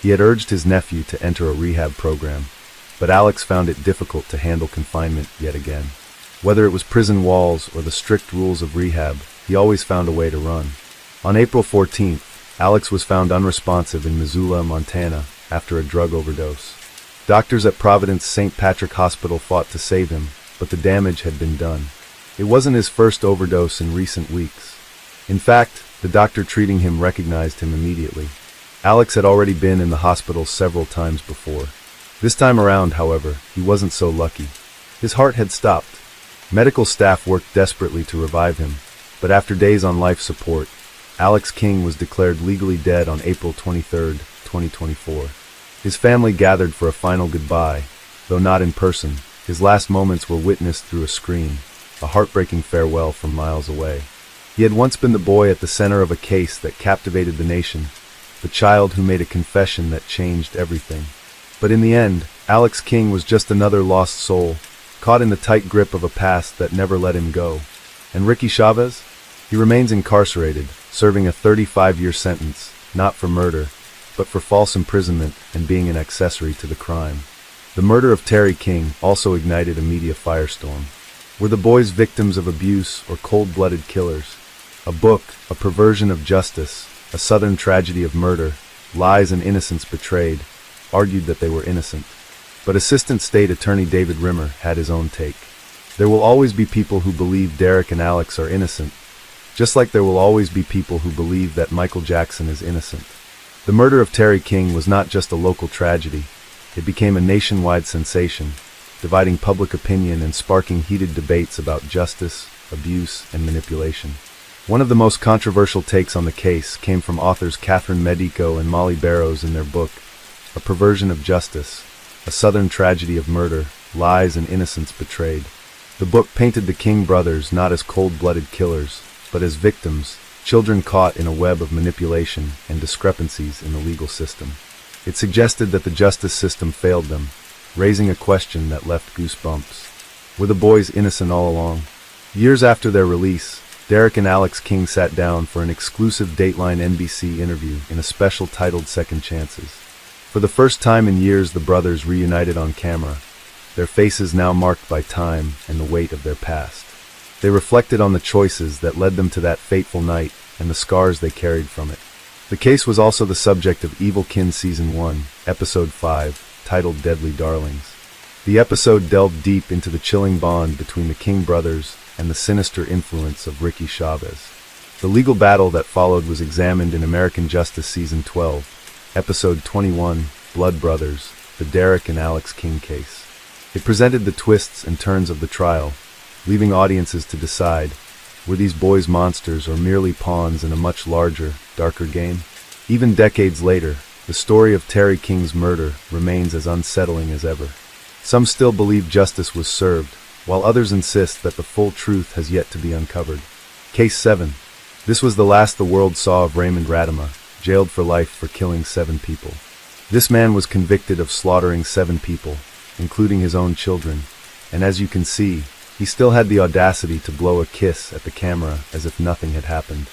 He had urged his nephew to enter a rehab program, but Alex found it difficult to handle confinement yet again. Whether it was prison walls or the strict rules of rehab, he always found a way to run. On April 14th, Alex was found unresponsive in Missoula, Montana, after a drug overdose. Doctors at Providence St. Patrick Hospital fought to save him, but the damage had been done. It wasn't his first overdose in recent weeks. In fact, the doctor treating him recognized him immediately. Alex had already been in the hospital several times before. This time around, however, he wasn't so lucky. His heart had stopped. Medical staff worked desperately to revive him, but after days on life support, Alex King was declared legally dead on April 23, 2024. His family gathered for a final goodbye, though not in person. His last moments were witnessed through a screen, a heartbreaking farewell from miles away. He had once been the boy at the center of a case that captivated the nation, the child who made a confession that changed everything. But in the end, Alex King was just another lost soul, caught in the tight grip of a past that never let him go. And Ricky Chavez? He remains incarcerated, serving a 35-year sentence, not for murder, but for false imprisonment and being an accessory to the crime. The murder of Terry King also ignited a media firestorm. Were the boys victims of abuse or cold-blooded killers? A book, A Perversion of Justice, a Southern Tragedy of Murder, Lies and Innocence Betrayed, argued that they were innocent. But Assistant State Attorney David Rimmer had his own take. There will always be people who believe Derek and Alex are innocent, just like there will always be people who believe that Michael Jackson is innocent. The murder of Terry King was not just a local tragedy. It became a nationwide sensation, dividing public opinion and sparking heated debates about justice, abuse, and manipulation. One of the most controversial takes on the case came from authors Catherine Medico and Molly Barrows in their book, A Perversion of Justice, a Southern Tragedy of Murder, Lies and Innocence Betrayed. The book painted the King brothers not as cold-blooded killers, but as victims, children caught in a web of manipulation and discrepancies in the legal system. It suggested that the justice system failed them, raising a question that left goosebumps. Were the boys innocent all along? Years after their release, Derek and Alex King sat down for an exclusive Dateline NBC interview in a special titled Second Chances. For the first time in years, the brothers reunited on camera, their faces now marked by time and the weight of their past. They reflected on the choices that led them to that fateful night and the scars they carried from it. The case was also the subject of Evil Kin Season 1, Episode 5, titled Deadly Darlings. The episode delved deep into the chilling bond between the King brothers and the sinister influence of Ricky Chavez. The legal battle that followed was examined in American Justice Season 12, Episode 21, Blood Brothers, the Derek and Alex King case. It presented the twists and turns of the trial, leaving audiences to decide, were these boys monsters or merely pawns in a much larger, darker game? Even decades later, the story of Terry King's murder remains as unsettling as ever. Some still believe justice was served, while others insist that the full truth has yet to be uncovered. Case 7. This was the last the world saw of Raymond Radema, jailed for life for killing 7 people. This man was convicted of slaughtering 7 people, including his own children, and as you can see, he still had the audacity to blow a kiss at the camera as if nothing had happened.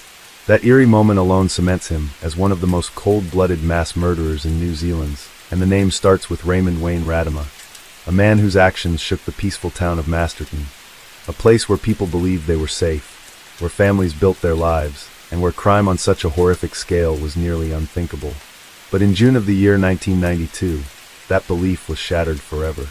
That eerie moment alone cements him as one of the most cold-blooded mass murderers in New Zealand, and the name starts with Raymond Wayne Radema, a man whose actions shook the peaceful town of Masterton, a place where people believed they were safe, where families built their lives, and where crime on such a horrific scale was nearly unthinkable. But in June of the year 1992, that belief was shattered forever.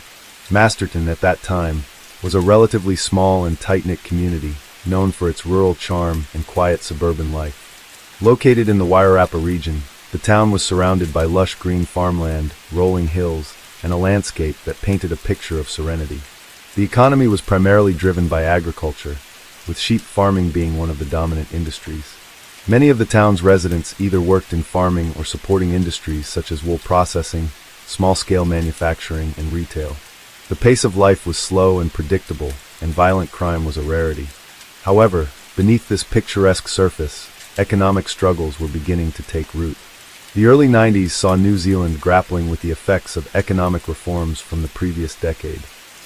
Masterton, at that time, was a relatively small and tight-knit community, known for its rural charm and quiet suburban life. Located in the Wairarapa region, the town was surrounded by lush green farmland, rolling hills, and a landscape that painted a picture of serenity. The economy was primarily driven by agriculture, with sheep farming being one of the dominant industries. Many of the town's residents either worked in farming or supporting industries such as wool processing, small-scale manufacturing, and retail. The pace of life was slow and predictable, and violent crime was a rarity. However, beneath this picturesque surface, economic struggles were beginning to take root. The early 90s saw New Zealand grappling with the effects of economic reforms from the previous decade.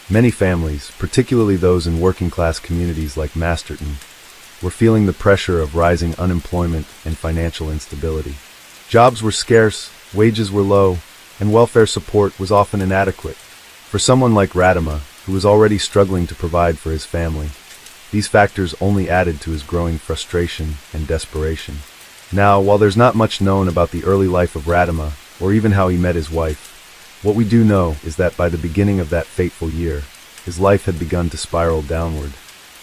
Many families, particularly those in working-class communities like Masterton, were feeling the pressure of rising unemployment and financial instability. Jobs were scarce, wages were low, and welfare support was often inadequate. For someone like Radema, who was already struggling to provide for his family, these factors only added to his growing frustration and desperation. Now, while there's not much known about the early life of Radema, or even how he met his wife, what we do know is that by the beginning of that fateful year, his life had begun to spiral downward.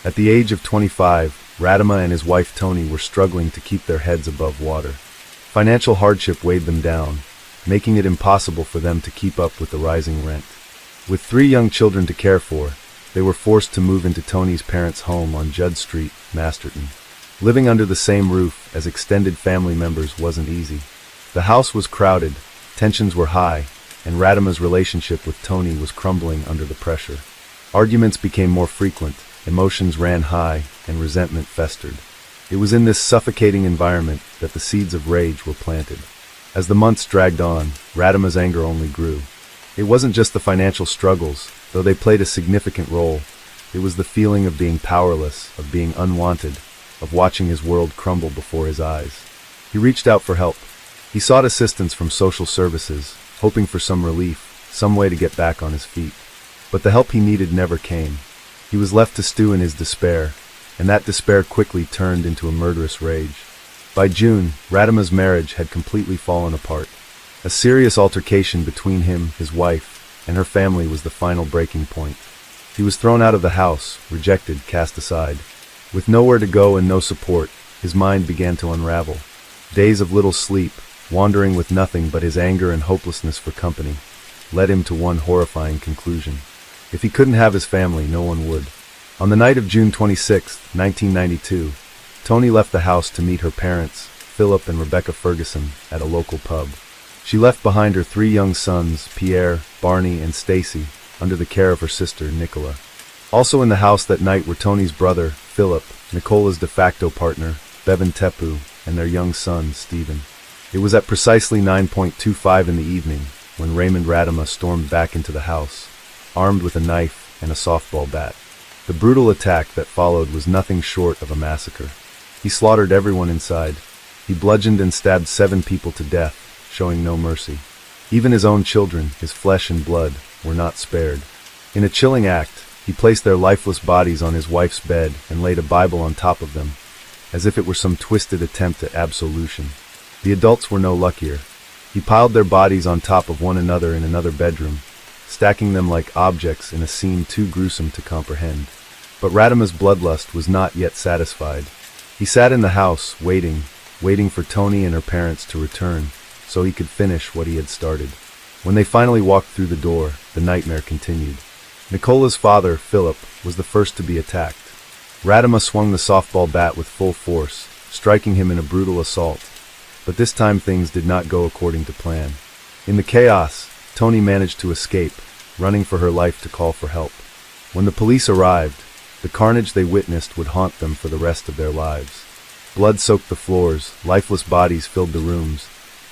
At the age of 25, Radema and his wife Toni were struggling to keep their heads above water. Financial hardship weighed them down, making it impossible for them to keep up with the rising rent. With 3 young children to care for, they were forced to move into Toni's parents' home on Judd Street, Masterton. Living under the same roof as extended family members wasn't easy. The house was crowded, tensions were high, and Radema's relationship with Toni was crumbling under the pressure. Arguments became more frequent, emotions ran high, and resentment festered. It was in this suffocating environment that the seeds of rage were planted. As the months dragged on, Radema's anger only grew. It wasn't just the financial struggles, though they played a significant role. It was the feeling of being powerless, of being unwanted, of watching his world crumble before his eyes. He reached out for help. He sought assistance from social services, hoping for some relief, some way to get back on his feet. But the help he needed never came. He was left to stew in his despair, and that despair quickly turned into a murderous rage. By June, Radema's marriage had completely fallen apart. A serious altercation between him, his wife, and her family was the final breaking point. He was thrown out of the house, rejected, cast aside. With nowhere to go and no support, his mind began to unravel. Days of little sleep, wandering with nothing but his anger and hopelessness for company, led him to one horrifying conclusion. If he couldn't have his family, no one would. On the night of June 26, 1992, Toni left the house to meet her parents, Philip and Rebecca Ferguson, at a local pub. She left behind her 3 young sons, Pierre, Barney, and Stacy, under the care of her sister, Nicola. Also in the house that night were Toni's brother, Philip, Nicola's de facto partner, Bevan Tepu, and their young son, Stephen. It was at precisely 9:25 in the evening, when Raymond Radama stormed back into the house, armed with a knife and a softball bat. The brutal attack that followed was nothing short of a massacre. He slaughtered everyone inside. He bludgeoned and stabbed 7 people to death, showing no mercy. Even his own children, his flesh and blood, were not spared. In a chilling act, he placed their lifeless bodies on his wife's bed and laid a Bible on top of them, as if it were some twisted attempt at absolution. The adults were no luckier. He piled their bodies on top of one another in another bedroom, stacking them like objects in a scene too gruesome to comprehend. But Radama's bloodlust was not yet satisfied. He sat in the house, waiting for Tony and her parents to return, so he could finish what he had started. When they finally walked through the door, the nightmare continued. Nicola's father, Philip, was the first to be attacked. Radama swung the softball bat with full force, striking him in a brutal assault. But this time things did not go according to plan. In the chaos, Tony managed to escape, running for her life to call for help. When the police arrived, the carnage they witnessed would haunt them for the rest of their lives. Blood soaked the floors, lifeless bodies filled the rooms,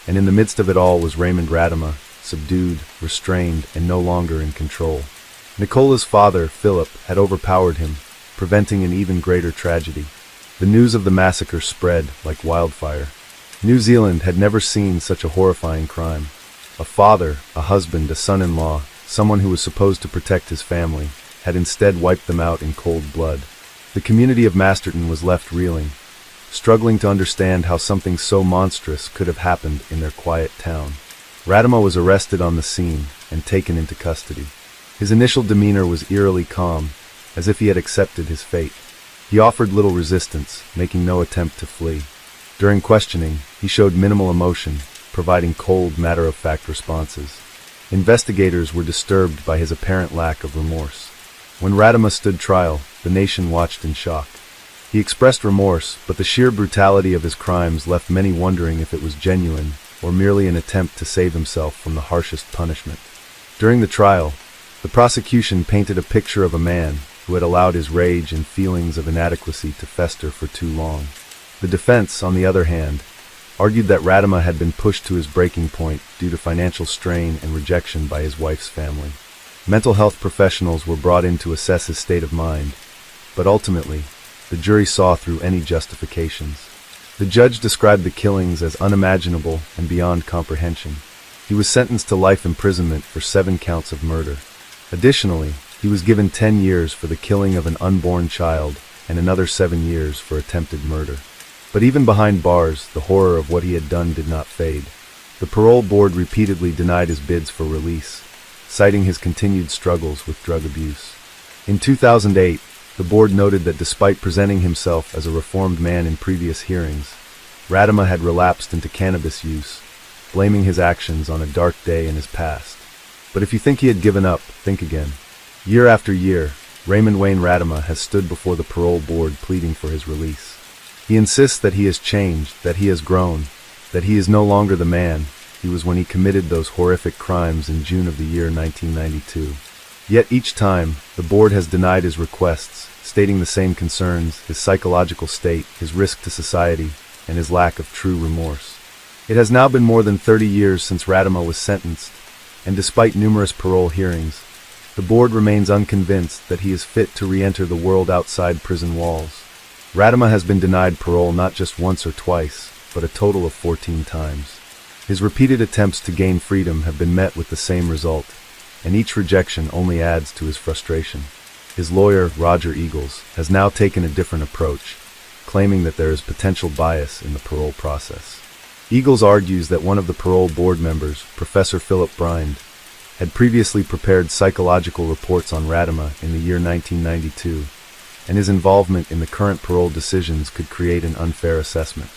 and in the midst of it all was Raymond Radama, subdued, restrained, and no longer in control. Nicola's father, Philip, had overpowered him, preventing an even greater tragedy. The news of the massacre spread like wildfire. New Zealand had never seen such a horrifying crime. A father, a husband, a son-in-law, someone who was supposed to protect his family, had instead wiped them out in cold blood. The community of Masterton was left reeling, struggling to understand how something so monstrous could have happened in their quiet town. Radama was arrested on the scene and taken into custody. His initial demeanor was eerily calm, as if he had accepted his fate. He offered little resistance, making no attempt to flee. During questioning, he showed minimal emotion, providing cold, matter-of-fact responses. Investigators were disturbed by his apparent lack of remorse. When Radama stood trial, the nation watched in shock. He expressed remorse, but the sheer brutality of his crimes left many wondering if it was genuine or merely an attempt to save himself from the harshest punishment. During the trial, the prosecution painted a picture of a man who had allowed his rage and feelings of inadequacy to fester for too long. The defense, on the other hand, argued that Radama had been pushed to his breaking point due to financial strain and rejection by his wife's family. Mental health professionals were brought in to assess his state of mind, but ultimately, the jury saw through any justifications. The judge described the killings as unimaginable and beyond comprehension. He was sentenced to life imprisonment for 7 counts of murder. Additionally, he was given 10 years for the killing of an unborn child and another 7 years for attempted murder. But even behind bars, the horror of what he had done did not fade. The parole board repeatedly denied his bids for release, citing his continued struggles with drug abuse. In 2008, the board noted that despite presenting himself as a reformed man in previous hearings, Radama had relapsed into cannabis use, blaming his actions on a dark day in his past. But if you think he had given up, think again. Year after year, Raymond Wayne Radama has stood before the parole board pleading for his release. He insists that he has changed, that he has grown, that he is no longer the man he was when he committed those horrific crimes in June of the year 1992. Yet each time, the board has denied his requests, stating the same concerns: his psychological state, his risk to society, and his lack of true remorse. It has now been more than 30 years since Radama was sentenced, and despite numerous parole hearings, the board remains unconvinced that he is fit to re-enter the world outside prison walls. Radama has been denied parole not just once or twice, but a total of 14 times. His repeated attempts to gain freedom have been met with the same result, and each rejection only adds to his frustration. His lawyer, Roger Eagles, has now taken a different approach, claiming that there is potential bias in the parole process. Eagles argues that one of the parole board members, Professor Philip Brind, had previously prepared psychological reports on Radama in the year 1992, and his involvement in the current parole decisions could create an unfair assessment.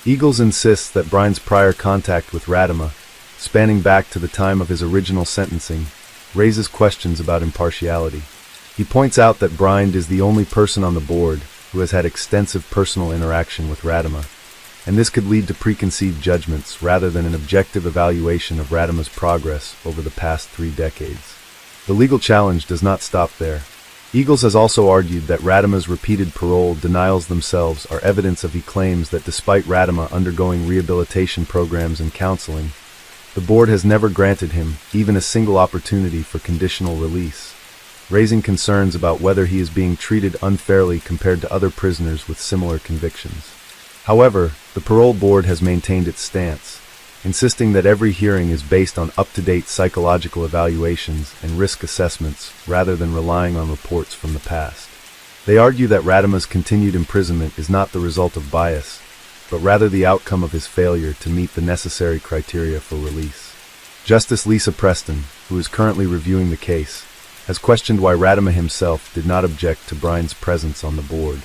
Eagles insists that Brind's prior contact with Radama, spanning back to the time of his original sentencing, raises questions about impartiality. He points out that Brind is the only person on the board who has had extensive personal interaction with Radama, and this could lead to preconceived judgments rather than an objective evaluation of Radama's progress over the past 3 decades. The legal challenge does not stop there. Eagles has also argued that Radama's repeated parole denials themselves are evidence of his claims that despite Radama undergoing rehabilitation programs and counseling, The board has never granted him even a single opportunity for conditional release, raising concerns about whether he is being treated unfairly compared to other prisoners with similar convictions. However, the parole board has maintained its stance, insisting that every hearing is based on up-to-date psychological evaluations and risk assessments rather than relying on reports from the past. They argue that Radima's continued imprisonment is not the result of bias, but rather the outcome of his failure to meet the necessary criteria for release. Justice Lisa Preston, who is currently reviewing the case, has questioned why Radima himself did not object to Brian's presence on the board.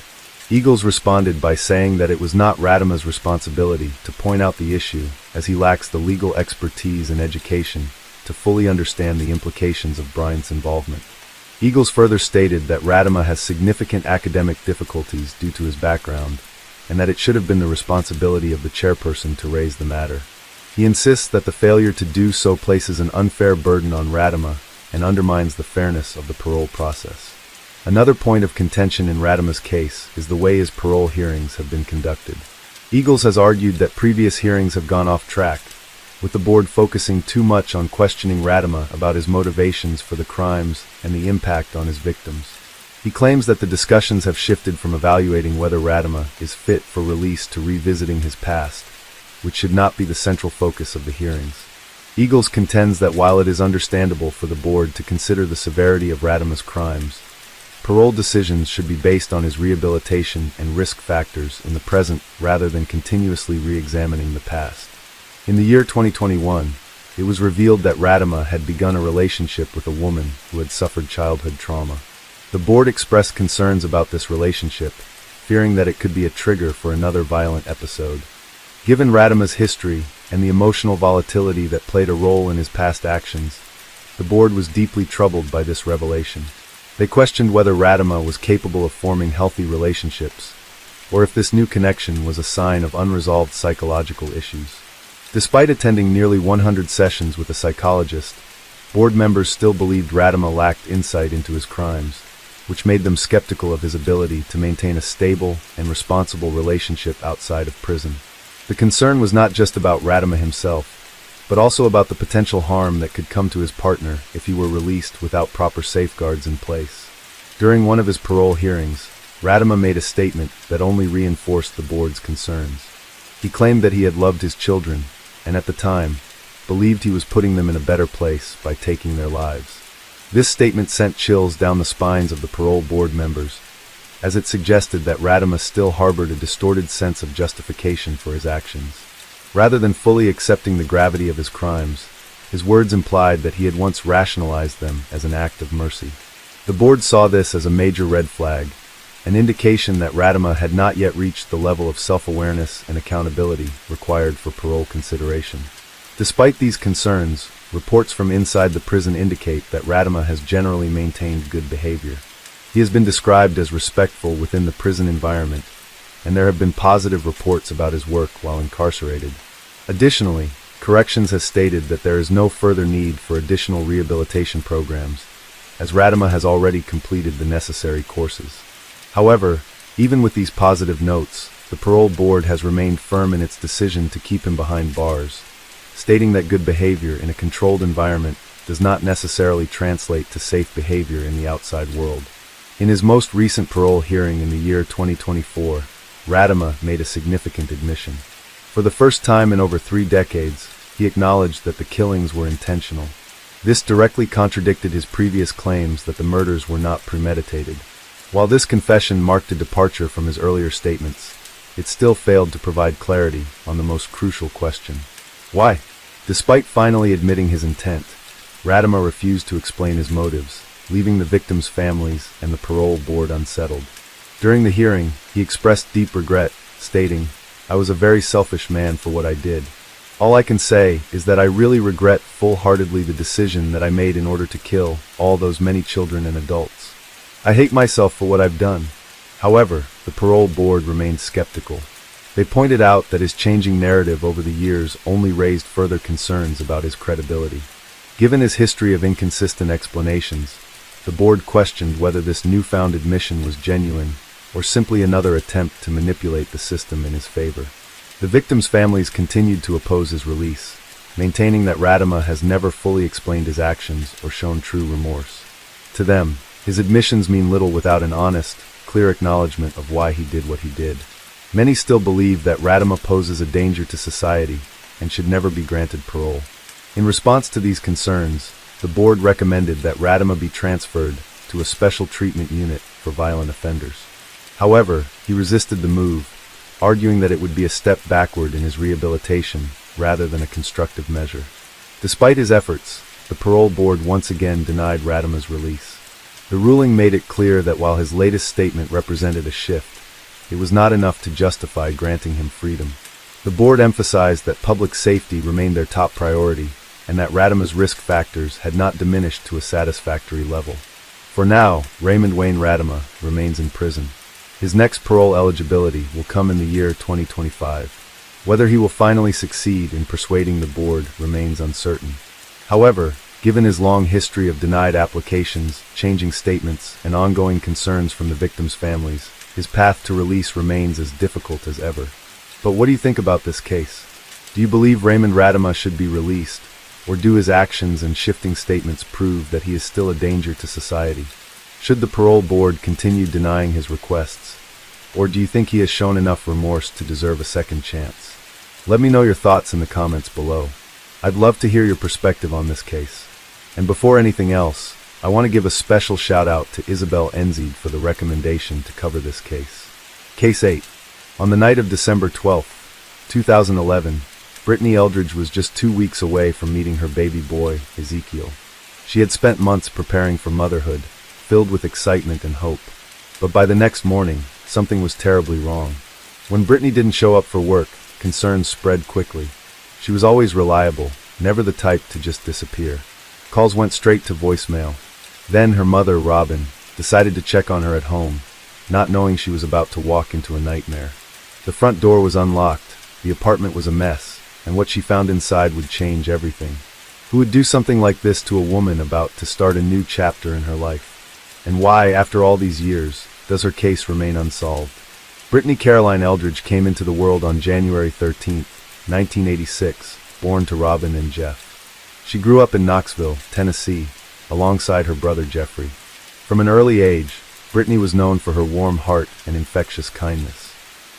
Eagles responded by saying that it was not Radima's responsibility to point out the issue, as he lacks the legal expertise and education to fully understand the implications of Brian's involvement. Eagles further stated that Radima has significant academic difficulties due to his background, and that it should have been the responsibility of the chairperson to raise the matter. He insists that the failure to do so places an unfair burden on Radima and undermines the fairness of the parole process. Another point of contention in Radima's case is the way his parole hearings have been conducted. Eagles has argued that previous hearings have gone off track, with the board focusing too much on questioning Radima about his motivations for the crimes and the impact on his victims. He claims that the discussions have shifted from evaluating whether Radima is fit for release to revisiting his past, which should not be the central focus of the hearings. Eagles contends that while it is understandable for the board to consider the severity of Radima's crimes, parole decisions should be based on his rehabilitation and risk factors in the present rather than continuously re-examining the past. In the year 2021, it was revealed that Radima had begun a relationship with a woman who had suffered childhood trauma. The board expressed concerns about this relationship, fearing that it could be a trigger for another violent episode. Given Radima's history and the emotional volatility that played a role in his past actions, the board was deeply troubled by this revelation. They questioned whether Radima was capable of forming healthy relationships, or if this new connection was a sign of unresolved psychological issues. Despite attending nearly 100 sessions with a psychologist, board members still believed Radima lacked insight into his crimes, which made them skeptical of his ability to maintain a stable and responsible relationship outside of prison. The concern was not just about Radima himself, but also about the potential harm that could come to his partner if he were released without proper safeguards in place. During one of his parole hearings, Radima made a statement that only reinforced the board's concerns. He claimed that he had loved his children, and at the time, believed he was putting them in a better place by taking their lives. This statement sent chills down the spines of the parole board members, as it suggested that Radima still harbored a distorted sense of justification for his actions. Rather than fully accepting the gravity of his crimes, his words implied that he had once rationalized them as an act of mercy. The board saw this as a major red flag, an indication that Radima had not yet reached the level of self-awareness and accountability required for parole consideration. Despite these concerns, reports from inside the prison indicate that Radima has generally maintained good behavior. He has been described as respectful within the prison environment, and there have been positive reports about his work while incarcerated. Additionally, Corrections has stated that there is no further need for additional rehabilitation programs, as Radima has already completed the necessary courses. However, even with these positive notes, the parole board has remained firm in its decision to keep him behind bars, stating that good behavior in a controlled environment does not necessarily translate to safe behavior in the outside world. In his most recent parole hearing in the year 2024, Radima made a significant admission. For the first time in over 3 decades, he acknowledged that the killings were intentional. This directly contradicted his previous claims that the murders were not premeditated. While this confession marked a departure from his earlier statements, it still failed to provide clarity on the most crucial question. Why? Despite finally admitting his intent, Radima refused to explain his motives, leaving the victims' families and the parole board unsettled. During the hearing, he expressed deep regret, stating, "I was a very selfish man for what I did. All I can say is that I really regret full-heartedly the decision that I made in order to kill all those many children and adults. I hate myself for what I've done." However, the parole board remained skeptical. They pointed out that his changing narrative over the years only raised further concerns about his credibility. Given his history of inconsistent explanations, the board questioned whether this newfound admission was genuine or simply another attempt to manipulate the system in his favor. The victims' families continued to oppose his release, maintaining that Radama has never fully explained his actions or shown true remorse. To them, his admissions mean little without an honest, clear acknowledgement of why he did what he did. Many still believe that Radama poses a danger to society and should never be granted parole. In response to these concerns, the board recommended that Radama be transferred to a special treatment unit for violent offenders. However, he resisted the move, arguing that it would be a step backward in his rehabilitation rather than a constructive measure. Despite his efforts, the parole board once again denied Radama's release. The ruling made it clear that while his latest statement represented a shift, it was not enough to justify granting him freedom. The board emphasized that public safety remained their top priority and that Radama's risk factors had not diminished to a satisfactory level. For now, Raymond Wayne Radama remains in prison. His next parole eligibility will come in the year 2025. Whether he will finally succeed in persuading the board remains uncertain. However, given his long history of denied applications, changing statements, and ongoing concerns from the victims' families, his path to release remains as difficult as ever. But what do you think about this case? Do you believe Raymond Radama should be released, or do his actions and shifting statements prove that he is still a danger to society? Should the parole board continue denying his requests, or do you think he has shown enough remorse to deserve a second chance? Let me know your thoughts in the comments below. I'd love to hear your perspective on this case. And before anything else, I want to give a special shout out to Isabel Enzid for the recommendation to cover this case. Case 8. On the night of December 12, 2011, Brittany Eldridge was just 2 weeks away from meeting her baby boy, Ezekiel. She had spent months preparing for motherhood, filled with excitement and hope. But by the next morning, something was terribly wrong. When Brittany didn't show up for work, concerns spread quickly. She was always reliable, never the type to just disappear. Calls went straight to voicemail. Then her mother, Robin, decided to check on her at home, not knowing she was about to walk into a nightmare. The front door was unlocked, the apartment was a mess, and what she found inside would change everything. Who would do something like this to a woman about to start a new chapter in her life? And why, after all these years, does her case remain unsolved? Brittany Caroline Eldridge came into the world on January 13, 1986, born to Robin and Jeff. She grew up in Knoxville, Tennessee, alongside her brother Jeffrey. From an early age, Brittany was known for her warm heart and infectious kindness.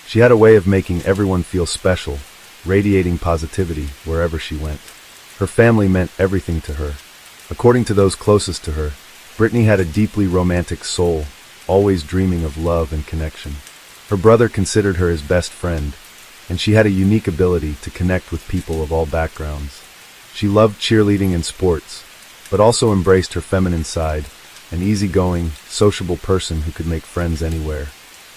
She had a way of making everyone feel special, radiating positivity wherever she went. Her family meant everything to her. According to those closest to her, Brittany had a deeply romantic soul, always dreaming of love and connection. Her brother considered her his best friend, and she had a unique ability to connect with people of all backgrounds. She loved cheerleading and sports, but also embraced her feminine side, an easygoing, sociable person who could make friends anywhere.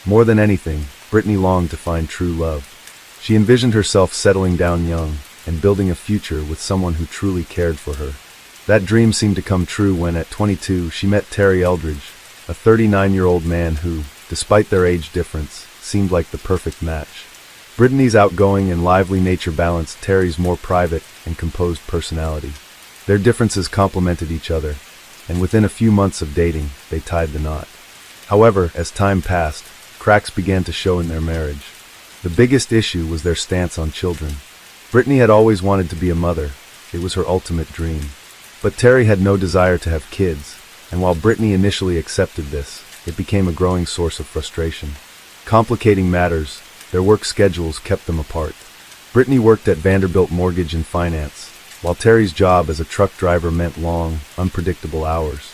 More than anything, Brittany longed to find true love. She envisioned herself settling down young and building a future with someone who truly cared for her. That dream seemed to come true when, at 22, she met Terry Eldridge, a 39-year-old man who, despite their age difference, seemed like the perfect match. Brittany's outgoing and lively nature balanced Terry's more private and composed personality. Their differences complemented each other, and within a few months of dating, they tied the knot. However, as time passed, cracks began to show in their marriage. The biggest issue was their stance on children. Brittany had always wanted to be a mother. It was her ultimate dream. But Terry had no desire to have kids, and while Brittany initially accepted this, it became a growing source of frustration. Complicating matters, their work schedules kept them apart. Brittany worked at Vanderbilt Mortgage and Finance, while Terry's job as a truck driver meant long, unpredictable hours.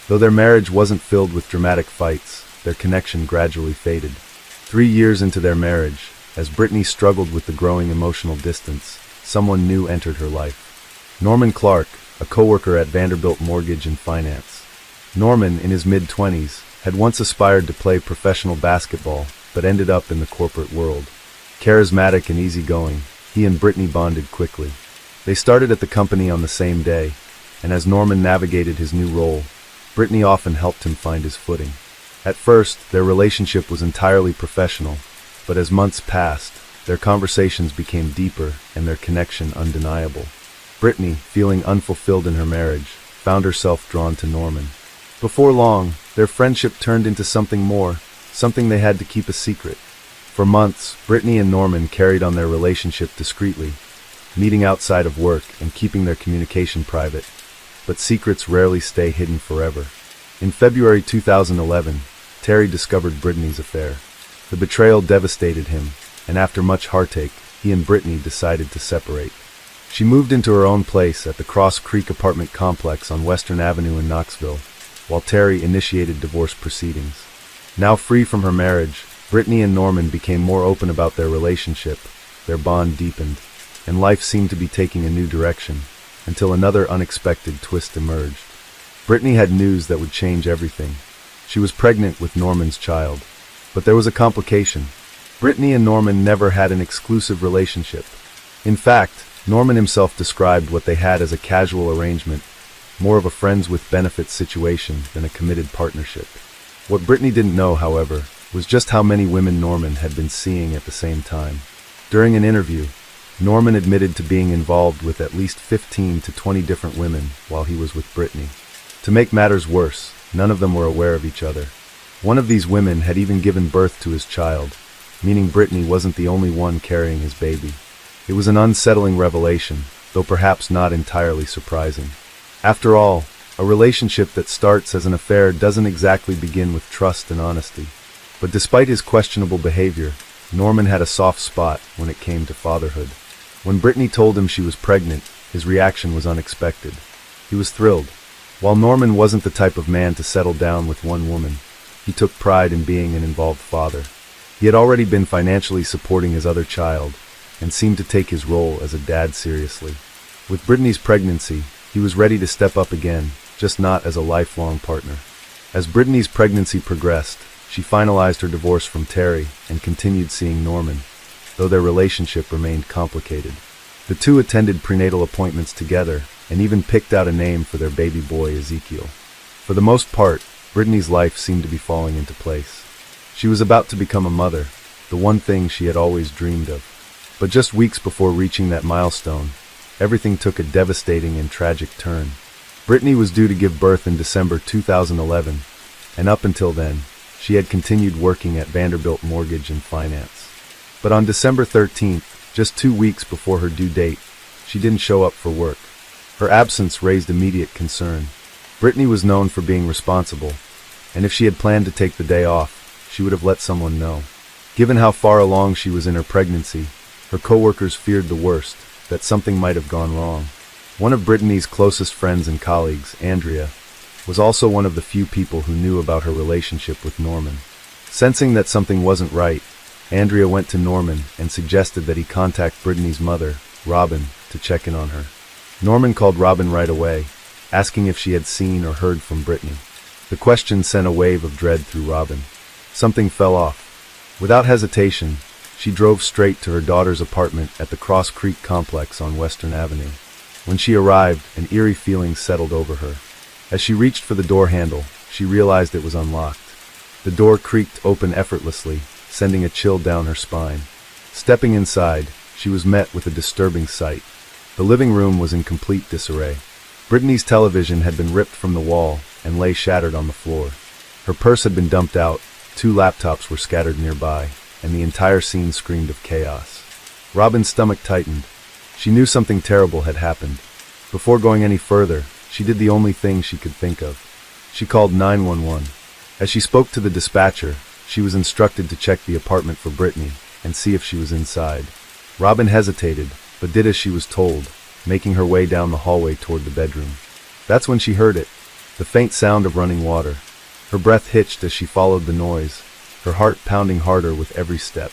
Though their marriage wasn't filled with dramatic fights, their connection gradually faded. 3 years into their marriage, as Brittany struggled with the growing emotional distance, someone new entered her life. Norman Clark, a coworker at Vanderbilt Mortgage and Finance. Norman, in his mid-20s, had once aspired to play professional basketball, but ended up in the corporate world. Charismatic and easygoing, he and Brittany bonded quickly. They started at the company on the same day, and as Norman navigated his new role, Brittany often helped him find his footing. At first, their relationship was entirely professional, but as months passed, their conversations became deeper and their connection undeniable. Brittany, feeling unfulfilled in her marriage, found herself drawn to Norman. Before long, their friendship turned into something more, something they had to keep a secret. For months, Brittany and Norman carried on their relationship discreetly, meeting outside of work and keeping their communication private. But secrets rarely stay hidden forever. In February 2011, Terry discovered Brittany's affair. The betrayal devastated him, and after much heartache, he and Brittany decided to separate. She moved into her own place at the Cross Creek apartment complex on Western Avenue in Knoxville, while Terry initiated divorce proceedings. Now free from her marriage, Brittany and Norman became more open about their relationship. Their bond deepened, and life seemed to be taking a new direction, until another unexpected twist emerged. Brittany had news that would change everything. She was pregnant with Norman's child. But there was a complication. Brittany and Norman never had an exclusive relationship. In fact, Norman himself described what they had as a casual arrangement, more of a friends with benefits situation than a committed partnership. What Brittany didn't know, however, was just how many women Norman had been seeing at the same time. During an interview, Norman admitted to being involved with at least 15 to 20 different women while he was with Brittany. To make matters worse, none of them were aware of each other. One of these women had even given birth to his child, meaning Brittany wasn't the only one carrying his baby. It was an unsettling revelation, though perhaps not entirely surprising. After all, a relationship that starts as an affair doesn't exactly begin with trust and honesty. But despite his questionable behavior, Norman had a soft spot when it came to fatherhood. When Brittany told him she was pregnant, his reaction was unexpected. He was thrilled. While Norman wasn't the type of man to settle down with one woman, he took pride in being an involved father. He had already been financially supporting his other child, and seemed to take his role as a dad seriously. With Brittany's pregnancy, he was ready to step up again, just not as a lifelong partner. As Brittany's pregnancy progressed, she finalized her divorce from Terry and continued seeing Norman, though their relationship remained complicated. The two attended prenatal appointments together and even picked out a name for their baby boy, Ezekiel. For the most part, Brittany's life seemed to be falling into place. She was about to become a mother, the one thing she had always dreamed of. But just weeks before reaching that milestone, everything took a devastating and tragic turn. Brittany was due to give birth in December 2011, and up until then, she had continued working at Vanderbilt Mortgage and Finance. But on December 13th, just 2 weeks before her due date, she didn't show up for work. Her absence raised immediate concern. Brittany was known for being responsible, and if she had planned to take the day off, she would have let someone know. Given how far along she was in her pregnancy, her coworkers feared the worst, that something might have gone wrong. One of Brittany's closest friends and colleagues, Andrea, was also one of the few people who knew about her relationship with Norman. Sensing that something wasn't right, Andrea went to Norman and suggested that he contact Brittany's mother, Robin, to check in on her. Norman called Robin right away, asking if she had seen or heard from Brittany. The question sent a wave of dread through Robin. Something fell off. Without hesitation, she drove straight to her daughter's apartment at the Cross Creek complex on Western Avenue. When she arrived, an eerie feeling settled over her. As she reached for the door handle, she realized it was unlocked. The door creaked open effortlessly, sending a chill down her spine. Stepping inside, she was met with a disturbing sight. The living room was in complete disarray. Brittany's television had been ripped from the wall and lay shattered on the floor. Her purse had been dumped out, 2 laptops were scattered nearby, and the entire scene screamed of chaos. Robin's stomach tightened. She knew something terrible had happened. Before going any further, she did the only thing she could think of. She called 911. As she spoke to the dispatcher, she was instructed to check the apartment for Brittany and see if she was inside. Robin hesitated, but did as she was told, making her way down the hallway toward the bedroom. That's when she heard it, the faint sound of running water. Her breath hitched as she followed the noise, her heart pounding harder with every step.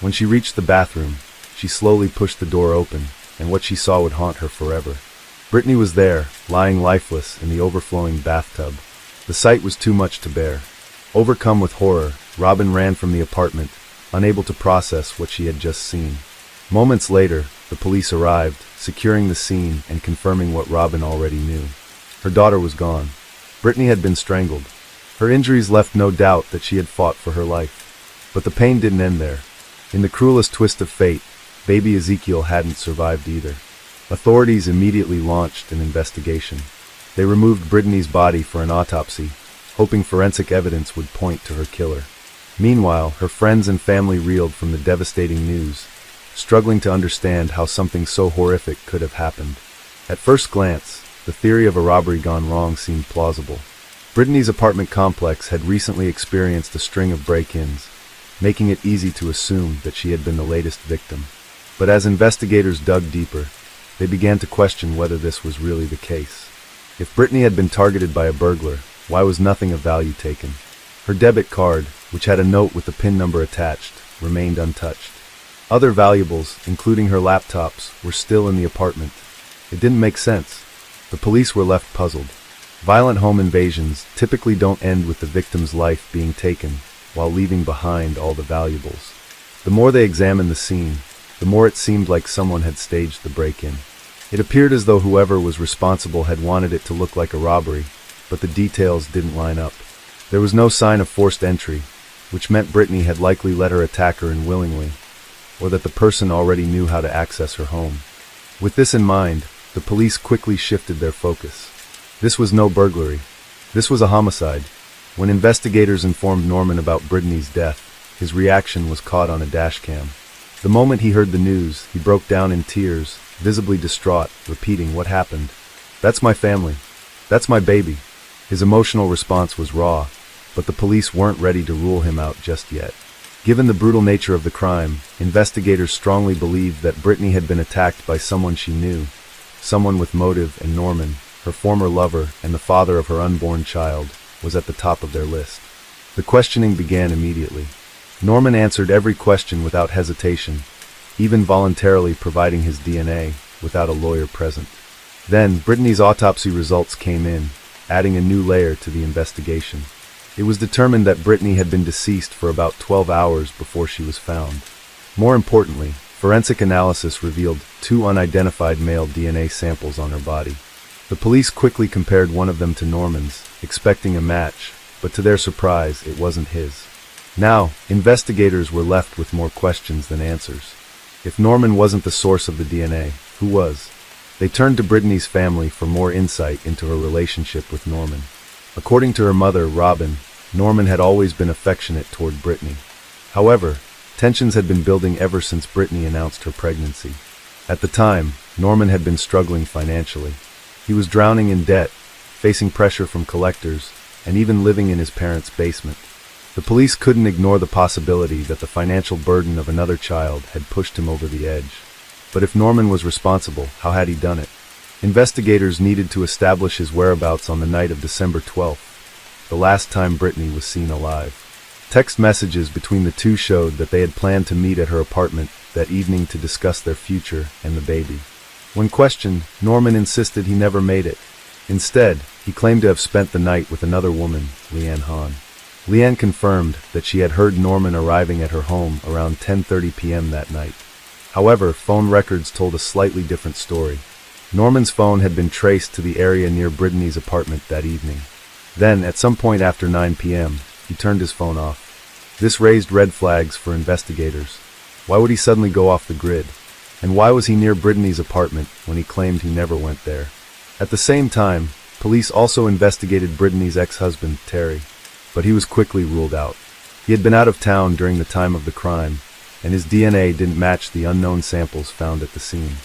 When she reached the bathroom, she slowly pushed the door open, and what she saw would haunt her forever. Brittany was there, lying lifeless in the overflowing bathtub. The sight was too much to bear. Overcome with horror, Robin ran from the apartment, unable to process what she had just seen. Moments later, the police arrived, securing the scene and confirming what Robin already knew. Her daughter was gone. Brittany had been strangled. Her injuries left no doubt that she had fought for her life. But the pain didn't end there. In the cruelest twist of fate, baby Ezekiel hadn't survived either. Authorities immediately launched an investigation. They removed Brittany's body for an autopsy, hoping forensic evidence would point to her killer. Meanwhile, her friends and family reeled from the devastating news, struggling to understand how something so horrific could have happened. At first glance, the theory of a robbery gone wrong seemed plausible. Brittany's apartment complex had recently experienced a string of break-ins, making it easy to assume that she had been the latest victim. But as investigators dug deeper, they began to question whether this was really the case. If Brittany had been targeted by a burglar, why was nothing of value taken? Her debit card, which had a note with the PIN number attached, remained untouched. Other valuables, including her laptops, were still in the apartment. It didn't make sense. The police were left puzzled. Violent home invasions typically don't end with the victim's life being taken, while leaving behind all the valuables. The more they examined the scene, the more it seemed like someone had staged the break-in. It appeared as though whoever was responsible had wanted it to look like a robbery, but the details didn't line up. There was no sign of forced entry, which meant Brittany had likely let her attacker in willingly, or that the person already knew how to access her home. With this in mind, the police quickly shifted their focus. This was no burglary. This was a homicide. When investigators informed Norman about Brittany's death, his reaction was caught on a dashcam. The moment he heard the news, he broke down in tears, visibly distraught, repeating, "What happened? That's my family. That's my baby." His emotional response was raw, but the police weren't ready to rule him out just yet. Given the brutal nature of the crime, investigators strongly believed that Brittany had been attacked by someone she knew, someone with motive, and Norman, her former lover and the father of her unborn child, was at the top of their list. The questioning began immediately. Norman answered every question without hesitation, even voluntarily providing his DNA without a lawyer present. Then, Brittany's autopsy results came in, adding a new layer to the investigation. It was determined that Brittany had been deceased for about 12 hours before she was found. More importantly, forensic analysis revealed 2 unidentified male DNA samples on her body. The police quickly compared one of them to Norman's, expecting a match, but to their surprise, it wasn't his. Now, investigators were left with more questions than answers. If Norman wasn't the source of the DNA, who was? They turned to Brittany's family for more insight into her relationship with Norman. According to her mother, Robin, Norman had always been affectionate toward Brittany. However, tensions had been building ever since Brittany announced her pregnancy. At the time, Norman had been struggling financially. He was drowning in debt, facing pressure from collectors, and even living in his parents' basement. The police couldn't ignore the possibility that the financial burden of another child had pushed him over the edge. But if Norman was responsible, how had he done it? Investigators needed to establish his whereabouts on the night of December 12th, the last time Brittany was seen alive. Text messages between the two showed that they had planned to meet at her apartment that evening to discuss their future and the baby. When questioned, Norman insisted he never made it. Instead, he claimed to have spent the night with another woman, Leanne Hahn. Leanne confirmed that she had heard Norman arriving at her home around 10:30 p.m. that night. However, phone records told a slightly different story. Norman's phone had been traced to the area near Brittany's apartment that evening. Then, at some point after 9 p.m., he turned his phone off. This raised red flags for investigators. Why would he suddenly go off the grid? And why was he near Brittany's apartment when he claimed he never went there? At the same time, police also investigated Brittany's ex-husband, Terry, but he was quickly ruled out. He had been out of town during the time of the crime, and his DNA didn't match the unknown samples found at the scene.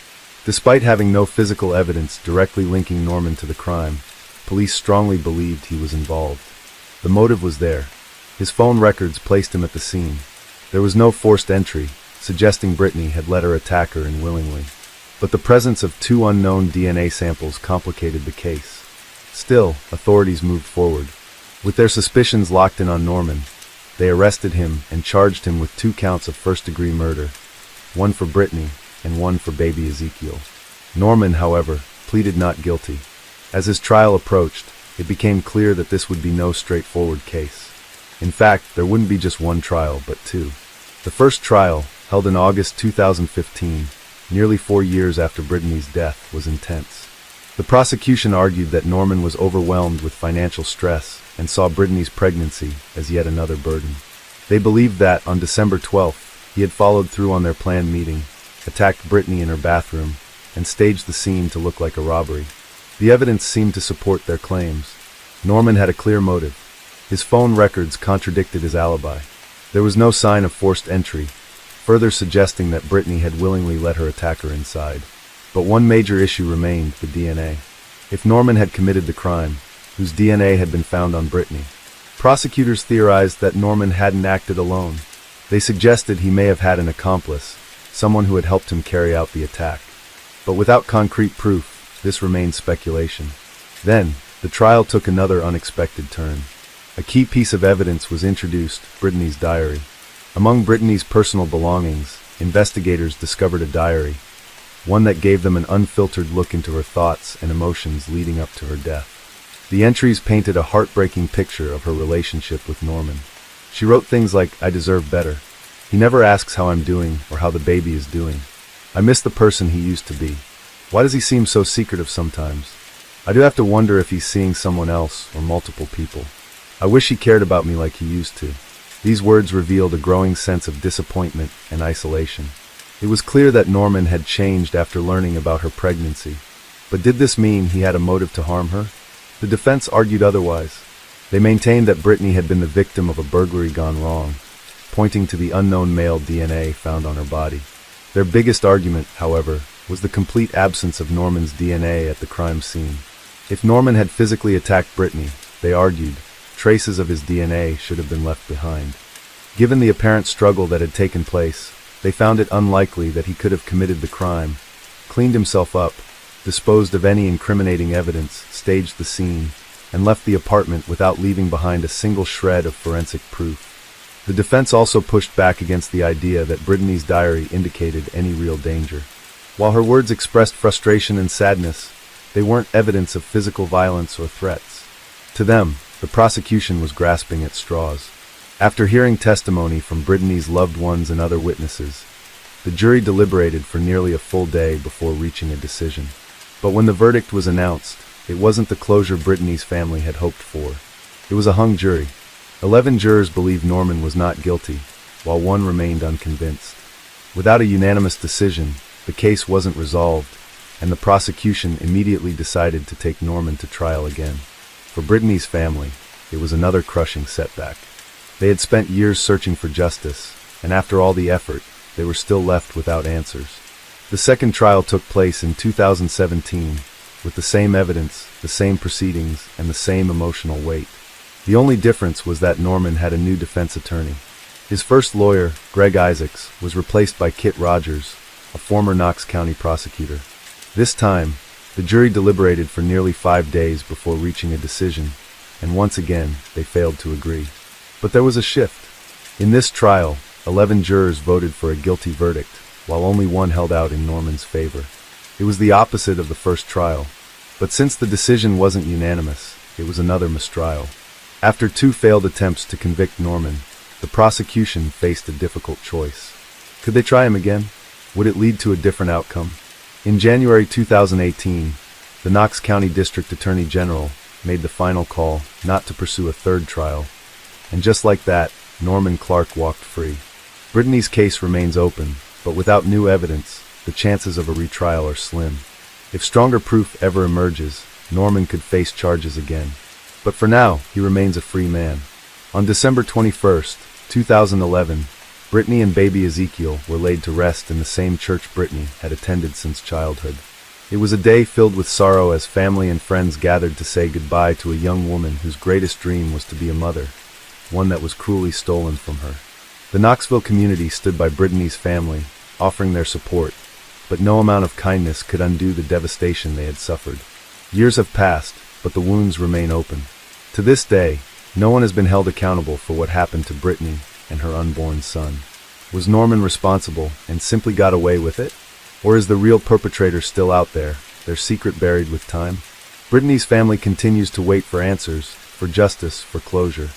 Despite having no physical evidence directly linking Norman to the crime, police strongly believed he was involved. The motive was there. His phone records placed him at the scene. There was no forced entry, suggesting Brittany had let her attacker in willingly. But the presence of 2 unknown DNA samples complicated the case. Still, authorities moved forward. With their suspicions locked in on Norman, they arrested him and charged him with 2 counts of first-degree murder, one for Brittany and one for baby Ezekiel. Norman, however, pleaded not guilty. As his trial approached, it became clear that this would be no straightforward case. In fact, there wouldn't be just one trial, but 2. The first trial, held in August 2015, nearly 4 years after Brittany's death, was intense. The prosecution argued that Norman was overwhelmed with financial stress and saw Brittany's pregnancy as yet another burden. They believed that, on December 12th, he had followed through on their planned meeting, attacked Brittany in her bathroom, and staged the scene to look like a robbery. The evidence seemed to support their claims. Norman had a clear motive. His phone records contradicted his alibi. There was no sign of forced entry, further suggesting that Brittany had willingly let her attacker inside. But one major issue remained: the DNA. If Norman had committed the crime, whose DNA had been found on Brittany? Prosecutors theorized that Norman hadn't acted alone. They suggested he may have had an accomplice, someone who had helped him carry out the attack. But without concrete proof, this remained speculation. Then, the trial took another unexpected turn. A key piece of evidence was introduced: Brittany's diary. Among Brittany's personal belongings, investigators discovered a diary, one that gave them an unfiltered look into her thoughts and emotions leading up to her death. The entries painted a heartbreaking picture of her relationship with Norman. She wrote things like, "I deserve better. He never asks how I'm doing or how the baby is doing. I miss the person he used to be. Why does he seem so secretive sometimes? I do have to wonder if he's seeing someone else or multiple people. I wish he cared about me like he used to." These words revealed a growing sense of disappointment and isolation. It was clear that Norman had changed after learning about her pregnancy. But did this mean he had a motive to harm her? The defense argued otherwise. They maintained that Brittany had been the victim of a burglary gone wrong, pointing to the unknown male DNA found on her body. Their biggest argument, however, was the complete absence of Norman's DNA at the crime scene. If Norman had physically attacked Brittany, they argued, traces of his DNA should have been left behind. Given the apparent struggle that had taken place, they found it unlikely that he could have committed the crime, cleaned himself up, disposed of any incriminating evidence, staged the scene, and left the apartment without leaving behind a single shred of forensic proof. The defense also pushed back against the idea that Brittany's diary indicated any real danger. While her words expressed frustration and sadness, they weren't evidence of physical violence or threats. To them, the prosecution was grasping at straws. After hearing testimony from Brittany's loved ones and other witnesses, the jury deliberated for nearly a full day before reaching a decision. But when the verdict was announced, it wasn't the closure Brittany's family had hoped for. It was a hung jury. 11 jurors believed Norman was not guilty, while one remained unconvinced. Without a unanimous decision, the case wasn't resolved, and the prosecution immediately decided to take Norman to trial again. For Brittany's family, it was another crushing setback. They had spent years searching for justice, and after all the effort, they were still left without answers. The second trial took place in 2017, with the same evidence, the same proceedings, and the same emotional weight. The only difference was that Norman had a new defense attorney. His first lawyer, Greg Isaacs, was replaced by Kit Rogers, a former Knox County prosecutor. This time, the jury deliberated for nearly 5 days before reaching a decision, and once again, they failed to agree. But there was a shift. In this trial, 11 jurors voted for a guilty verdict, while only one held out in Norman's favor. It was the opposite of the first trial, but since the decision wasn't unanimous, it was another mistrial. After 2 failed attempts to convict Norman, the prosecution faced a difficult choice. Could they try him again? Would it lead to a different outcome? In January 2018, the Knox County District Attorney General made the final call not to pursue a third trial, and just like that, Norman Clark walked free. Brittany's case remains open, but without new evidence, the chances of a retrial are slim. If stronger proof ever emerges, Norman could face charges again. But for now, he remains a free man. On December 21, 2011, Brittany and baby Ezekiel were laid to rest in the same church Brittany had attended since childhood. It was a day filled with sorrow as family and friends gathered to say goodbye to a young woman whose greatest dream was to be a mother, one that was cruelly stolen from her. The Knoxville community stood by Brittany's family, offering their support, but no amount of kindness could undo the devastation they had suffered. Years have passed, but the wounds remain open. To this day, no one has been held accountable for what happened to Brittany and her unborn son. Was Norman responsible and simply got away with it? Or is the real perpetrator still out there, their secret buried with time? Brittany's family continues to wait for answers, for justice, for closure.